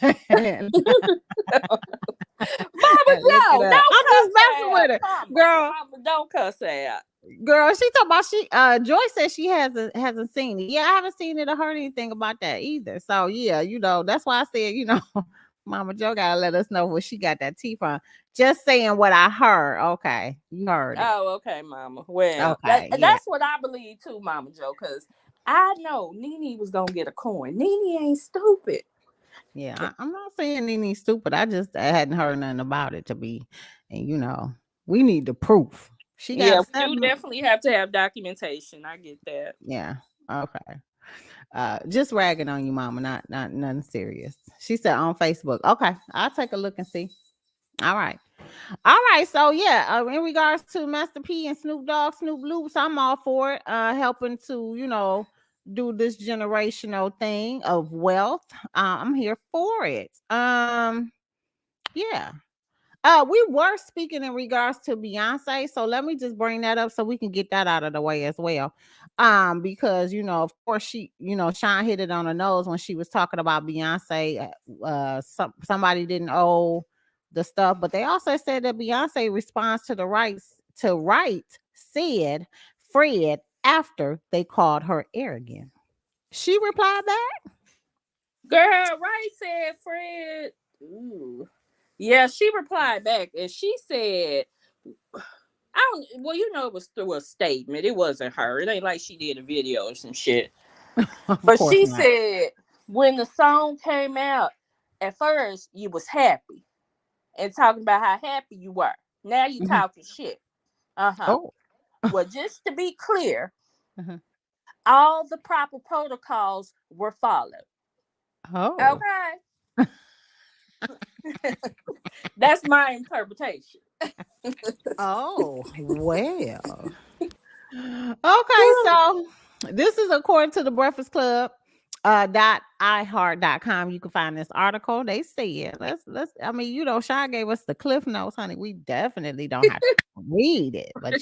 Joe, I'm just messing with it, girl. Mama, don't cuss out. Girl, she talking about Joy said she hasn't seen it. Yeah, I haven't seen it or heard anything about that either. So yeah, that's why I said, Mama Joe gotta let us know where she got that tea from. Just saying what I heard. Okay, you heard it. Oh, okay, Mama. Well, okay, that's what I believe too, Mama Joe, because I know Nene was gonna get a coin. Nene ain't stupid. Yeah, I'm not saying Nene's stupid. I hadn't heard nothing about it to be, and we need the proof. You definitely have to have documentation. I get that. Yeah. Okay. Just ragging on you, Mama, not nothing serious. She said on Facebook. Okay, I'll take a look and see. All right. So yeah, in regards to Master P and Snoop Loops, I'm all for it. Helping to do this generational thing of wealth. I'm here for it. Yeah. We were speaking in regards to Beyonce, so let me just bring that up so we can get that out of the way as well. Because of course she, Sean hit it on the nose when she was talking about Beyonce. Somebody didn't owe the stuff, but they also said that Beyonce responds to the rights to write said Fred after they called her arrogant. She replied back. Girl, right said Fred. Ooh. Yeah, she replied back and she said, well, it was through a statement. It wasn't her. It ain't like she did a video or some shit. But she said when the song came out, at first you was happy and talking about how happy you were. Now you talking shit. Oh. Well, just to be clear, all the proper protocols were followed. Oh. Okay. That's my interpretation. Oh, well. Okay, so this is according to the Breakfast Club .iheart.com. You can find this article. They said, Shawn gave us the cliff notes, honey. We definitely don't have to read it, but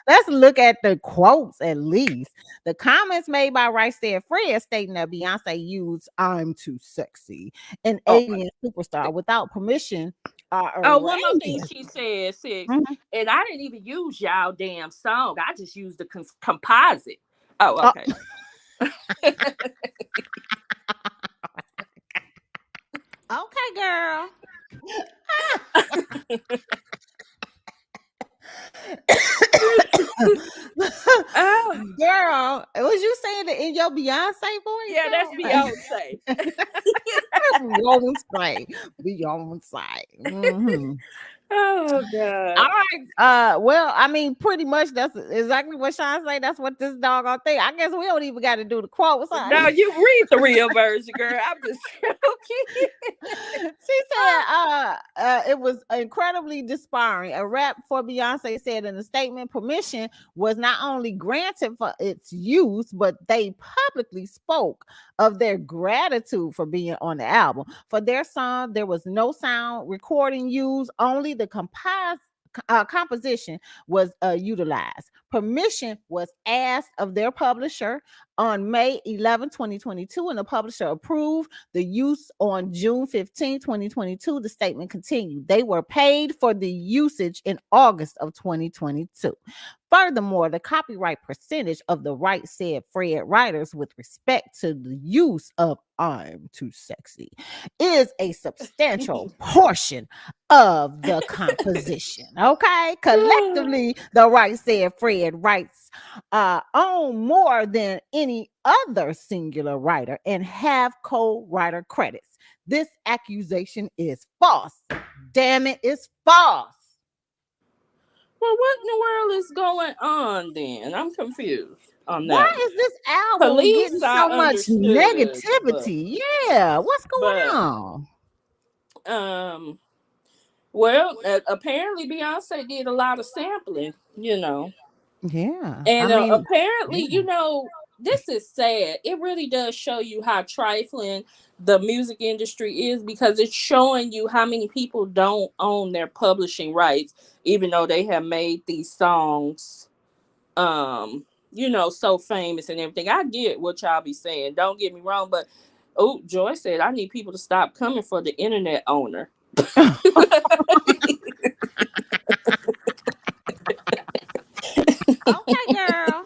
let's look at the quotes at least. The comments made by Right Said Fred stating that Beyonce used "I'm too sexy," an alien superstar without permission. One more thing she said, Six, and I didn't even use y'all damn song. I just used the composite. Oh, okay. Okay, girl. Girl, was you saying it in your Beyonce voice? Yeah, that's Beyonce. Beyonce. Oh God. All right. Well, pretty much that's exactly what Shawn say. That's what this doggone thing. I guess we don't even got to do the quotes. No, you read the real version, girl. I'm just joking. She said it was incredibly disparring. A rep for Beyonce said in a statement, permission was not only granted for its use, but they publicly spoke of their gratitude for being on the album. For their song, there was no sound recording used, only the composition was utilized. Permission was asked of their publisher on May 11, 2022, and the publisher approved the use on June 15, 2022. The statement continued. They were paid for the usage in August of 2022. Furthermore, the copyright percentage of the Right Said Fred writers with respect to the use of "I'm too sexy" is a substantial portion of the composition. Okay, collectively, the Right Said Fred writes own more than any other singular writer and have co-writer credits. This accusation is false. Damn it, it's false. Well, what in the world is going on then? I'm confused on that. Why is this album Police, getting so much negativity? What's going on? Well, apparently Beyonce did a lot of sampling, Yeah. And apparently, this is sad. It really does show you how trifling the music industry is, because it's showing you how many people don't own their publishing rights, even though they have made these songs, so famous and everything. I get what y'all be saying. Don't get me wrong, but Joy said, I need people to stop coming for the internet owner. Okay, girl.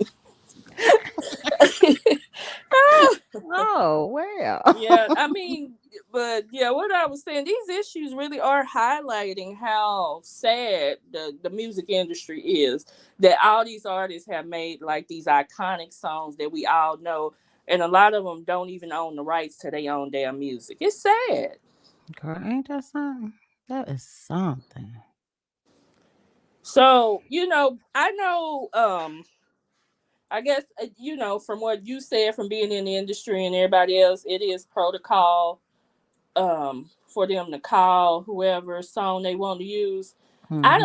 Oh, well. Yeah, what I was saying, these issues really are highlighting how sad the music industry is, that all these artists have made like these iconic songs that we all know, and a lot of them don't even own the rights to their own damn music. It's sad. Girl, ain't that something? That is something. So, I know, I guess, from what you said, from being in the industry and everybody else, it is protocol for them to call whoever song they want to use. Mm-hmm. I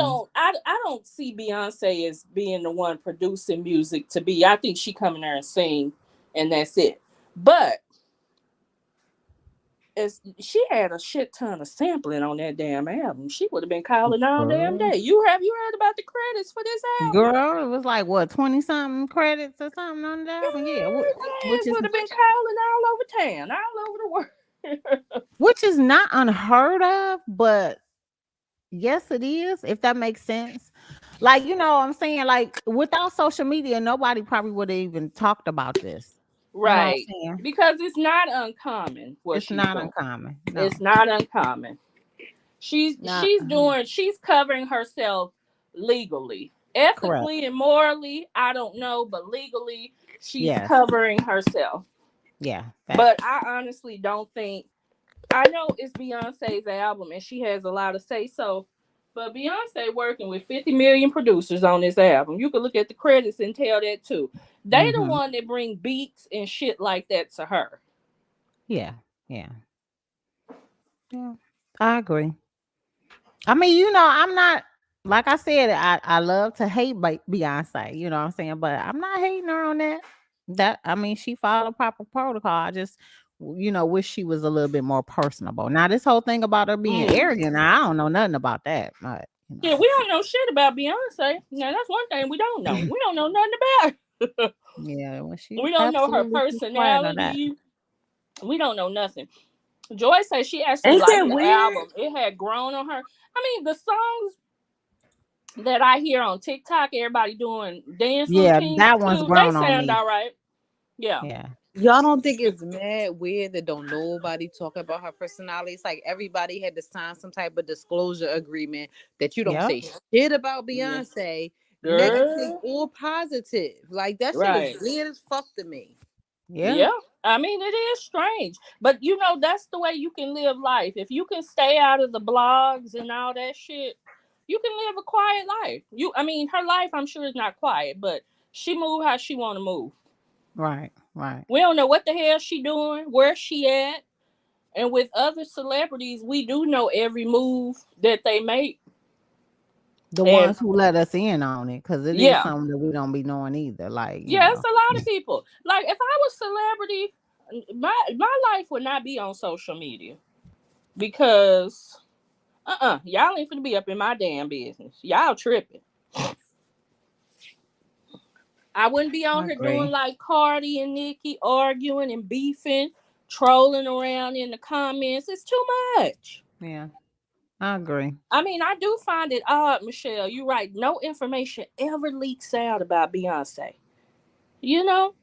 don't see Beyonce as being the one producing music to be. I think she come in there and sing and that's it. But she had a shit ton of sampling on that damn album. She would have been calling all damn day. You heard about the credits for this album? Girl, it was like what, 20-something credits or something on that album? Yeah, which would have been calling all over town, all over the world. Which is not unheard of, but yes, it is, if that makes sense. Like, you know what I'm saying? Like, without social media, nobody probably would have even talked about this. You know what I'm Right. saying? Because it's not uncommon what It's she's not doing. uncommon. No. It's not uncommon. She's Not she's covering herself legally. correct. Ethically and morally, I don't know, but legally she's Yes. covering herself. Yeah. But Facts. I honestly don't think, I know it's Beyonce's album and she has a lot to say so, but Beyonce working with 50 million producers on this album. You can look at the credits and tell that too. They the one that bring beats and shit like that to her. Yeah. Yeah. Yeah. I agree. I mean, you know, I'm not like I said, I love to hate Beyonce, you know what I'm saying? But I'm not hating her on that. That I mean, she followed proper protocol. I just you know, wish she was a little bit more personable. Now, this whole thing about her being arrogant, I don't know nothing about that. But you know. Yeah, we don't know shit about Beyonce. Now that's one thing we don't know. We don't know nothing about her. Yeah, well, she We don't know her absolutely keeps quiet on that. personality. We don't know nothing. Joy said she actually Ain't liked that the weird? album. It had grown on her. I mean, the songs that I hear on TikTok, everybody doing dance Yeah, routines that one's too, they grown on sound me. all right. Yeah. Yeah. Y'all don't think it's mad weird that don't nobody talk about her personality? It's like everybody had to sign some type of disclosure agreement that you don't Yep. say shit about Beyonce, negative Girl. or positive. Like that shit Right. is weird as fuck to me. Yeah. Yeah. I mean, it is strange. But you know, that's the way you can live life. If you can stay out of the blogs and all that shit, you can live a quiet life. I mean, her life I'm sure is not quiet, but she move how she want to move. Right. Right. We don't know what the hell she doing, where she at. And with other celebrities, we do know every move that they make. The And ones who let us in on it, because it is yeah. something that we don't be knowing either. Like, you Yeah, it's know. a lot of people. Like if I was celebrity, my life would not be on social media because y'all ain't finna be up in my damn business. Y'all tripping. I wouldn't be on I here doing agree. like Cardi and Nicki arguing and beefing, trolling around in the comments. It's too much. Yeah. I agree. I mean, I do find it odd, Michelle. You're right. No information ever leaks out about Beyonce. You know?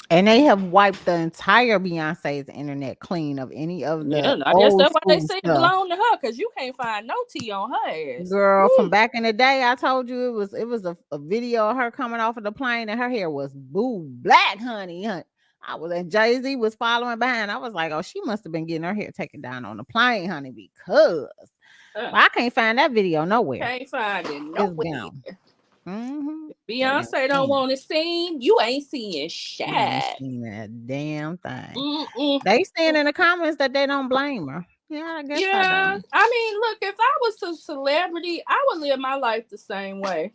And they have wiped the entire Beyonce's internet clean of any of Yeah, the and I guess old that's why they school say it stuff. belonged to her, because you can't find no tea on her ass. Girl, Woo. from back in the day, I told you it was a video of her coming off of the plane and her hair was boo black, honey. I was and Jay-Z was following behind. I was like, oh, she must have been getting her hair taken down on the plane, honey, because I can't find that video nowhere. Can't find it It's nowhere. gone. Mm-hmm. Beyonce don't want it seen. You ain't seeing shit. You ain't seen that damn thing. Mm-mm. They saying in the comments that they don't blame her. Yeah, I guess I Yeah, don't. I mean, look, if I was a celebrity, I would live my life the same way.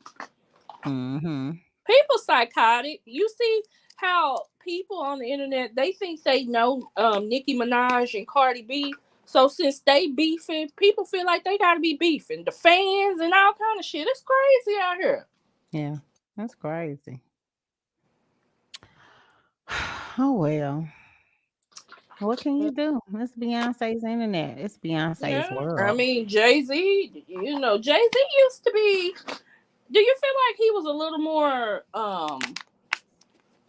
Mm-hmm. People psychotic. You see how people on the internet, they think they know Nicki Minaj and Cardi B. So since they beefing, people feel like they gotta be beefing. The fans and all kind of shit. It's crazy out here. Yeah, that's crazy. Oh well. What can you do? It's Beyonce's internet. It's Beyonce's world. I mean, Jay-Z, you know, Jay-Z used to be. Do you feel like he was a little more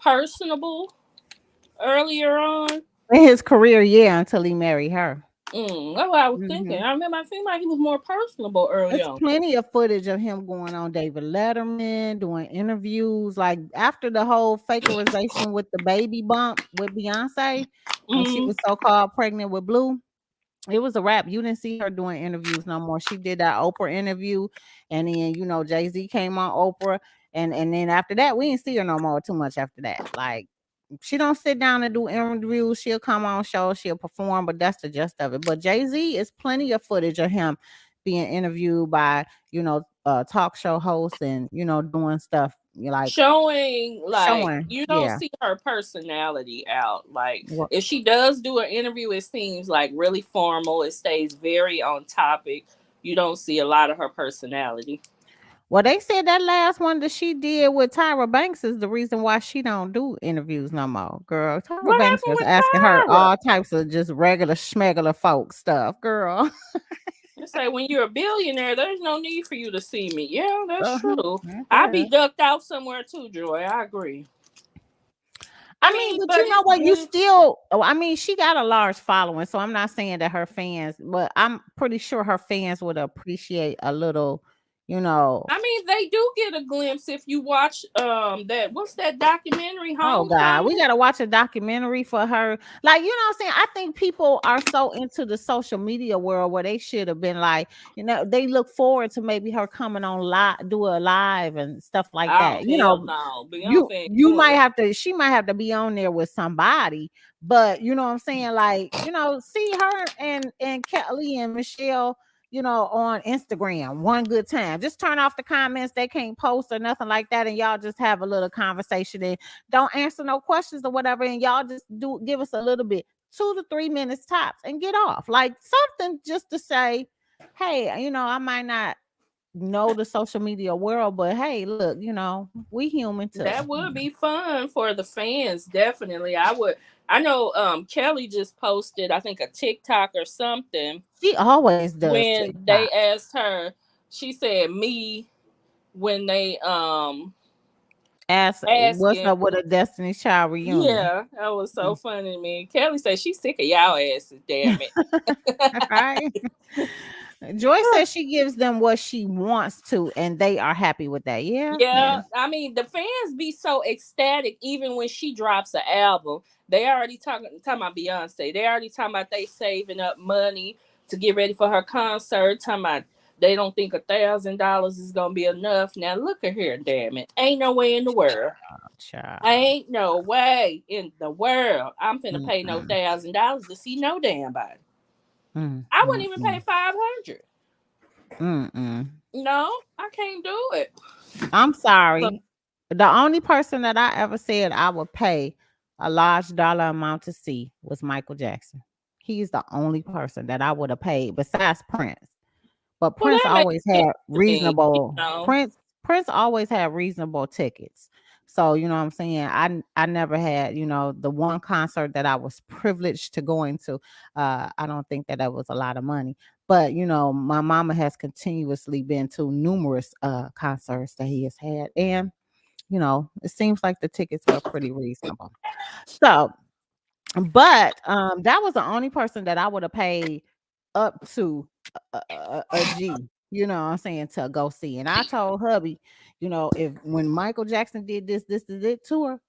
personable earlier on? In his career, yeah, until he married her. That's what I was thinking. I remember I feel like he was more personable early There's on. plenty of footage of him going on David Letterman, doing interviews. Like after the whole fakerization with the baby bump with Beyonce, when she was so-called pregnant with Blue, it was a wrap. You didn't see her doing interviews no more. She did that Oprah interview, and then you know Jay-Z came on Oprah, and then after that we didn't see her no more too much after that. Like she don't sit down and do interviews. She'll come on shows, she'll perform, but that's the gist of it. But Jay-Z is plenty of footage of him being interviewed by talk show hosts and doing stuff like showing you don't yeah. see her personality out. Like if she does do an interview, it seems like really formal. It stays very on topic. You don't see a lot of her personality. Well, they said that last one that she did with Tyra Banks is the reason why she don't do interviews no more. Girl, Tyra Banks was asking her all types of just regular schmegular folk stuff. Girl. say when you're a billionaire, there's no need for you to see me. Yeah, that's true. That's I'd be it. ducked out somewhere too, Joy. I agree. I mean, but you know it's what? You good. still, I mean, she got a large following, so I'm not saying that her fans, but I'm pretty sure her fans would appreciate a little, you know. I mean, they do get a glimpse if you watch that what's that documentary, Oh God, we Homecoming? gotta watch a documentary for her. Like, you know what I'm saying? I think people are so into the social media world where they should have been like, you know, they look forward to maybe her coming on live, do a live and stuff like Oh that. You hell know, no. you Beyonce ain't you doing might that. have to, she might have to be on there with somebody, but you know what I'm saying? Like, you know, see her and Kelly and Michelle, you know, on Instagram one good time. Just turn off the comments. They can't post or nothing like that. And y'all just have a little conversation and don't answer no questions or whatever. And y'all just do give us a little bit, 2 to 3 minutes tops, and get off. Like something just to say, hey, you know, I might not know the social media world, but hey, look, you know, we human too. That would be fun for the fans, definitely. I know Kelly just posted, I think, a TikTok or something. She always does When they TikTok. asked her, she said me when they Ask what's asking. up with a Destiny's Child reunion. Yeah, that was so funny to me. Kelly said she's sick of y'all asses, damn it. Right? Joy says she gives them what she wants to, and they are happy with that. Yeah, yeah. Yeah, I mean the fans be so ecstatic even when she drops an album. They already talking about Beyonce. They already talking about they saving up money to get ready for her concert. Talking about they don't think $1,000 is gonna be enough. Now look at here, damn it. Ain't no way in the world. Child. Ain't no way in the world I'm finna pay no Mm-mm. $1,000 to see no damn body. Mm, I wouldn't even pay mm, 500. mm. No, I can't do it. I'm But sorry. The only person that I ever said I would pay a large dollar amount to see was Michael Jackson. He's the only person that I would have paid besides Prince. But well, Prince that makes always sense had to me, reasonable Prince always had reasonable tickets. So, you know what I'm saying? I never had, you know, the one concert that I was privileged to go into. I don't think that was a lot of money. But, you know, my mama has continuously been to numerous concerts that he has had, and you know, it seems like the tickets were pretty reasonable. So, but that was the only person that I would have paid up to a G, you know what I'm saying, to go see. And I told hubby, you know, if when Michael Jackson did this is it tour,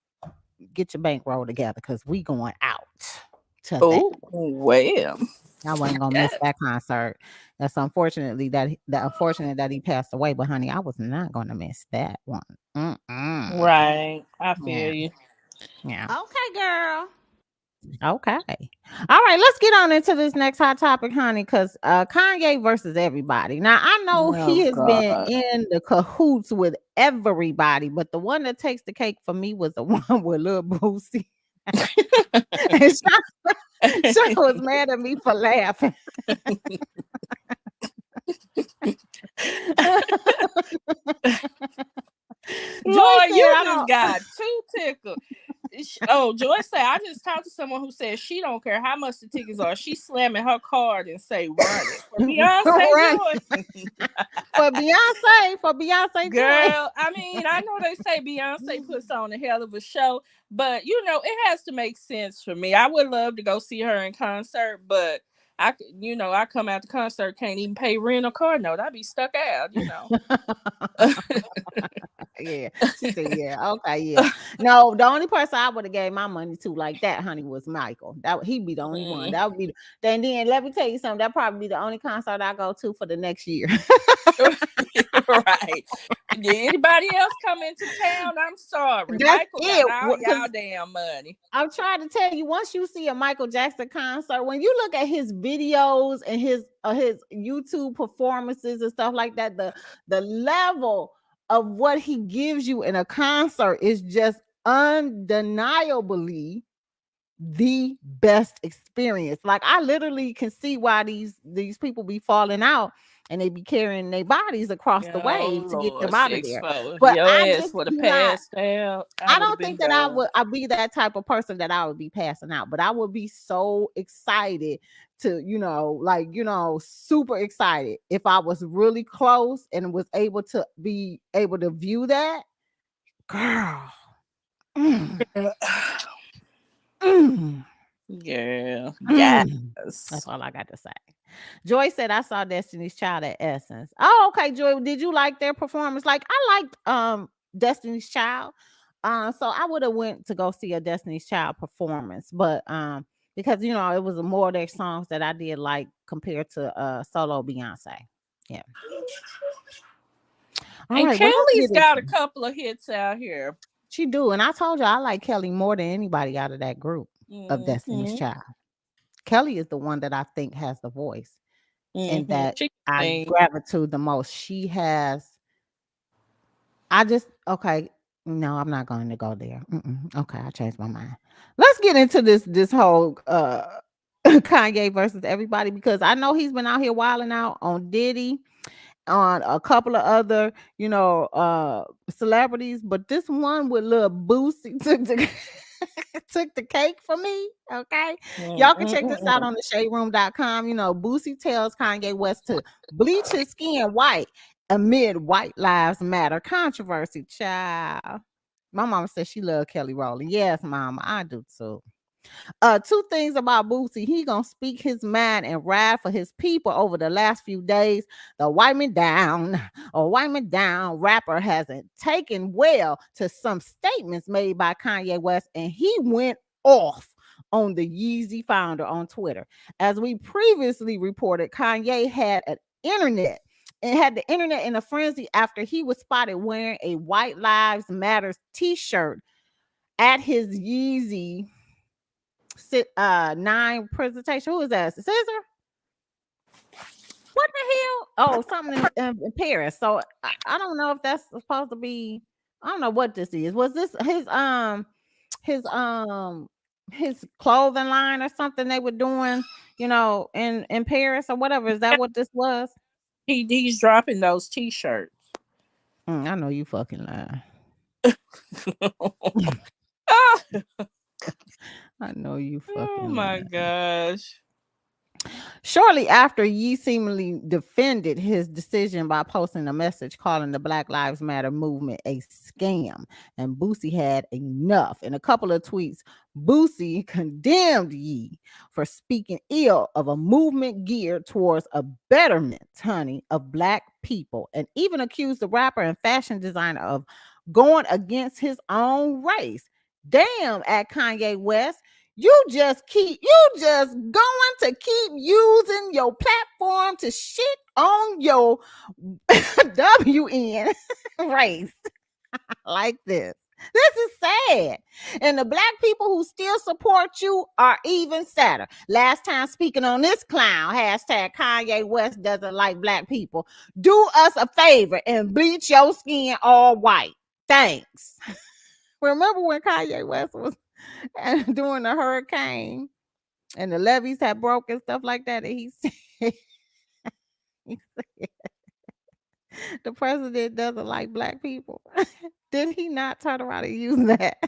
get your bankroll together because we going out to that. oh well. I wasn't gonna miss Yes. that concert. That's unfortunate that he passed away, but honey, I was not gonna miss that one. Mm-mm. Right. I feel Yeah, you. yeah. Okay, girl. Okay. All right, let's get on into this next hot topic, honey, because Kanye versus everybody. Now, I know he Oh has been God. in the cahoots with everybody, but the one that takes the cake for me was the one with Lil Boosie. And Sean was mad at me for laughing. Joy Lord, said, you I just don't. got too tickled. Oh, Joy said, I just talked to someone who said she don't care how much the tickets are. She's slamming her card and say, run it. For Beyonce, Run. Joy. For Beyonce Joy. Girl, I mean, I know they say Beyonce puts on a hell of a show, but you know, it has to make sense for me. I would love to go see her in concert, but I come out the concert, can't even pay rent or car note. I'd be stuck out, you know. Yeah, she said, yeah, okay, yeah. No, the only person I would have gave my money to like that, honey, was Michael. He'd be the only one. That would be. Then let me tell you something. That probably be the only concert I go to for the next year. Right. Did anybody else come into town? I'm sorry. That's Michael got it. all y'all damn money. I'm trying to tell you, once you see a Michael Jackson concert, when you look at his videos and his YouTube performances and stuff like that, the level of what he gives you in a concert is just undeniably the best experience. Like, I literally can see why these people be falling out and they be carrying their bodies across the way to get them out of there. But Your I ass just would have do not. passed out. I would have don't been think that I gone. would. I'd be that type of person that I would be passing out. But I would be so excited to, super excited if I was really close and was able to be able to view that. Girl. Yeah. That's all I got to say. Joy said, I saw Destiny's Child at Essence. Oh, okay, Joy. Did you like their performance? Like, I liked Destiny's Child. So I would have went to go see a Destiny's Child performance, but because it was more of their songs that I did like compared to solo Beyonce. Yeah. All and right, Kelly's got a couple of hits out here. She do, and I told you I like Kelly more than anybody out of that group of Destiny's Child. Kelly is the one that I think has the voice and that I gravitate the most. She has. No, I'm not going to go there. Okay, I changed my mind. Let's get into this whole Kanye versus everybody, because I know he's been out here wilding out on Diddy, on a couple of other, celebrities, but this one with Lil Boosie took the cake for me. Okay. Y'all can check this out on the shaderoom.com. Boosie tells Kanye West to bleach his skin white amid White Lives Matter controversy. Child. My mama says she loved Kelly Rowland. Yes, mama, I do too. Two things about Boosie. He gonna speak his mind and ride for his people over the last few days. The Wipe Me Down rapper hasn't taken well to some statements made by Kanye West, and he went off on the Yeezy founder on Twitter. As we previously reported, Kanye had the internet in a frenzy after he was spotted wearing a White Lives Matter t-shirt at his Yeezy 9 presentation. Who is that? Scissor? What the hell? Oh, something in Paris. So I don't know if that's supposed to be. I don't know what this is. Was this his clothing line or something they were doing? In Paris or whatever. Is that what this was? He's dropping those t-shirts. I know you fucking lying. I know you fucking. Oh my gosh. Shortly after, Yee seemingly defended his decision by posting a message calling the Black Lives Matter movement a scam, and Boosie had enough. In a couple of tweets, Boosie condemned Yee for speaking ill of a movement geared towards a betterment, of Black people, and even accused the rapper and fashion designer of going against his own race. Damn, at Kanye West. You just going to keep using your platform to shit on your WN race like this. This is sad. And the Black people who still support you are even sadder. Last time speaking on this clown, hashtag Kanye West doesn't like Black people. Do us a favor and bleach your skin all white. Thanks. Remember when Kanye West was during the hurricane and the levees had broke and stuff like that, and he said the president doesn't like Black people? Did he not turn around and use that?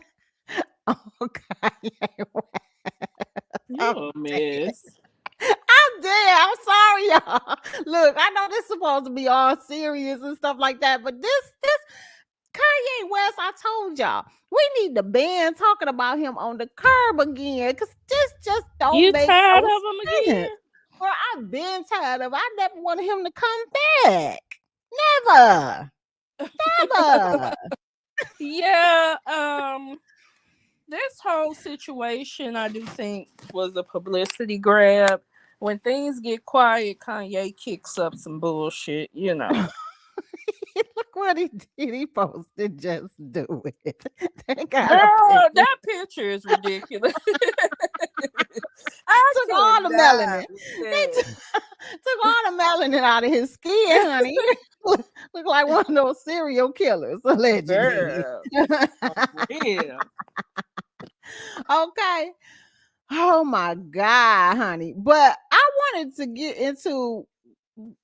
Oh, Kanye West. You're a mess. I'm dead. I'm sorry, y'all. Look, I know this is supposed to be all serious and stuff like that, but this Kanye West, I told y'all, we need to ban talking about him on the curb again, because this just don't make tired no of him again? Well, I've been tired of. I never wanted him to come back. Never. Yeah. This whole situation, I do think, was a publicity grab. When things get quiet, Kanye kicks up some bullshit, Look what he did. He posted, "Just do it." Girl, that picture is ridiculous. I took all the melanin. They took all the melanin out of his skin, honey. Look like one of those serial killers, allegedly. Yeah. Okay. Oh my God, honey. But I wanted to get into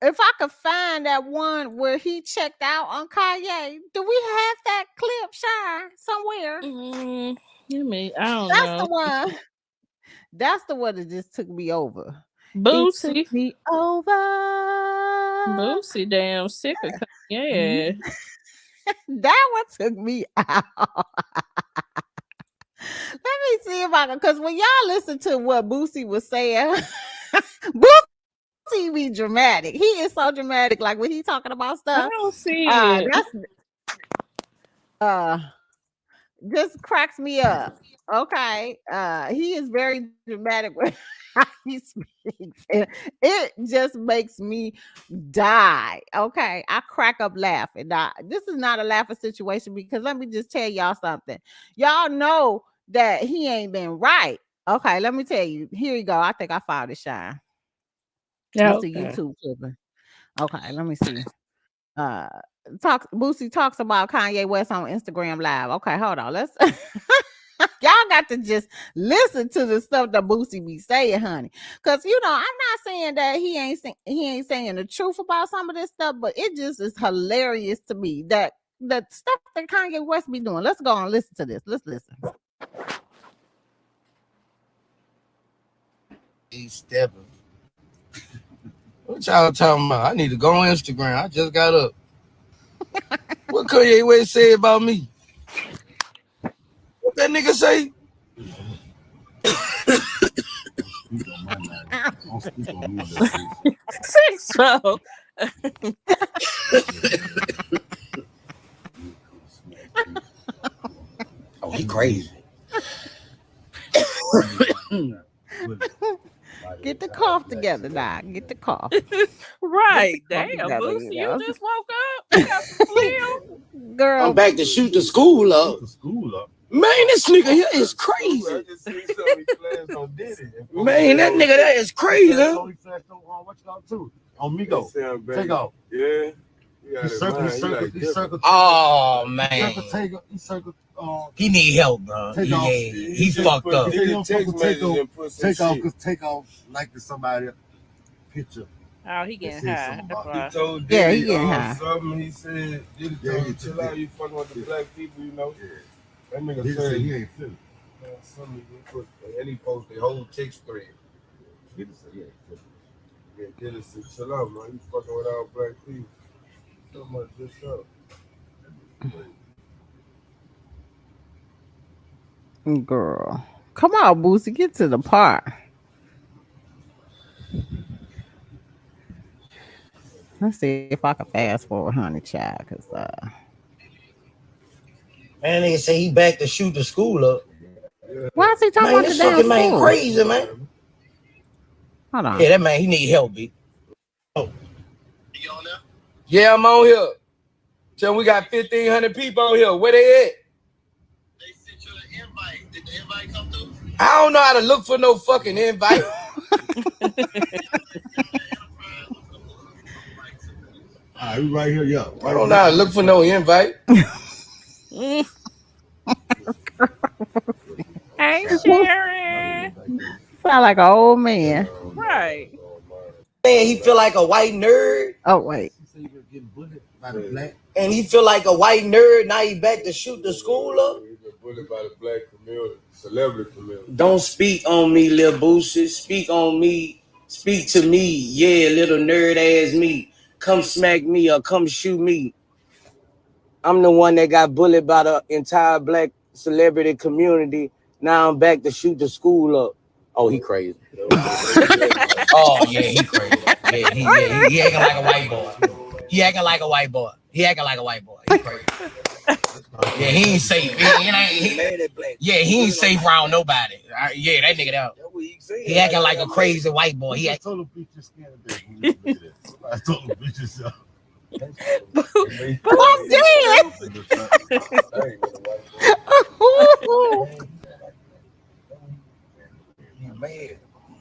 if I could find that one where he checked out on Kanye. Do we have that clip, Shine, somewhere? I don't That's know. the one. That's the one that just took me over. It took Boosie. me over. Boosie damn sick of Kanye. That one took me out. Let me see if I can, because when y'all listen to what Boosie was saying, Boosie be dramatic. He is so dramatic. Like when he talking about stuff. I don't see it. That's just cracks me up. Okay. He is very dramatic when he speaks. It just makes me die. Okay. I crack up laughing. Now, this is not a laughing situation because let me just tell y'all something. Y'all know that he ain't been right. Okay, let me tell you. Here you go. I think I found it, Shine. It's a YouTube clip. Okay, let me see. Boosie talks about Kanye West on Instagram Live. Okay, hold on. Let's y'all got to just listen to the stuff that Boosie be saying, honey. Because I'm not saying that he ain't saying the truth about some of this stuff, but it just is hilarious to me that the stuff that Kanye West be doing. Let's go and listen to this. Let's listen. He's stepping. What y'all talking about? I need to go on Instagram. I just got up. What Kanye West say about me? What that nigga say? So. Oh, he crazy. Get the cough together, now. Get the cough. Right. Get Damn, the cough together, Boosie, you know. you just woke up. You got some flu. Girl. I'm back to shoot the school up. Man, this nigga here is crazy. Man, that nigga there is crazy. On Migo. Take off. Yeah. He circled. Oh man. He need help, bro. Take off. He fucked up. Take off because take off like to somebody picture. Oh, he getting high. That's why. He told Yeah, Diddy, he getting high. something. He said, Diddy told him, chill out, you fucking with the black people, you know. Yeah. That nigga said he ain't feeling. And he posted a whole text thread. Diddy said he ain't feeling. Yeah, Diddy said, chill out, man. You fucking with all black people. So much this up. Girl. Come on, Boosie. Get to the part. Let's see if I can fast forward, honey, child. Because Man, nigga say he back to shoot the school up. why is he talking Man, about this the damn fucking man school? crazy, man. Hold on. Yeah, that man, he need help, B. Oh. Yeah, I'm on here. Tell we got 1,500 people on here. Where they at? They sent you an invite. Did the invite come through? I don't know how to look for no fucking invite. All right, we right here, yeah. I don't know how to look for no invite. Hey, Sharon. Sound like an old man. Right. Man, he feel like a white nerd. Oh, wait. And he feel like a white nerd. Now he back to shoot the school up. He's been bullied by the black community, celebrity community. Don't speak on me, Lil Boosie. Speak on me. Speak to me. Yeah, little nerd ass me. Come smack me or come shoot me. I'm the one that got bullied by the entire black celebrity community. Now I'm back to shoot the school up. Oh, he crazy. Oh, yeah, he crazy. Yeah, he acting like a white boy. He acting like a white boy. He acting like a white boy. He crazy. Yeah, he ain't safe. He ain't safe around nobody. Yeah, that nigga out. He acting like a crazy white boy. He told him beat your skin a bit. I told him beat yourself. I'm dead.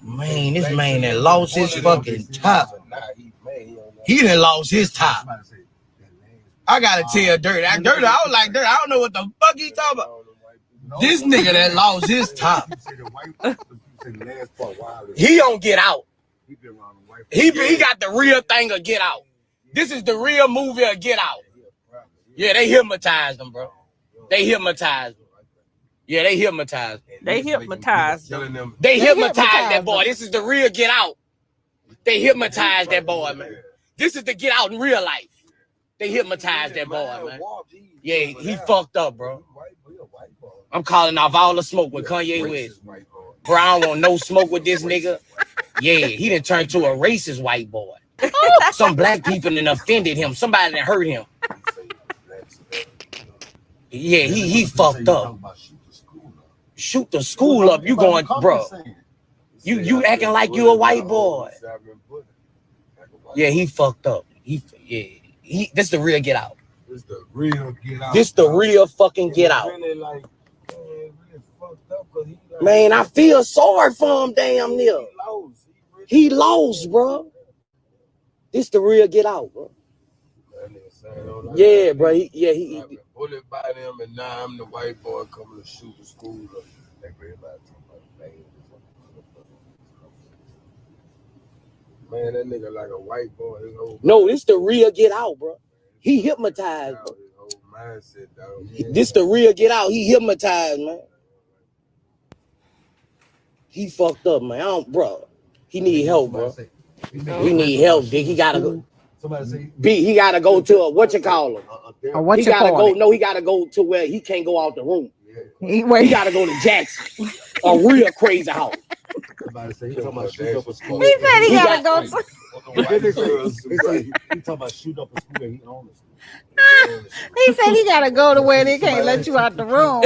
Man, this man that lost his fucking top. He done lost his top. I gotta tell Dirty. I was like, Dirty, I don't know what the fuck he talking about. This nigga that lost his top. He don't get out. He got the real thing of Get Out. This is the real movie of Get Out. Yeah, they hypnotized him, bro. They hypnotized him. Yeah, they hypnotized him. They hypnotized him. They hypnotized that boy. This is the real Get Out. They hypnotized that boy, man. This is the Get Out in real life. They hypnotized that boy, man. Yeah, he fucked up, bro. I'm calling off all the smoke with Kanye West. Bro, I don't want no smoke with this nigga. Yeah, he done turned to a racist white boy. Some black people done offended him. Somebody that hurt him. Yeah, he fucked up. Shoot the school up. You going, bro. You acting like you a white boy. Yeah, he fucked up. This the real Get Out. This the real Get Out. This the real fucking Get Out. Man, I feel sorry for him, damn near. He lost, bro. This the real Get Out, bro. Yeah, bro. He bullied by them, and now I'm the white boy coming to shoot the school up. Man, that nigga like a white boy. No, this the real Get Out, bro. He hypnotized, bro. This the real Get Out. He hypnotized, man. He fucked up, man. Bro. He need help, bro. He need help, Dick. He gotta go. He gotta go to a what you call him? He gotta go. No, he gotta go to where he can't go out the room. He gotta go to Jackson, a real crazy house. He said he gotta go to. He talking about shoot up a school and he owns it. He said he gotta go to where they can't let you out the room.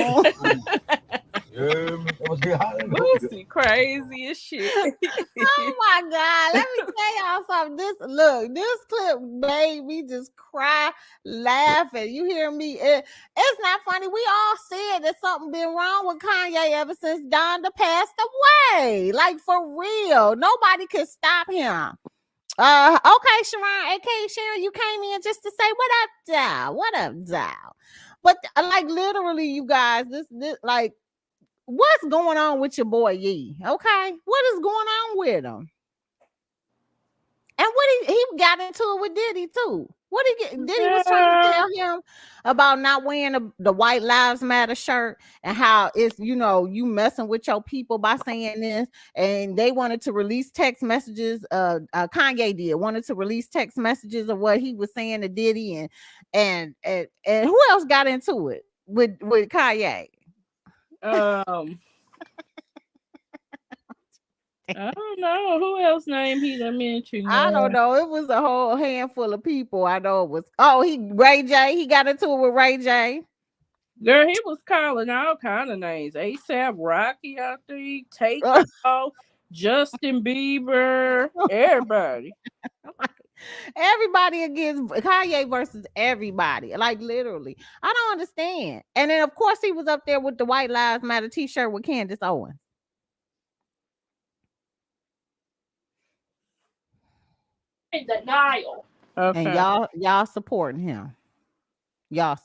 Lucy crazy as shit. Oh my God. Let me tell y'all something. This clip made me just cry, laughing. You hear me? It's not funny. We all said that something been wrong with Kanye ever since Donda passed away. Like for real. Nobody could stop him. Okay, Sharon, aka Sharon, you came in just to say what up, Dow? What up, Dow? But like literally, you guys, this like what's going on with your boy Yee? Okay, what is going on with him? And what he got into it with Diddy too. What Diddy was trying to tell him about not wearing the White Lives Matter shirt and how it's, you messing with your people by saying this. And they wanted to release text messages. Kanye wanted to release text messages of what he was saying to Diddy and who else got into it with Kanye? I don't know who else named he done mentioned. I don't know. It was a whole handful of people. I know it was. Oh, Ray J. He got into it with Ray J. Girl, he was calling all kind of names. ASAP Rocky out there, Take Off, Justin Bieber, everybody. Everybody against Kanye versus everybody. Like literally. I don't understand. And then of course he was up there with the White Lives Matter t-shirt with Candace Owens. In denial. Okay. And y'all supporting him. I don't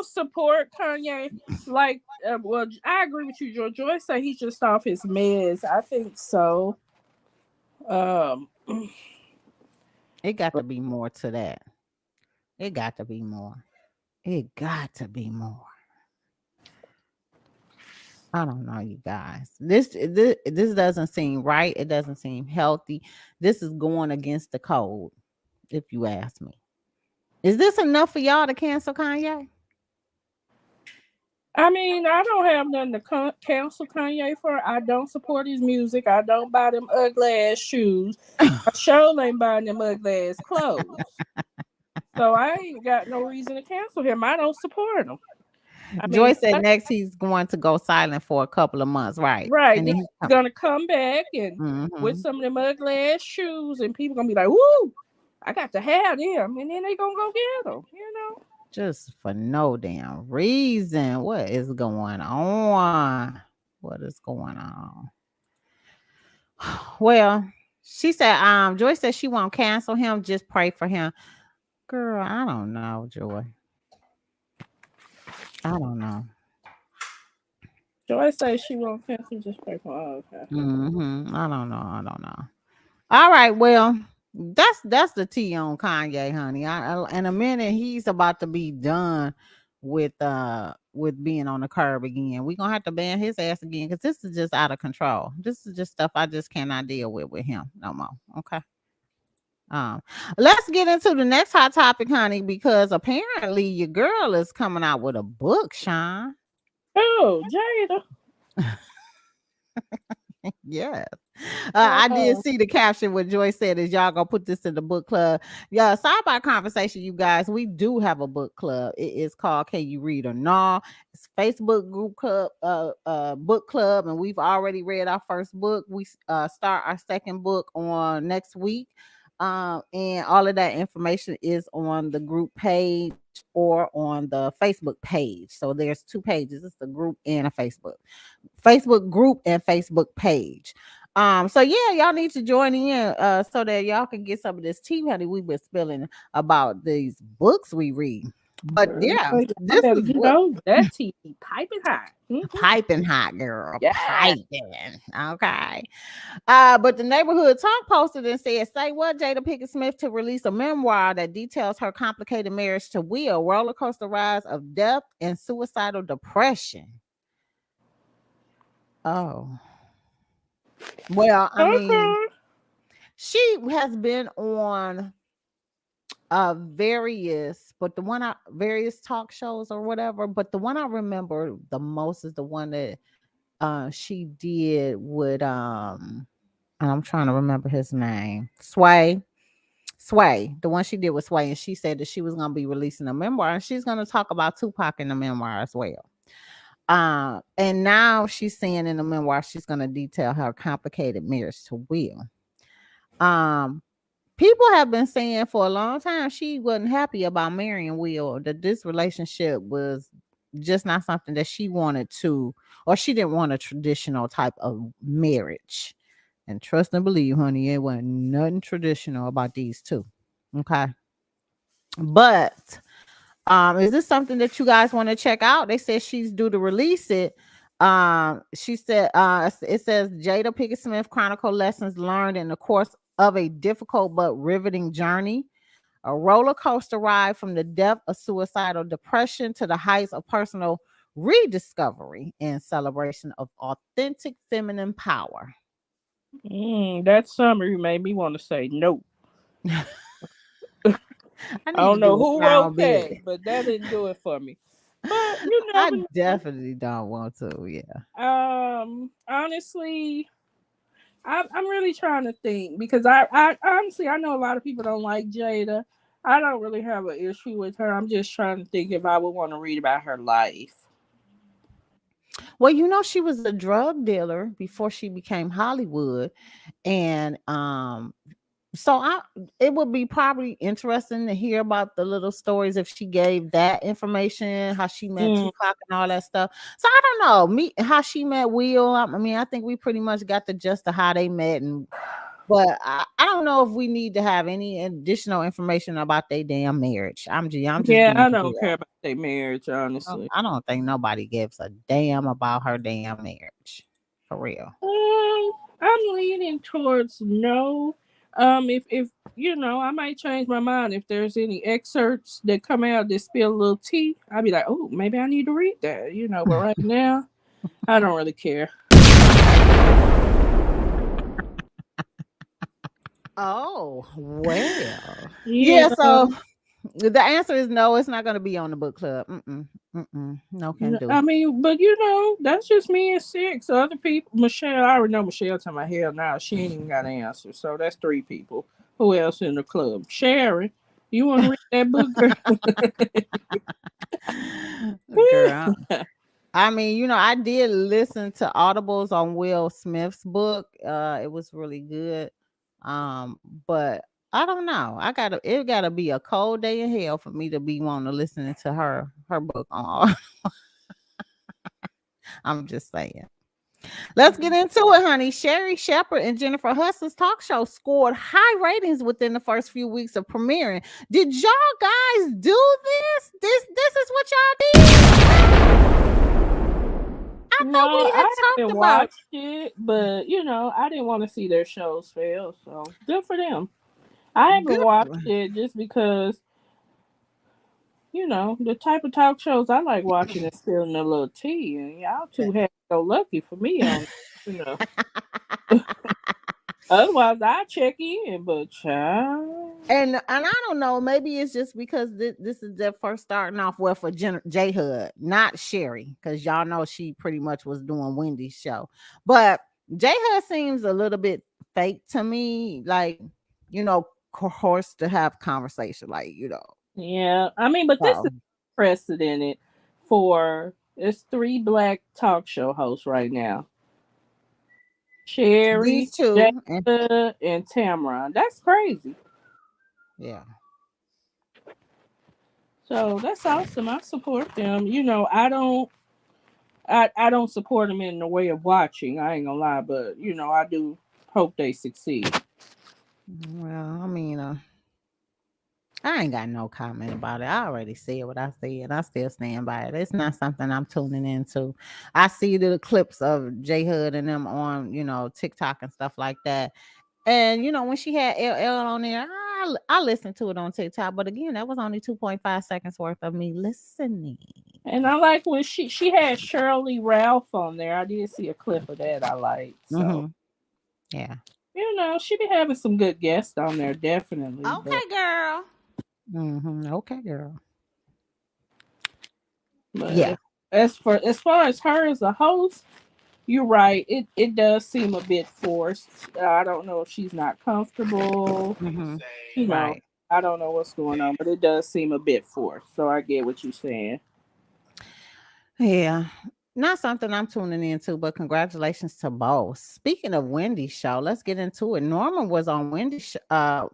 support Kanye. Like, well, I agree with you, Joy. Joy said he's just off his meds. I think so. It got to be more to that. It got to be more. I don't know, you guys. This doesn't seem right. It doesn't seem healthy. This is going against the code, if you ask me. Is this enough for y'all to cancel Kanye? I mean, I don't have nothing to cancel Kanye for. I don't support his music. I don't buy them ugly ass shoes. I sure ain't buying them ugly ass clothes. So I ain't got no reason to cancel him. I don't support him. Joy said next he's going to go silent for a couple of months, right? Right. And then he's gonna come back and with some of them ugly ass shoes, and people gonna be like, "Woo, I got to have them," and then they gonna go get them, Just for no damn reason. What is going on? Well, she said, Joy said she won't cancel him, just pray for him. Girl, I don't know, Joy. I don't know. Joy says she won't cancel just pay for. Oh, okay. I don't know. All right, well, that's the tea on Kanye, honey. In a minute he's about to be done with being on the curb again. We're gonna have to ban his ass again because this is just out of control. This is just stuff I just cannot deal with him no more. Okay. Let's get into the next hot topic, honey, because apparently your girl is coming out with a book, Shawn. Oh, Jada. Yes. I did see the caption what Joy said is y'all gonna put this in the book club. Yeah, sidebar conversation, you guys. We do have a book club. It is called Can You Read or No? It's a Facebook group club, book club, and we've already read our first book. We start our second book on next week. And all of that information is on the group page or on the Facebook page. So there's two pages. It's the group and a Facebook group and Facebook page. So yeah, y'all need to join in so that y'all can get some of this tea, honey. We've been spilling about these books we read. But yeah, this is that tea piping hot. Piping hot, girl. Yeah. Piping. Okay. But the neighborhood talk posted and said, say what, Jada Pinkett Smith to release a memoir that details her complicated marriage to Will, roller coaster rise of death and suicidal depression. Oh. Well, I mean, she has been on various talk shows or whatever, but the one I remember the most is the one that she did with and I'm trying to remember his name. Sway, the one she did with Sway, and she said that she was going to be releasing a memoir and she's going to talk about Tupac in the memoir as well. And now she's saying in the memoir she's going to detail her complicated marriage to Will. People have been saying for a long time she wasn't happy about marrying Will, that this relationship was just not something that she wanted to, or she didn't want a traditional type of marriage. And trust and believe, honey, it wasn't nothing traditional about these two. Okay. But is this something that you guys want to check out? They said she's due to release it. She said it says Jada Pinkett Smith chronicle lessons learned in the course of a difficult but riveting journey, a roller coaster ride from the depth of suicidal depression to the heights of personal rediscovery and celebration of authentic feminine power. That summary made me want to say no. I don't know who wrote that, but that didn't do it for me. But I definitely don't want to. Yeah. Honestly, I'm really trying to think because I honestly I know a lot of people don't like Jada. I don't really have an issue with her. I'm just trying to think if I would want to read about her life. Well, she was a drug dealer before she became Hollywood, and so it would be probably interesting to hear about the little stories if she gave that information, how she met Tupac and all that stuff. So I don't know how she met Will. I mean, I think we pretty much got the gist of how they met, but I don't know if we need to have any additional information about their damn marriage. I'm just I don't care about their marriage, honestly. I don't think nobody gives a damn about her damn marriage, for real. I'm leaning towards no. If I might change my mind if there's any excerpts that come out that spill a little tea. I'd be like, oh, maybe I need to read that, but right now, I don't really care. Oh, well. Yeah, so the answer is no, it's not going to be on the book club. No can do. I mean, but that's just me and 6 other people. Michelle, I already know Michelle talking about hell now. She ain't even got an answer. So that's 3 people. Who else in the club? Sharon, you want to read that book, girl? I mean, I did listen to audibles on Will Smith's book. It was really good. But I don't know. It gotta be a cold day in hell for me to be wanting to listen to her book on. I'm just saying. Let's get into it, honey. Sherry Shepherd and Jennifer Hudson's talk show scored high ratings within the first few weeks of premiering. Did y'all guys do this? This is what y'all did? thought we had talked haven't about watched it, but I didn't want to see their shows fail. So good for them. I haven't good. watched it just because the type of talk shows I like watching is spilling a little tea, and y'all too happy go lucky for me on. You know. Otherwise, I check in, but child. And I don't know, maybe it's just because this is their first starting off well for J Hud, not Sherry, because y'all know she pretty much was doing Wendy's show. But J Hud seems a little bit fake to me, like course to have conversation, like Yeah, I mean, but this So is precedented for it's 3 black talk show hosts right now. Sherry, these two, and Jada, and Tamron. That's crazy. yeah. So that's awesome. I support them. I don't support them in the way of watching. I ain't gonna lie, but I do hope they succeed. Well, I mean, I ain't got no comment about it. I already said what I said. I still stand by it. It's not something I'm tuning into. I see the clips of J Hud and them on, TikTok and stuff like that. And when she had LL on there, I listened to it on TikTok. But again, that was only 2.5 seconds worth of me listening. And I like when she had Shirley Ralph on there. I did see a clip of that I liked. So yeah. She be having some good guests on there, definitely. Okay, girl. Okay, girl. But yeah. As far as her as a host, you're right. It does seem a bit forced. I don't know if she's not comfortable. Right. I don't know what's going on, but it does seem a bit forced. So I get what you're saying. Yeah. Not something I'm tuning into, but congratulations to both. Speaking of Wendy's show, let's get into it. Norman was on Wendy's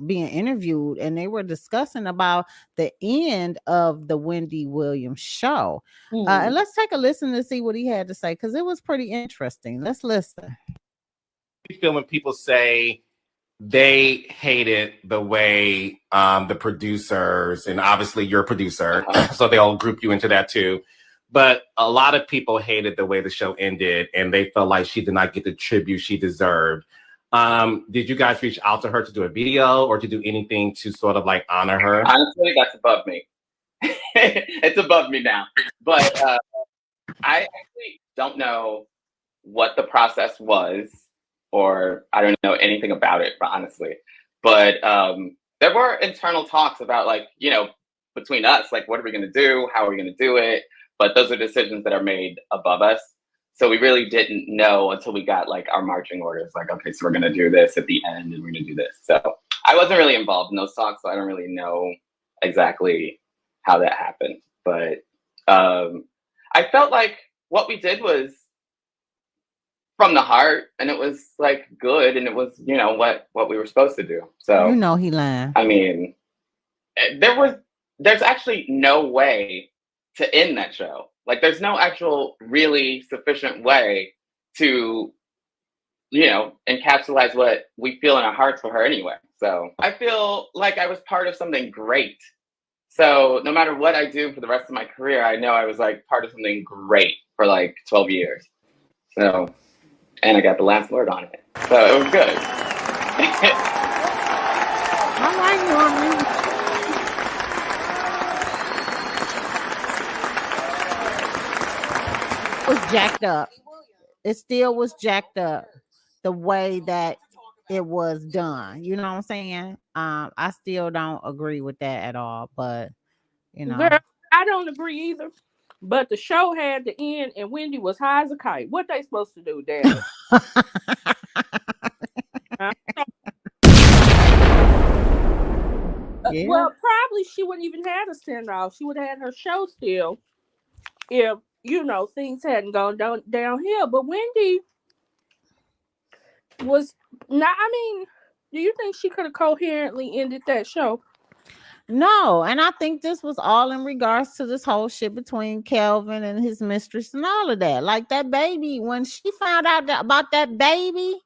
being interviewed, and they were discussing about the end of the Wendy Williams show. And let's take a listen to see what he had to say, because it was pretty interesting. Let's listen. You feel when people say they hated the way the producers, and obviously you're a producer, so they all group you into that too. But a lot of people hated the way the show ended, and they felt like she did not get the tribute she deserved. Did you guys reach out to her to do a video or to do anything to sort of like honor her? Honestly, that's above me. It's above me now. But I actually don't know what the process was, or I don't know anything about it, honestly. But there were internal talks about, like, between us, like, what are we going to do? How are we going to do it? But those are decisions that are made above us. So we really didn't know until we got like our marching orders, like, okay, so we're going to do this at the end and we're going to do this. So I wasn't really involved in those talks, so I don't really know exactly how that happened. But I felt like what we did was from the heart, and it was like good, and it was, what we were supposed to do. So he lying. I mean, there's actually no way to end that show. Like, there's no actual really sufficient way to, encapsulate what we feel in our hearts for her anyway. So I feel like I was part of something great. So no matter what I do for the rest of my career, I know I was like part of something great for like 12 years. So, and I got the last word on it. So it was good. I like Norman. Was jacked up. It still was jacked up the way that it was done. You know what I'm saying? I still don't agree with that at all, but Girl, I don't agree either. But the show had to end, and Wendy was high as a kite. What they supposed to do, damn it? Well, probably she wouldn't even had a send off. She would have had her show still if things hadn't gone downhill. But Wendy was not. I mean, do you think she could have coherently ended that show? No, and I think this was all in regards to this whole shit between Kelvin and his mistress and all of that. Like that baby, when she found out about that baby,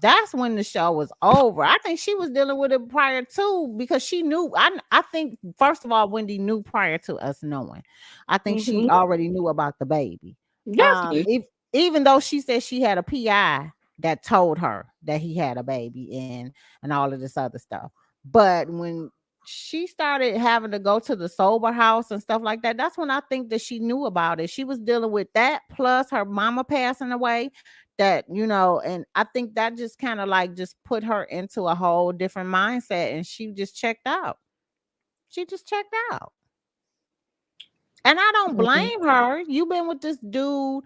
that's when the show was over. I think she was dealing with it prior to, because she knew. I think, first of all, Wendy knew prior to us knowing. I think she already knew about the baby. Definitely. If even though she said she had a PI that told her that he had a baby and all of this other stuff. But when she started having to go to the sober house and stuff like that, that's when I think that she knew about it. She was dealing with that plus her mama passing away, that and I think that just kind of like just put her into a whole different mindset, and she just checked out. She just checked out. And I don't blame her. You've been with this dude.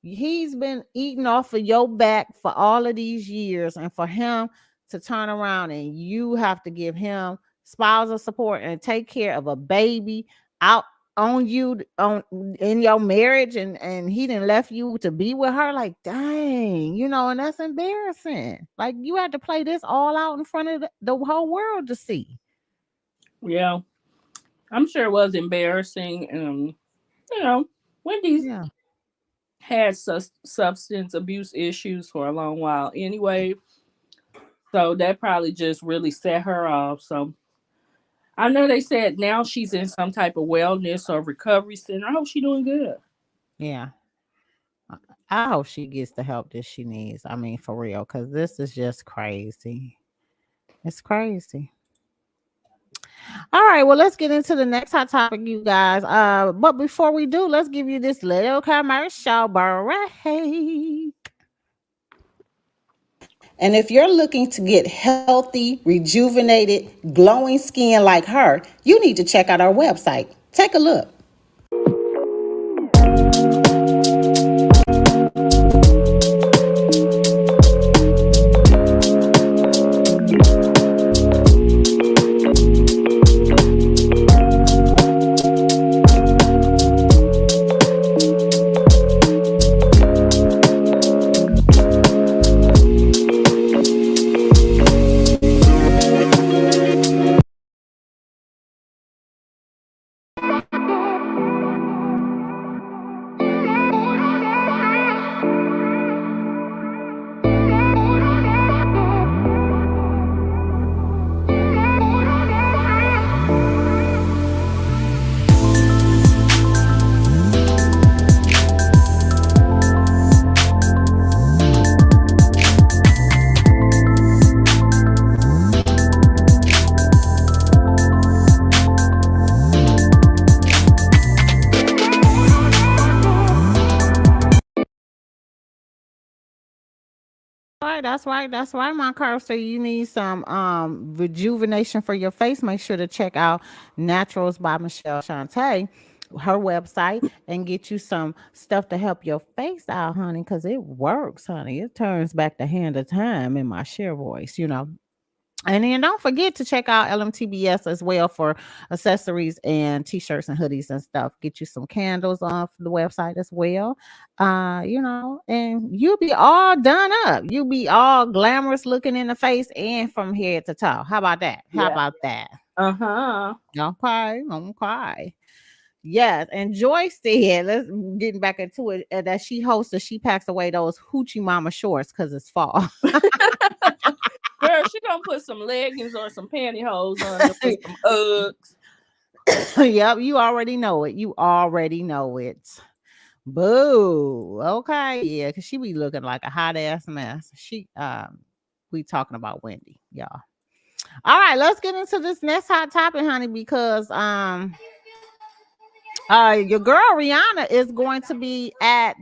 He's been eating off of your back for all of these years. And for him to turn around and you have to give him spousal support and take care of a baby out on you on in your marriage, and he didn't left you to be with her, like dang, and that's embarrassing. Like you had to play this all out in front of the whole world to see. Yeah. I'm sure it was embarrassing. Wendy's had substance abuse issues for a long while anyway. So that probably just really set her off. So I know they said now she's in some type of wellness or recovery center. I hope she's doing good. Yeah. I hope she gets the help that she needs. I mean, for real, because this is just crazy. It's crazy. All right, well, let's get into the next hot topic, you guys. But before we do, let's give you this little commercial break. And if you're looking to get healthy, rejuvenated, glowing skin like her, you need to check out our website. Take a look. That's right. That's right, my curve. So you need some rejuvenation for your face. Make sure to check out Naturals by Michell Shantee, her website, and get you some stuff to help your face out, honey, because it works, honey. It turns back the hand of time in my share voice. And then don't forget to check out LMTBS as well for accessories and t-shirts and hoodies and stuff. Get you some candles off the website as well. And you'll be all done up. You'll be all glamorous looking in the face and from head to toe. How about that? How about that? Uh-huh. Okay. Yes, and Joyce said, let's getting back into it, that she hosts She Packs Away Those Hoochie Mama Shorts because it's fall. Girl, she gonna put some leggings or some pantyhose on there with some Uggs. Yep, you already know it. Boo. Okay, yeah, because she be looking like a hot ass mess. We talking about Wendy, y'all. All right, let's get into this next hot topic, honey, because your girl Rihanna is going to be at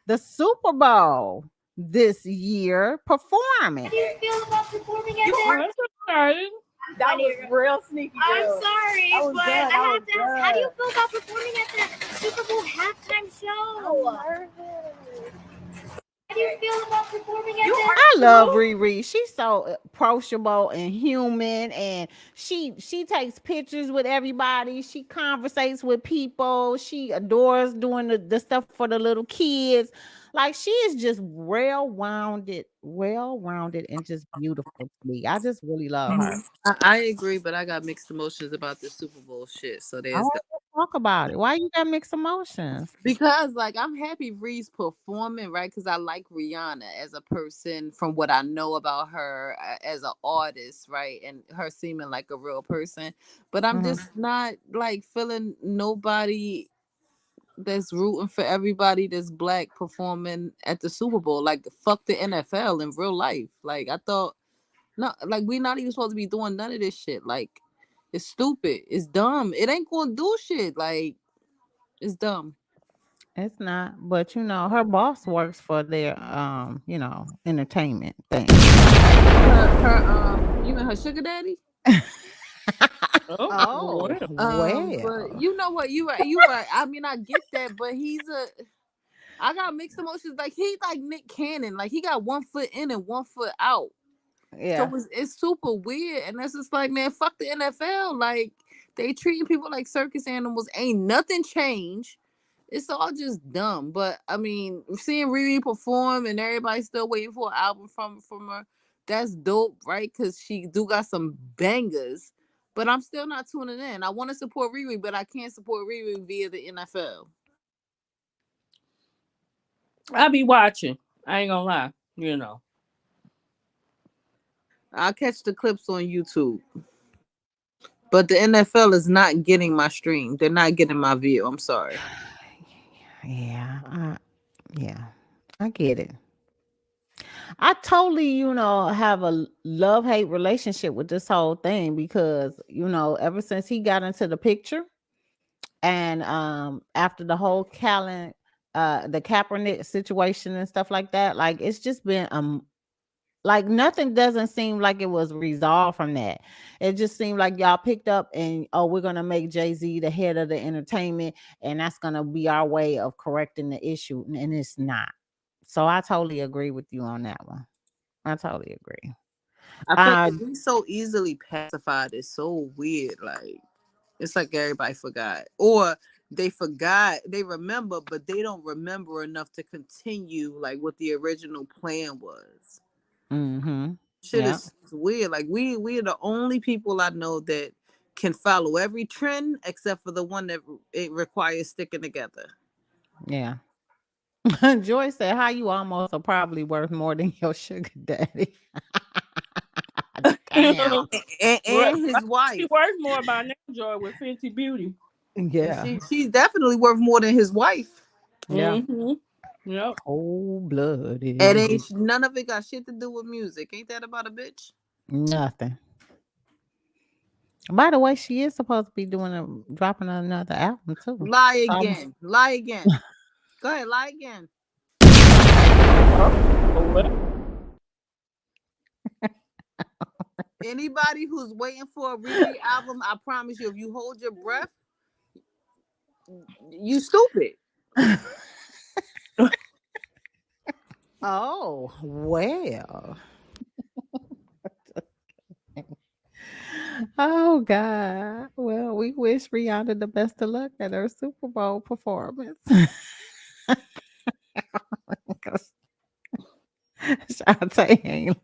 the Super Bowl this year performing. How do you feel about performing at that? That was real sneaky. I'm girl. sorry, That was but good. I That have was to ask, how do you good. feel about performing at the Super Bowl halftime show? I'm nervous. How do you feel about performing at that? I love Riri. She's so approachable and human, and she takes pictures with everybody. She conversates with people. She adores doing the stuff for the little kids. Like she is just well-rounded, and just beautiful to me. I just really love her. I agree, but I got mixed emotions about this Super Bowl shit. So I there's want that. to talk about it. Why you got mixed emotions? Because like I'm happy Ree's performing, right? Because I like Rihanna as a person from what I know about her as an artist, right? And her seeming like a real person. But I'm just not like feeling nobody that's rooting for everybody that's black performing at the Super Bowl. Like, fuck the NFL in real life. Like, I thought, no, like, we're not even supposed to be doing none of this shit. Like, it's stupid. It's dumb. It ain't gonna do shit. Like, it's dumb. It's not, but her boss works for their entertainment thing. You mean her sugar daddy? Oh, But you know what? You right. I mean, I get that, but I got mixed emotions. Like, he's like Nick Cannon. Like, he got 1 foot in and 1 foot out. Yeah. So it's super weird, and that's just like, man, fuck the NFL. Like, they treating people like circus animals. Ain't nothing changed. It's all just dumb. But I mean, seeing Riri perform and everybody still waiting for an album from her, that's dope, right? Because she do got some bangers. But I'm still not tuning in. I want to support Riri, but I can't support Riri via the NFL. I'll be watching. I ain't gonna lie. I'll catch the clips on YouTube. But the NFL is not getting my stream. They're not getting my view. I'm sorry. Yeah, I get it. I totally, have a love-hate relationship with this whole thing because, ever since he got into the picture and after the whole the Kaepernick situation and stuff like that, like, it's just been like, nothing doesn't seem like it was resolved from that. It just seemed like y'all picked up and, we're going to make Jay-Z the head of the entertainment, and that's going to be our way of correcting the issue. And it's not. So I totally agree with you on that one. I totally agree. I feel like we so easily pacified. It's so weird. Like, it's like everybody forgot. Or they forgot, they remember, but they don't remember enough to continue like what the original plan was. Mm-hmm. Shit is weird. Like, we are the only people I know that can follow every trend except for the one that it requires sticking together. Yeah. Joy said, how you almost are probably worth more than your sugar daddy. Damn. and his wife. She worth more by now, Joy, with Fenty Beauty. Yeah. She's definitely worth more than his wife. Yeah. Mm-hmm. Yep. Cold-blooded. And ain't none of it got shit to do with music. Ain't that about a bitch? Nothing. By the way, she is supposed to be dropping another album too. Lie again. Lie again. Go ahead, lie again. Anybody who's waiting for a Riri album, I promise you, if you hold your breath, you stupid. Oh, well. Oh, God. Well, we wish Rihanna the best of luck at her Super Bowl performance. Shantee,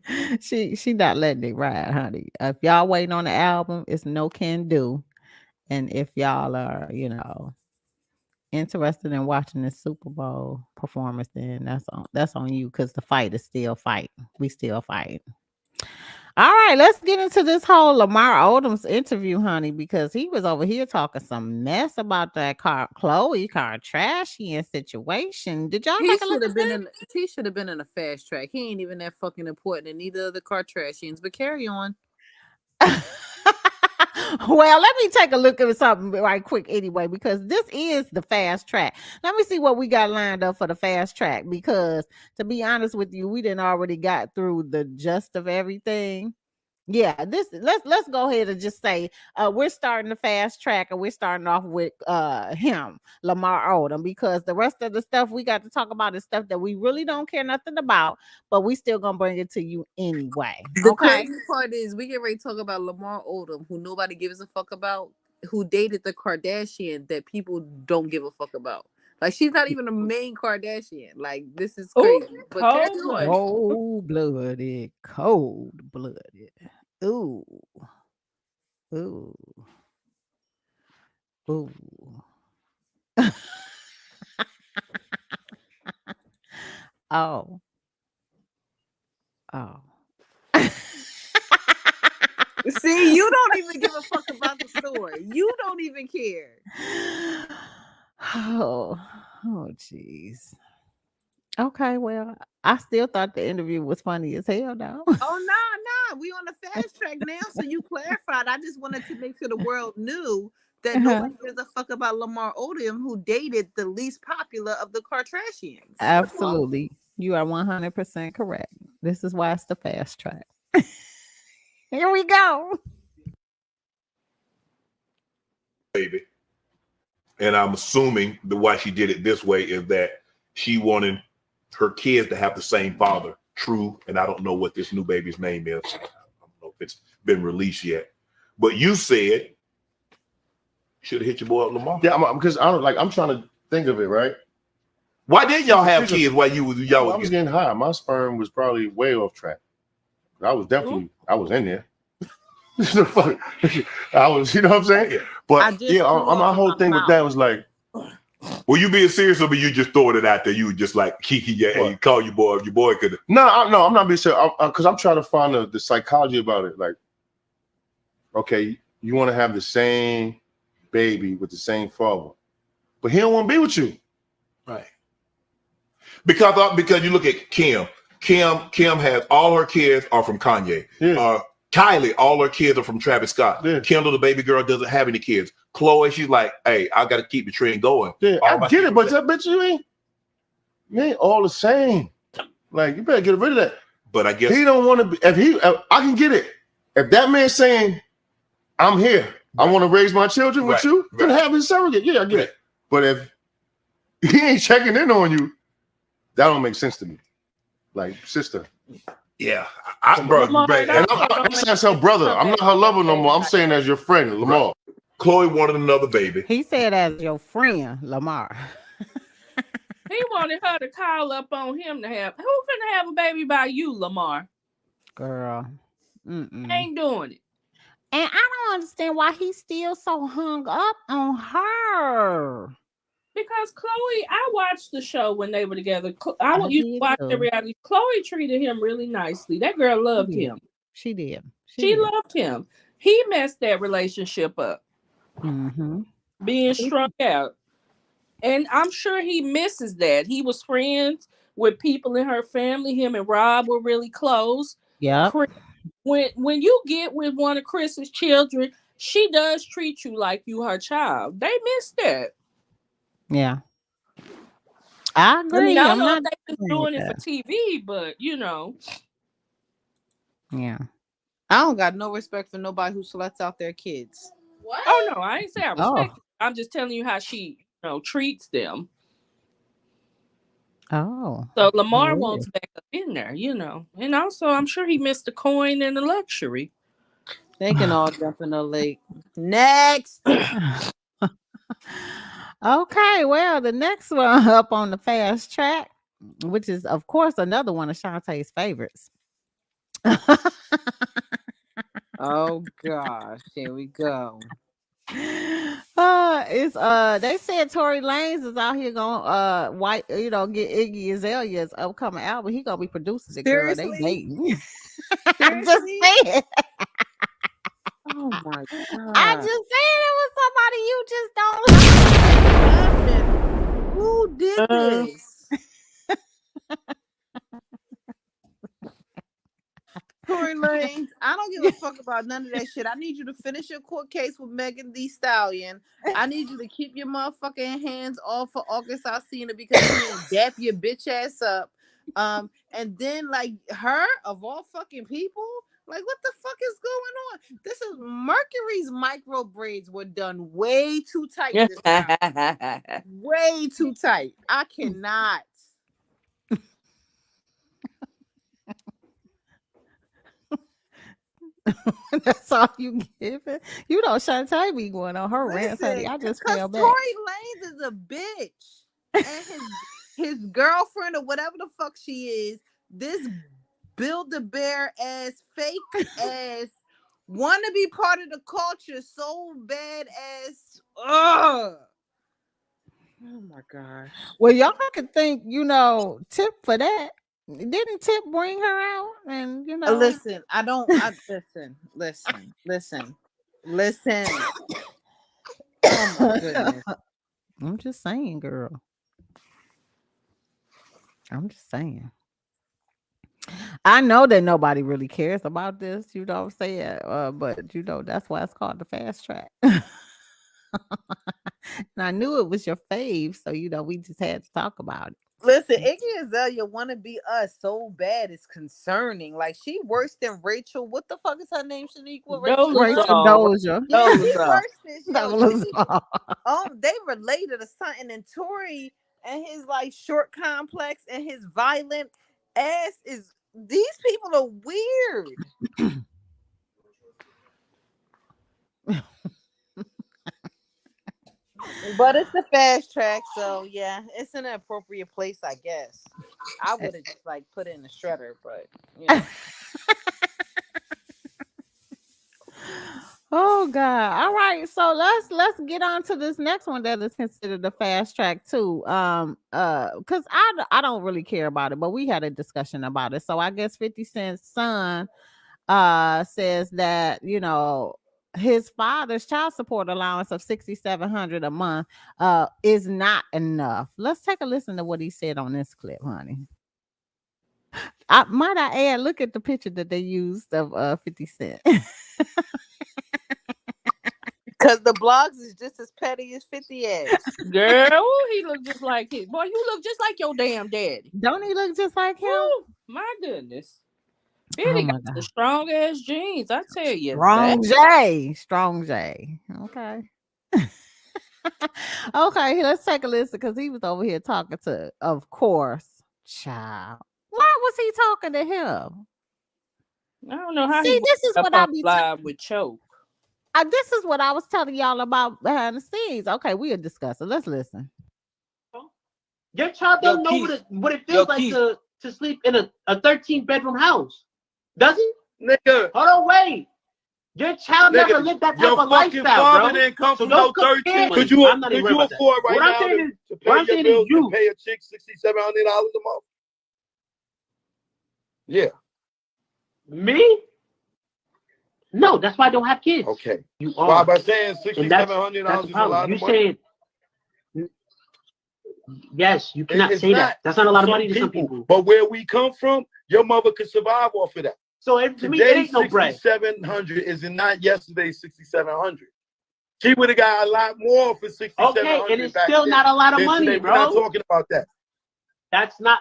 she not letting it ride, honey. If y'all waiting on the album, it's no can do. And if y'all are, interested in watching the Super Bowl performance, then that's on you, because the fight is still fighting. We still fighting. All right, let's get into this whole Lamar Odom's interview, honey, because he was over here talking some mess about that Khloe Kardashian situation. Did y'all take a look at that? He should have been in a fast track. He ain't even that fucking important, and neither of the Kardashians. But carry on. Well, let me take a look at something right quick anyway, because this is the fast track. Let me see what we got lined up for the fast track, because to be honest with you, we didn't already got through the gist of everything. Yeah, let's go ahead and just say we're starting the fast track, and we're starting off with him, Lamar Odom, because the rest of the stuff we got to talk about is stuff that we really don't care nothing about, but we still gonna bring it to you anyway. The Okay. crazy part is we get ready to talk about Lamar Odom, who nobody gives a fuck about, who dated the Kardashian that people don't give a fuck about. Like, she's not even a main Kardashian. Like, this is crazy. Ooh, but carry on. Cold-blooded. Cold-blooded. Ooh. Ooh. Ooh. Oh. Oh. See, you don't even give a fuck about the story. You don't even care. Oh, jeez. Okay, well, I still thought the interview was funny as hell, though. Oh no, we on the fast track now. So you clarified. I just wanted to make sure the world knew that nobody gives a fuck about Lamar Odom, who dated the least popular of the Kardashians. Absolutely, you are 100% correct. This is why it's the fast track. Here we go. Baby. And I'm assuming the why she did it this way is that she wanted her kids to have the same father. True. And I don't know what this new baby's name is. I don't know if it's been released yet. But you said should have hit your boy up Lamar. Yeah, because I'm trying to think of it, right? Why didn't y'all have kids while y'all I was getting high? My sperm was probably way off track. I was definitely I was in there. I was, you know what I'm saying? But yeah, my whole thing with that was like, were you being serious or were you just throwing it out there? You were just like kiki, yeah, and you call your boy could. No, I'm not being serious because I'm trying to find the psychology about it. Like, okay, you want to have the same baby with the same father, but he don't want to be with you, right? Because you look at Kim has all her kids are from Kanye. Yeah. Kylie, all her kids are from Travis Scott. Yeah. Kendall, the baby girl, doesn't have any kids. Chloe, she's like, hey, I got to keep the trend going. Yeah, I get it, but that bitch, you ain't all the same. Like, you better get rid of that. But I guess he don't want to be. I can get it. If that man's saying, I'm here, I want to raise my children with you, then have his surrogate. Yeah, I get it. But if he ain't checking in on you, that don't make sense to me. Like, sister. Yeah, bro. And I'm saying as her brother. I'm not her lover no more. I'm saying as your friend, Lamar. Chloe wanted another baby. He said as your friend, Lamar. He wanted her to call up on him to have. Who finna have a baby by you, Lamar? Girl. Ain't doing it. And I don't understand why he's still so hung up on her. Because Chloe, I watched the show when they were together. I used to watch the reality. Chloe treated him really nicely. That girl loved him. She did. She loved him. He messed that relationship up. Being strung out. And I'm sure he misses that. He was friends with people in her family. Him and Rob were really close. Yeah. When you get with one of Chris's children, she does treat you like you her child. They miss that. Yeah. I agree. I mean, I I'm don't know not if they been doing it for TV, but you know. Yeah. I don't got no respect for nobody who sluts out their kids. What? Oh no, I ain't say I respect it. I'm just telling you how she, treats them. Oh. So Lamar wants back up in there, And also I'm sure he missed the coin and the luxury. They can all jump in the lake. Next. Okay, well, the next one up on the fast track, which is, of course, another one of Shantae's favorites. Oh gosh, here we go. They said Tory Lanez is out here going get Iggy Azalea's upcoming album. He gonna be producing it. Girl, they dating. I'm just saying. Oh my god! I just said it was somebody you just don't. Who did this? Tory Lanez, I don't give a fuck about none of that shit. I need you to finish your court case with Megan Thee Stallion. I need you to keep your motherfucking hands off for August Alsina because you didn't dap your bitch ass up. And then like her of all fucking people, like what the fuck is going on? This is Mercury's micro braids were done way too tight this time. Way too tight. I cannot. That's all you give it. You know, Shantae be going on her rants, honey. I just fell back. Tory Lanez is a bitch, and his girlfriend or whatever the fuck she is, this Build-A-Bear ass, fake ass, want to be part of the culture so bad ass. Oh my gosh. Well, y'all could thank Tip for that. Didn't Tip bring her out? And listen, listen. Oh my goodness. I'm just saying, girl. I'm just saying. I know that nobody really cares about this, you know what I'm saying? But you know, that's why it's called the fast track. And I knew it was your fave, so you know, we just had to talk about it. Listen, Iggy Azalea wanna be us so bad it's concerning. Like she worse than Rachel. What the fuck is her name? Shaniqua? Rachel Rachel Dolezal? Doja. Yeah, she worse than Dolezal. they related to something, and Tory and his like short complex and his violent ass is these people are weird. But it's the fast track, so yeah, it's an appropriate place, I guess. I would have just like put it in the shredder, but you know. Oh God. All right. So let's get on to this next one that is considered the fast track too. Because I don't really care about it, but we had a discussion about it. So I guess 50 Cent's son says that, you know, his father's child support allowance of $6,700 a month is not enough. Let's take a listen to what he said on this clip, honey. Might I add, look at the picture that they used of 50 Cent. Cause the blogs is just as petty as 50 ass. Girl, he look just like his boy. You look just like your damn daddy. Don't he look just like him? Woo, my goodness. Oh Billy my got some God. strong ass jeans. I tell you Strong that. J. Strong J. Okay. Okay, let's take a listen because he was over here talking to, of course, child. Why was he talking to him? I don't know how See, he this is up what on I be live with Choke. this is what I was telling y'all about behind the scenes. Okay, we'll discuss it. Let's listen. Your child don't know what it feels like to sleep in a 13-bedroom house. Does he? Nigga. Hold on, wait. Your child Nigga, never lived that type your of fucking lifestyle, father bro. didn't come So from don't no compare 13. me. Could you I'm not even worried about that. afford right What I'm now saying to is, pay what I'm your saying bills is you. and pay a chick $6,700 a month? Yeah. Me? No, that's why I don't have kids. Okay. You Why are. by saying And that's $6,700 the is a problem. lot You of money? saying yes, you cannot It's say not. that. That's not a lot of Some money to some people. But where we come from, your mother could survive off of that. So to me, it Today, ain't no bread. 6,700 is not yesterday's 6,700. She would have got a lot more for 6,700. Okay, and it's still not a lot of money, today. bro. We're not talking about that. That's not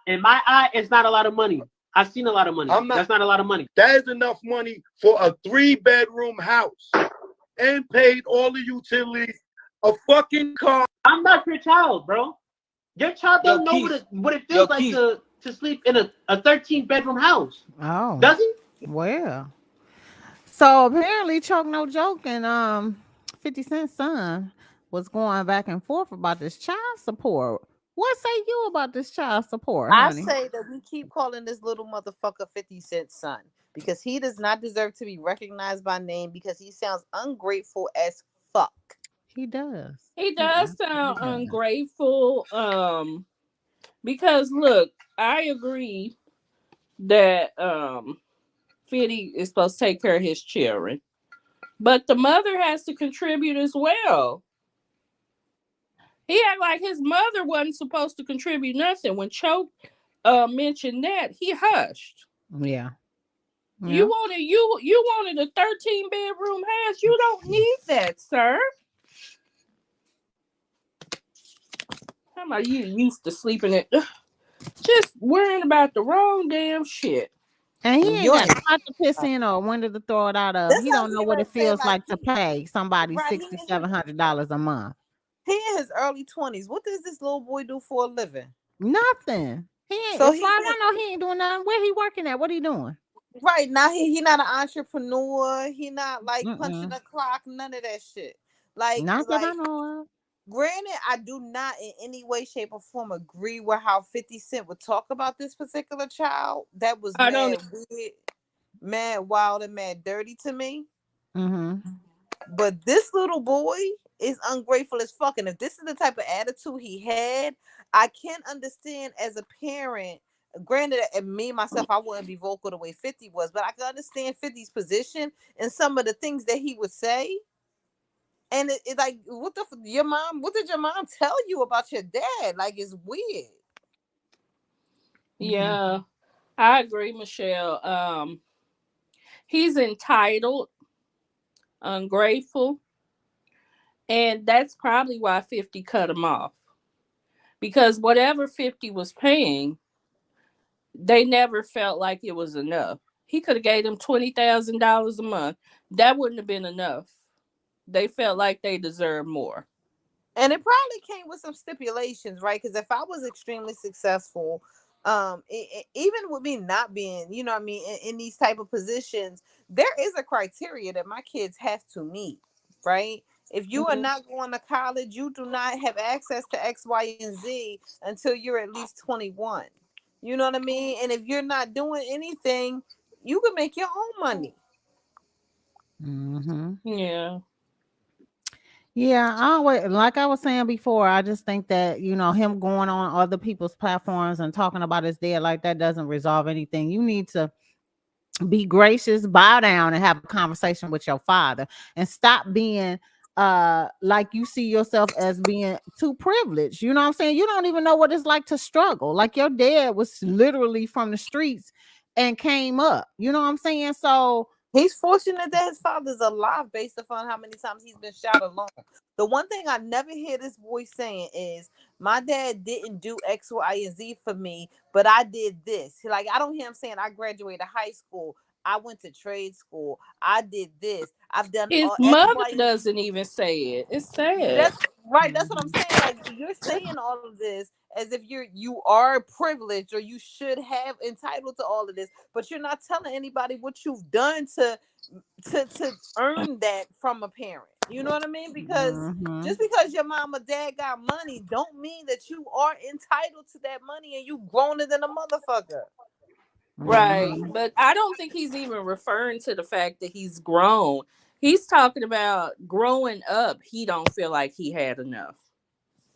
in my eye, it's not a lot of money. I've seen a lot of money. That's not a lot of money. That is enough money for a 3-bedroom house and paid all the utilities, a fucking car. I'm not your child, bro. Your child don't know what it feels like to sleep in a 13-bedroom house. Oh. Does he? Well. So apparently Choke No Joke and 50 Cent's son was going back and forth about this child support. What say you about this child support, I honey? say that we keep calling this little motherfucker 50 Cent's son because he does not deserve to be recognized by name because he sounds ungrateful as fuck. He does. He does sound ungrateful. Because look, I agree that 50 is supposed to take care of his children, but the mother has to contribute as well. He act like his mother wasn't supposed to contribute nothing. When Choke mentioned that, he hushed. Yeah. You wanted a 13-bedroom house. You don't need that, sir. How about you used to sleeping at just worrying about the wrong damn shit. And he ain't got a pot to piss in or a window to throw it out of. He don't know what it feels like to pay somebody $6,700 a month. He in his early 20s. What does this little boy do for a living? Nothing. He ain't. So As far as I know, he ain't doing nothing. Where he working at? What he doing? Right now, he not an entrepreneur. He not like punching the clock. None of that shit. Not that I know of. Granted, I do not in any way, shape, or form agree with how 50 Cent would talk about this particular child. That was mad weird, mad wild, and mad dirty to me. Mm-hmm. But this little boy is ungrateful as fuck. And if this is the type of attitude he had, I can't understand as a parent. Granted, and me myself, I wouldn't be vocal the way 50 was, but I can understand 50's position and some of the things that he would say. And it like, what did your mom tell you about your dad? Like, it's weird. Yeah, I agree, Michelle. He's entitled, ungrateful, and that's probably why 50 cut him off. Because whatever 50 was paying, they never felt like it was enough. He could have gave them $20,000 a month. That wouldn't have been enough. They felt like they deserved more. And it probably came with some stipulations, right? Because if I was extremely successful, even with me not being, you know what I mean, in these type of positions, there is a criteria that my kids have to meet, right? If you are not going to college, you do not have access to X, Y, and Z until you're at least 21. You know what I mean? And if you're not doing anything, you can make your own money. Yeah. Yeah, I always, like I was saying before, I just think that, him going on other people's platforms and talking about his dad like that doesn't resolve anything. You need to be gracious, bow down, and have a conversation with your father, and stop being like you see yourself as being too privileged. You know what I'm saying? You don't even know what it's like to struggle. Like, your dad was literally from the streets and came up. You know what I'm saying? So he's fortunate that his father's alive based upon how many times he's been shot alone. The one thing I never hear this boy saying is, my dad didn't do X, Y, and Z for me, but I did this. Like, I don't hear him saying, I graduated high school, I went to trade school, I did this, I've done His X, mother Y, and doesn't even say it. It's sad. that's right. That's what I'm saying. Like, you're saying all of this as if you are privileged or you should have entitled to all of this, but you're not telling anybody what you've done to earn that from a parent. You know what I mean? Because just because your mom or dad got money don't mean that you are entitled to that money and you grown it than a motherfucker. Right. But I don't think he's even referring to the fact that he's grown. He's talking about growing up. He don't feel like he had enough.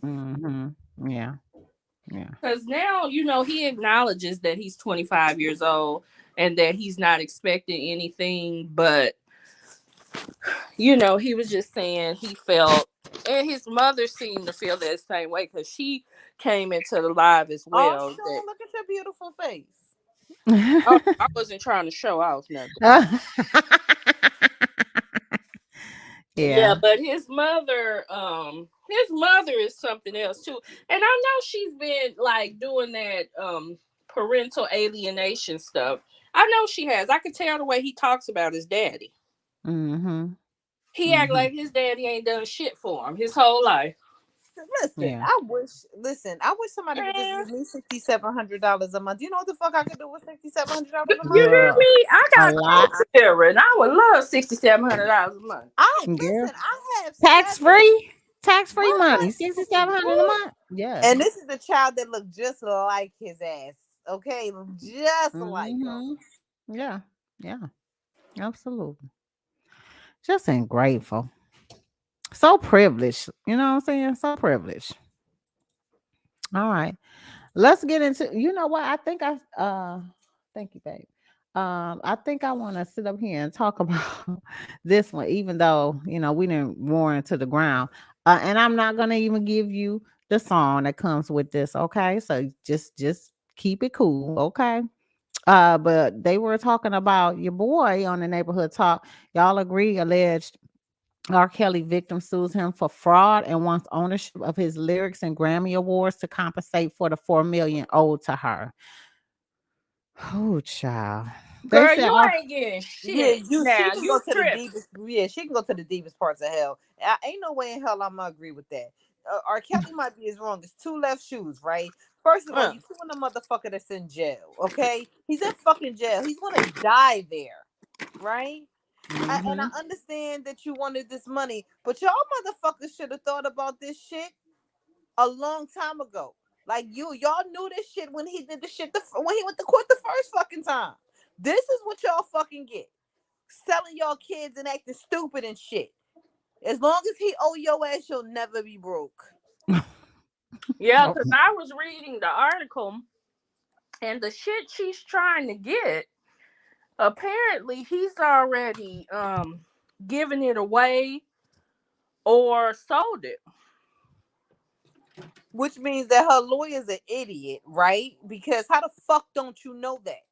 Yeah. Because now, he acknowledges that he's 25 years old and that he's not expecting anything. But, he was just saying he felt, and his mother seemed to feel that same way because she came into the live as well. Oh, Sean, look at your beautiful face. I wasn't trying to show off nothing. Yeah, but his mother is something else too. And I know she's been like doing that parental alienation stuff. I know she has. I could tell the way he talks about his daddy. He act like his daddy ain't done shit for him his whole life. Listen, I wish somebody would just give me $6,700 a month. Do you know what the fuck I could do with $6,700 a month? You hear me? I got children. I would love $6,700 a month. Listen, I have tax-free money, $6,700 a month. Yeah. And this is the child that looked just like his ass. Okay, just like him. Yeah, absolutely. Just ungrateful. So privileged. You know what I'm saying? So privileged. All right. Let's get into, you know what? I think thank you, babe. I think I want to sit up here and talk about this one, even though, we didn't roar into the ground. And I'm not going to even give you the song that comes with this. Okay. So just keep it cool. Okay. But they were talking about your boy on the Neighborhood Talk. Y'all agree, alleged R. Kelly victim sues him for fraud and wants ownership of his lyrics and Grammy Awards to compensate for the $4 million owed to her. Oh, child. Girl, you ain't getting shit. She now can you go to tripping. the deepest. Yeah, she can go to the deepest parts of hell. Ain't no way in hell I'm gonna agree with that. R. Kelly might be as wrong as two left shoes, right? First of all, you suing a motherfucker that's in jail, okay? He's in fucking jail. He's gonna die there, right? And I understand that you wanted this money, but y'all motherfuckers should have thought about this shit a long time ago. Like, y'all knew this shit when he did the shit when he went to court the first fucking time. This is what y'all fucking get. Selling y'all kids and acting stupid and shit. As long as he owe your ass, you'll never be broke. Yeah, because I was reading the article and the shit she's trying to get, apparently he's already giving it away or sold it. Which means that her lawyer's an idiot, right? Because how the fuck don't you know that?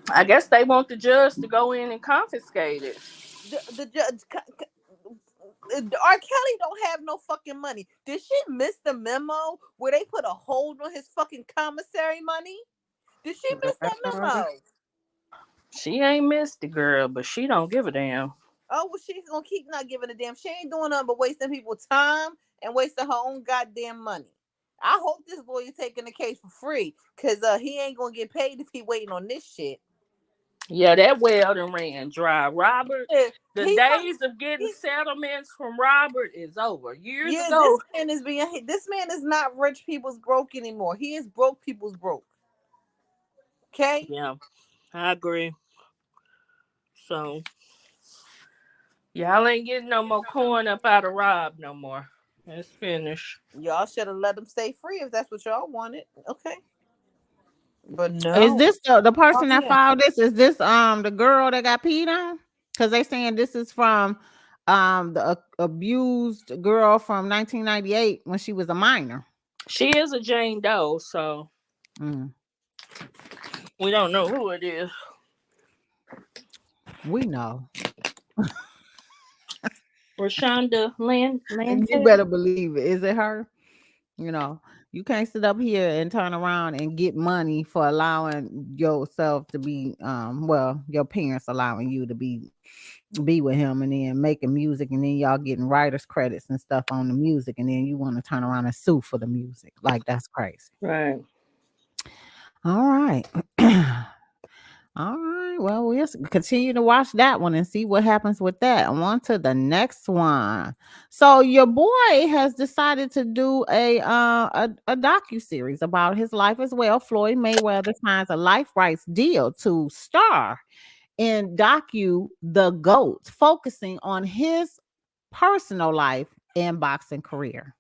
I guess they want the judge to go in and confiscate it. The judge, R. Kelly don't have no fucking money. Did she miss the memo where they put a hold on his fucking commissary money? Did she miss that memo? She ain't missed the girl, but she don't give a damn. Oh, well, she's gonna keep not giving a damn. She ain't doing nothing but wasting people's time and wasting her own goddamn money. I hope this lawyer taking the case for free, cause he ain't gonna get paid if he waiting on this shit. Yeah, that well done ran dry. Robert, the days of getting settlements from Robert is over. Years ago. This man is not rich people's broke anymore. He is broke people's broke. Okay? Yeah, I agree. So y'all ain't getting no more coin up out of Rob no more. It's finished. Y'all should have let him stay free if that's what y'all wanted. Okay. But no. Is this the person that filed this? Is this the girl that got peed on? Because they saying this is from the abused girl from 1998 when she was a minor. She is a Jane Doe, so we don't know who it is. We know. Rashonda Land. You better believe it. Is it her? You know, you can't sit up here and turn around and get money for allowing yourself to be your parents allowing you to be with him and then making music, and then y'all getting writers credits and stuff on the music, and then you want to turn around and sue for the music. Like, that's crazy. Right. All right. All right. Well, we'll continue to watch that one and see what happens with that. On to the next one. So your boy has decided to do a docu-series about his life as well. Floyd Mayweather signs a life rights deal to star in docu The GOAT, focusing on his personal life and boxing career.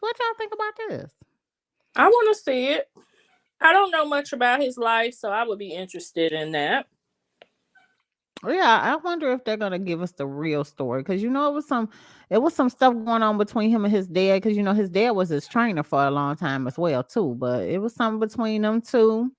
What y'all think about this? I want to see it. I don't know much about his life, so I would be interested in that. Yeah, I wonder if they're gonna give us the real story, because it was some stuff going on between him and his dad, because his dad was his trainer for a long time as well too, but it was something between them two.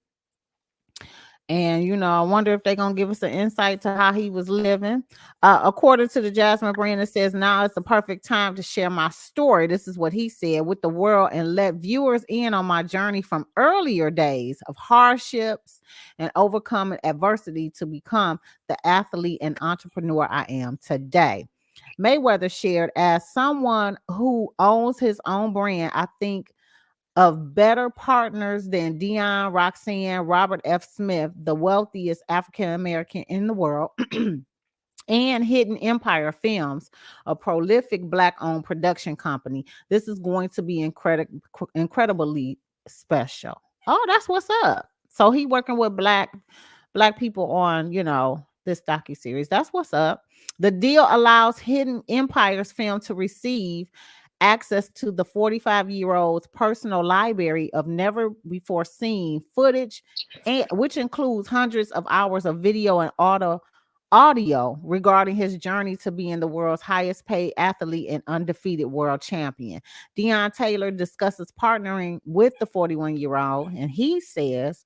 And I wonder if they're gonna give us an insight to how he was living. According to the Jasmine brand, it says, now it's the perfect time to share my story. This is what he said with the world and let viewers in on my journey from earlier days of hardships and overcoming adversity to become the athlete and entrepreneur I am today. Mayweather shared, as someone who owns his own brand, I think of better partners than Dion, Roxanne, Robert F. Smith, the wealthiest African American in the world, and Hidden Empire Films, a prolific Black-owned production company. This is going to be incredibly special. Oh, that's what's up. So he working with black people on, this docuseries. That's what's up. The deal allows Hidden Empires Film to receive access to the 45-year-old's personal library of never before seen footage, which includes hundreds of hours of video and audio regarding his journey to being the world's highest paid athlete and undefeated world champion. Deon Taylor discusses partnering with the 41-year-old, and he says,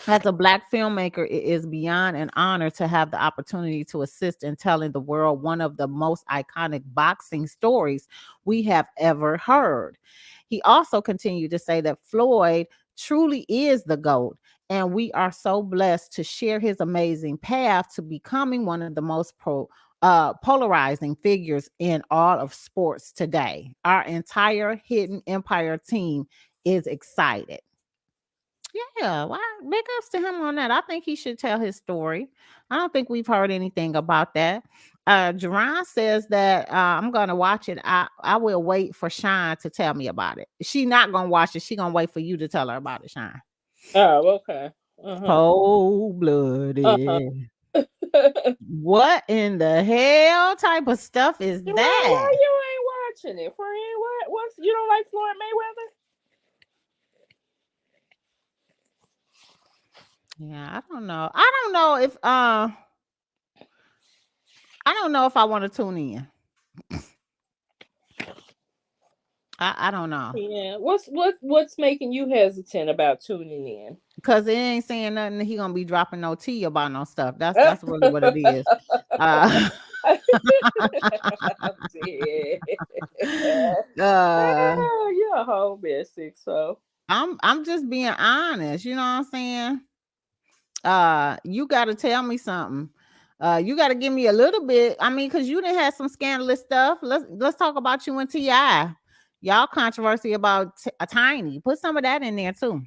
as a Black filmmaker, it is beyond an honor to have the opportunity to assist in telling the world one of the most iconic boxing stories we have ever heard. He also continued to say that Floyd truly is the GOAT, and we are so blessed to share his amazing path to becoming one of the most polarizing figures in all of sports today. Our entire Hidden Empire team is excited. Yeah, well, big ups to him on that. I think he should tell his story. I don't think we've heard anything about that. Jerron says that I'm gonna watch it. I will wait for Shine to tell me about it. She not gonna watch it. She gonna wait for you to tell her about it, Shine. Oh, okay. Cold-blooded. What in the hell type of stuff is that? Why you ain't watching it, friend? What's you don't like Floyd Mayweather? Yeah, I don't know. I don't know if I I don't know if I want to tune in. I don't know. Yeah. What's making you hesitant about tuning in? Because it ain't saying nothing. He gonna be dropping no tea about no stuff. That's really what it is. I'm dead. You're a whole mess, so I'm just being honest. You know what I'm saying? You got to tell me something. You got to give me a little bit. I mean, because you done had some scandalous stuff. Let's talk about you and T.I. Y'all controversy about a Tiny. Put some of that in there too.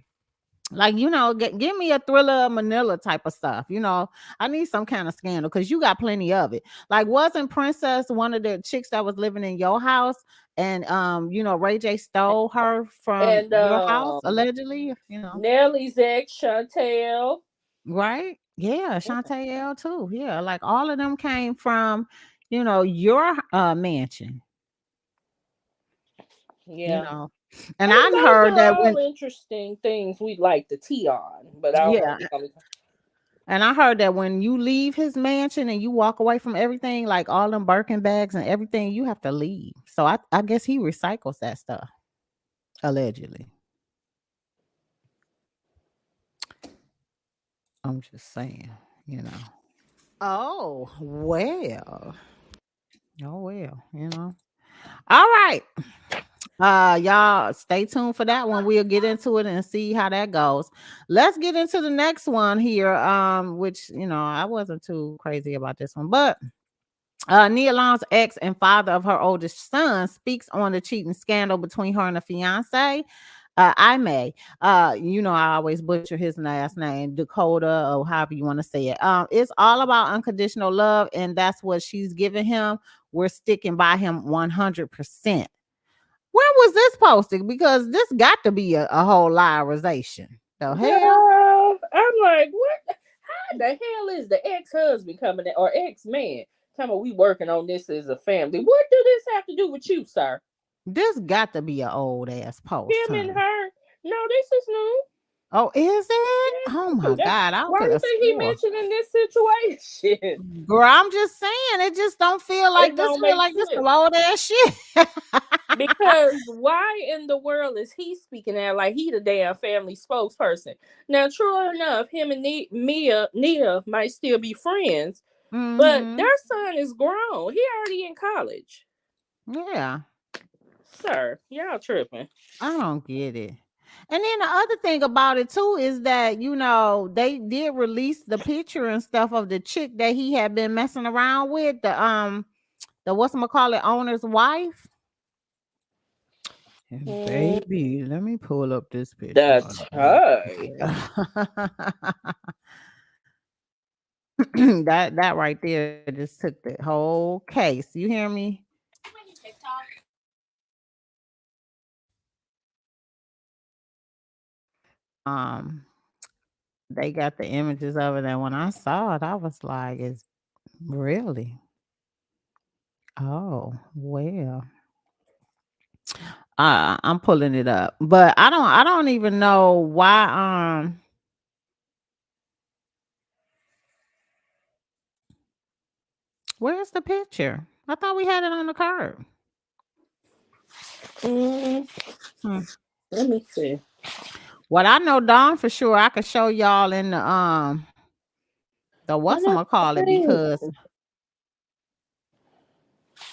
Like, you know, give me a Thriller Manila type of stuff. You know, I need some kind of scandal because you got plenty of it. Like, wasn't Princess one of the chicks that was living in your house? And you know, Ray J stole her from your house, allegedly, you know. Nelly's ex, Chantel. Right? Yeah, Shantee too. Yeah, like all of them came from, you know, your mansion. Yeah. You know. And I mean, I'd those heard are that all when interesting things we'd like to tea on, but I don't know. yeah. And I heard that when you leave his mansion and you walk away from everything, like all them Birkin bags and everything, you have to leave. So I guess he recycles that stuff, allegedly. I'm just saying, you know. Oh, well. Oh, well, you know. All right. Y'all stay tuned for that one. We'll get into it and see how that goes. Let's get into the next one here. Which, you know, I wasn't too crazy about this one, but Nia Long's ex and father of her oldest son speaks on the cheating scandal between her and a fiance. I may. You know, I always butcher his last name, Dakota, or however you want to say it. It's all about unconditional love, and that's what she's giving him. We're sticking by him 100%. When was this posted? Because this got to be a whole liarization. The hell? Girl, I'm like, what? How the hell is the ex-husband coming in, or ex-man coming? We working on this as a family. What do this have to do with you, sir? This got to be an old ass post. Him and her? No, this is new. Oh, is it? Oh my God. I Why could do you have think he swore. mentioned in this situation? Girl, I'm just saying, it just don't feel like It this. don't Feel make like this sense. some old ass shit. Because why in the world is he speaking out like he the damn family spokesperson? Now, true enough, him and Nia might still be friends, but their son is grown. He already in college. Yeah. Sir, y'all tripping. I don't get it. And then the other thing about it too is that, you know, they did release the picture and stuff of the chick that he had been messing around with, the whatchamacallit owner's wife. And baby, let me pull up this picture. That's her. that right there just took the whole case. You hear me? They got the images of it, and when I saw it, I was like, "It's really? Oh, well." I'm pulling it up, but I don't even know why. Where's the picture? I thought we had it on the curb. Let me see. What I know, Dawn, for sure, I could show y'all in the whatchamacallit, because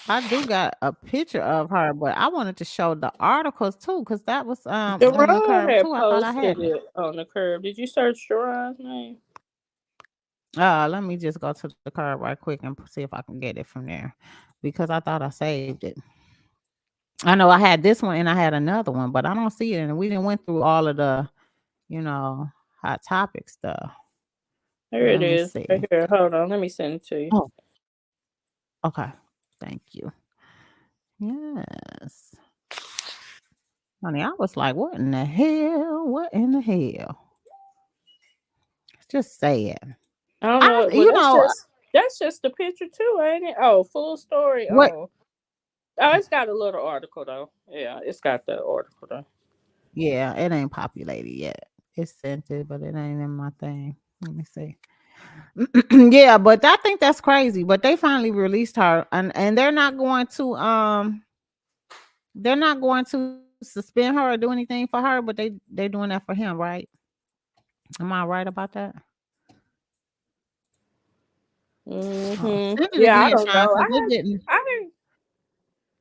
I do got a picture of her, but I wanted to show the articles too, because that was on the Jerron curb had too. I thought I had posted it on the curb. Did you search Jerron's name? Let me just go to the curb right quick and see if I can get it from there, because I thought I saved it. I know I had this one and I had another one, but I don't see it. And we didn't went through all of the, you know, hot topic stuff. There it is. Right here. Hold on. Let me send it to you. Oh. Okay. Thank you. Yes. Honey, I was like, what in the hell? What in the hell? Just say it. I don't know. Well, you know, that's just the picture too, ain't it? Oh, full story. What? Oh, it's got a little article though. Yeah, it's got the article though. Yeah, it ain't populated yet. It's sent it, but it ain't in my thing. Let me see. Yeah, but I think that's crazy. But they finally released her, and they're not going to suspend her or do anything for her, but they're doing that for him, right? Am I right about that? Mm-hmm. Send it Yeah, I again, don't Sean, know. because I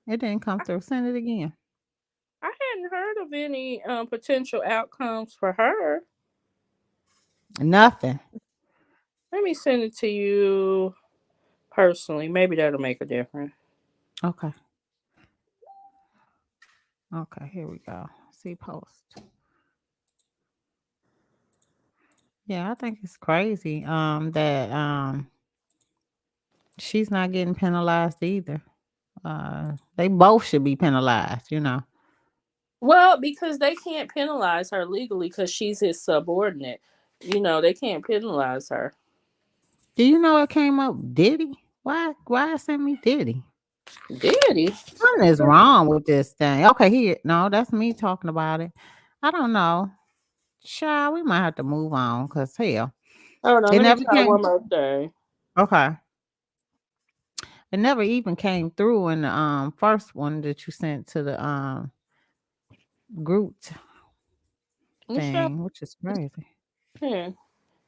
it didn't come through. Send it again. hadn't heard of any potential outcomes for her. Nothing. Let me send it to you personally. Maybe that'll make a difference. Okay. Okay, here we go. See post. Yeah, I think it's crazy that she's not getting penalized either. They both should be penalized, you know. Well, because they can't penalize her legally because she's his subordinate. You know, they can't penalize her. Do you know it came up Diddy? Why it sent me Diddy? Diddy? Something is wrong with this thing. Okay, here. No, that's me talking about it. I don't know. Child, we might have to move on because hell. Hold on, It let me never try came. one more thing. Okay. It never even came through in the first one that you sent to the group thing, which is crazy. Yeah.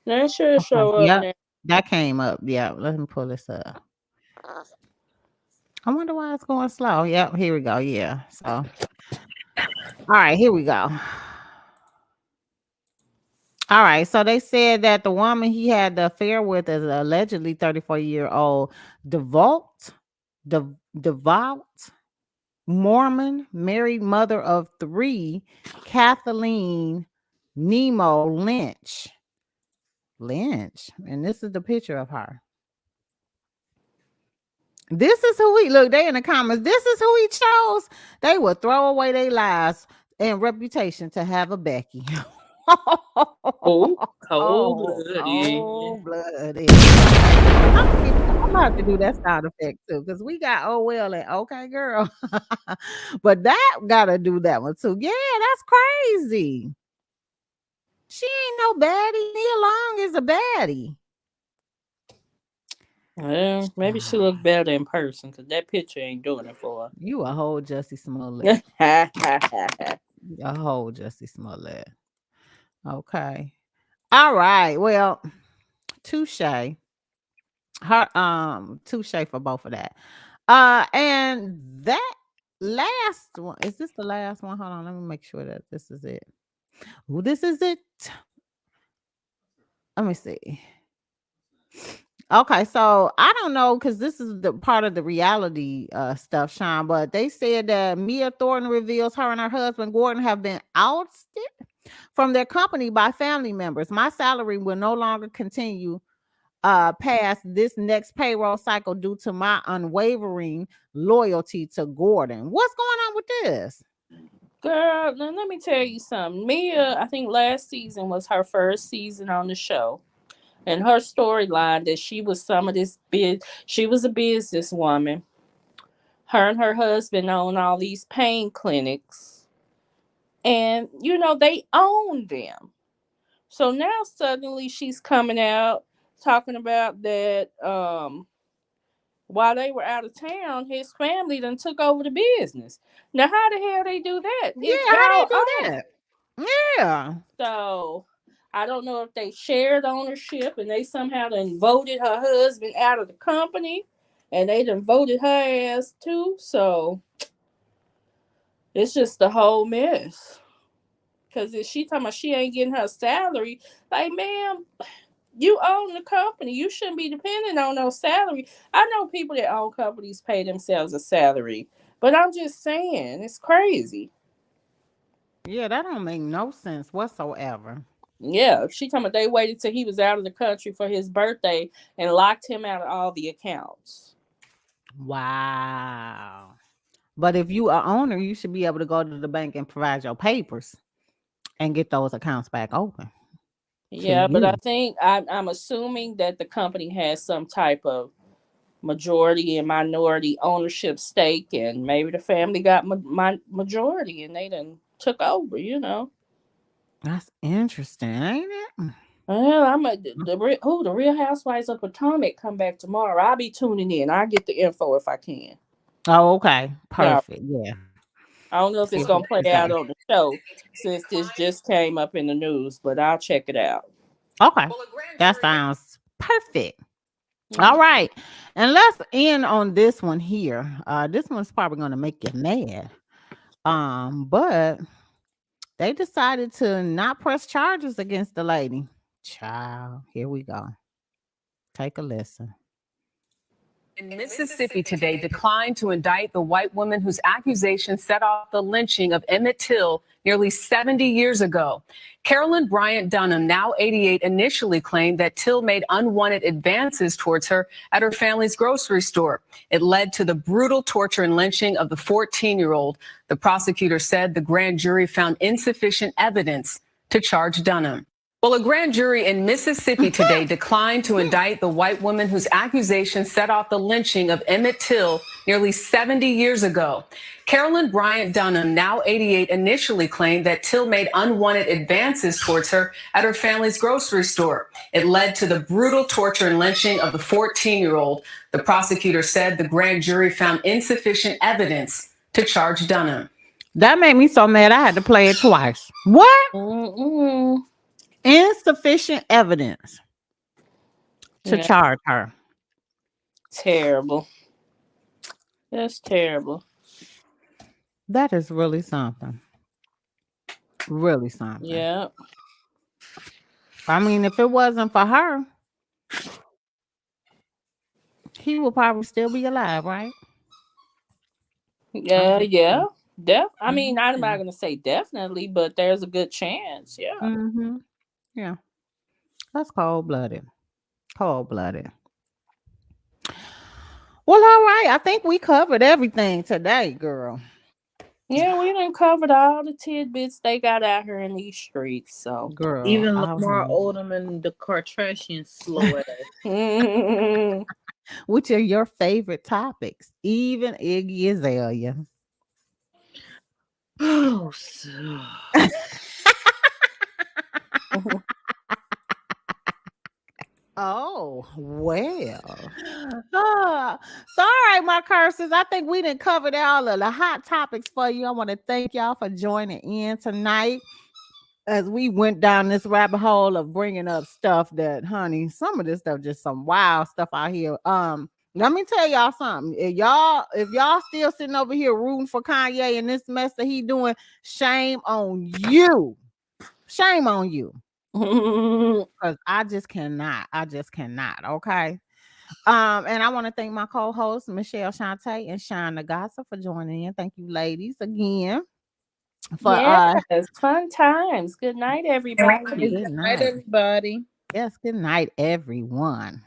That should Okay. show up Yep. now. That came up. Yeah. Let me pull this up. I wonder why it's going slow. Yep, here we go. Yeah. So all right, here we go. All right. So they said that the woman he had the affair with is allegedly 34-year-old devout Mormon, married mother of 3, Kathleen Nemo Lynch. And this is the picture of her. This is who he look. They in the comments. This is who he chose. They would throw away their lives and reputation to have a Becky. Oh, cold-blooded. Cold-blooded. I'm gonna have to do that sound effect too, because we got well and okay, girl. But that gotta do that one too. Yeah, that's crazy. She ain't no baddie. Nia Long is a baddie. Well, maybe she look better in person because that picture ain't doing it for her. You a whole Jussie Smollett. A whole Jussie Smollett. Okay. All right. Well, touche. Her touche for both of that. And that last one, is this the last one? Hold on, let me make sure that this is it. Ooh, this is it. Let me see. Okay, so I don't know because this is the part of the reality stuff, Sean. But they said that Mia Thornton reveals her and her husband Gordon have been ousted from their company by family members. My salary will no longer continue past this next payroll cycle due to my unwavering loyalty to Gordon. What's going on with this? Girl, now let me tell you something. Mia, I think last season was her first season on the show. And her storyline that she was she was a businesswoman. Her and her husband own all these pain clinics. And, you know, they own them. So now suddenly she's coming out talking about that while they were out of town, his family done took over the business. Now, how the hell they do that? Yeah, It's how they y'all do own. that? Yeah. So I don't know if they shared ownership and they somehow done voted her husband out of the company and they done voted her ass too. So it's just a whole mess. Because if she talking about she ain't getting her salary, like, ma'am, you own the company. You shouldn't be dependent on no salary. I know people that own companies pay themselves a salary, but I'm just saying, it's crazy. Yeah, that don't make no sense whatsoever. Yeah, she talking about they waited till he was out of the country for his birthday and locked him out of all the accounts. Wow. But if you are owner, you should be able to go to the bank and provide your papers and get those accounts back open. Yeah, but I think I'm assuming that the company has some type of majority and minority ownership stake, and maybe the family got my majority and they done took over, you know. That's interesting, ain't it? Well, the Real Housewives of Potomac come back tomorrow. I'll be tuning in. I'll get the info if I can. Oh, okay. Yeah. Perfect. Yeah. I don't know if See it's if gonna we play can out say. on the show since this just came up in the news, but I'll check it out. Okay. That sounds perfect. All right. And let's end on this one here. This one's probably gonna make you mad. But they decided to not press charges against the lady. Child, here we go. Take a listen. In Mississippi today declined to indict the white woman whose accusations set off the lynching of Emmett Till nearly 70 years ago. Carolyn Bryant Dunham, now 88, initially claimed that Till made unwanted advances towards her at her family's grocery store. It led to the brutal torture and lynching of the 14-year-old. The prosecutor said the grand jury found insufficient evidence to charge Dunham. Well, a grand jury in Mississippi today declined to indict the white woman whose accusations set off the lynching of Emmett Till nearly 70 years ago. Carolyn Bryant Dunham, now 88, initially claimed that Till made unwanted advances towards her at her family's grocery store. It led to the brutal torture and lynching of the 14-year-old. The prosecutor said the grand jury found insufficient evidence to charge Dunham. That made me so mad I had to play it twice. What? Insufficient evidence to charge her. Terrible. That's terrible. That is really something. Really something. Yeah. I mean, if it wasn't for her, he would probably still be alive, right? Yeah. I mean, I'm not gonna say definitely, but there's a good chance. Yeah. Mm-hmm. Yeah. That's cold-blooded. Cold-blooded. Well, all right. I think we covered everything today, girl. Yeah, we done covered all the tidbits they got out here in these streets. So, girl, even Lamar Odom and the Kardashians slow ass. Which are your favorite topics? Even Iggy Azalea. Oh, Oh, well. So all right, my curses. I think we didn't cover all of the hot topics for you. I want to thank y'all for joining in tonight as we went down this rabbit hole of bringing up stuff that, honey, some of this stuff just some wild stuff out here. Let me tell y'all something. If y'all still sitting over here rooting for Kanye and this mess that he doing, shame on you. Shame on you. Because I just cannot. Okay. And I want to thank my co-hosts, Michelle Shantee and Shawn the Gossip, for joining in. Thank you, ladies, again. yes, fun times. Good night, everybody. Good night, everybody. Yes, good night, everyone.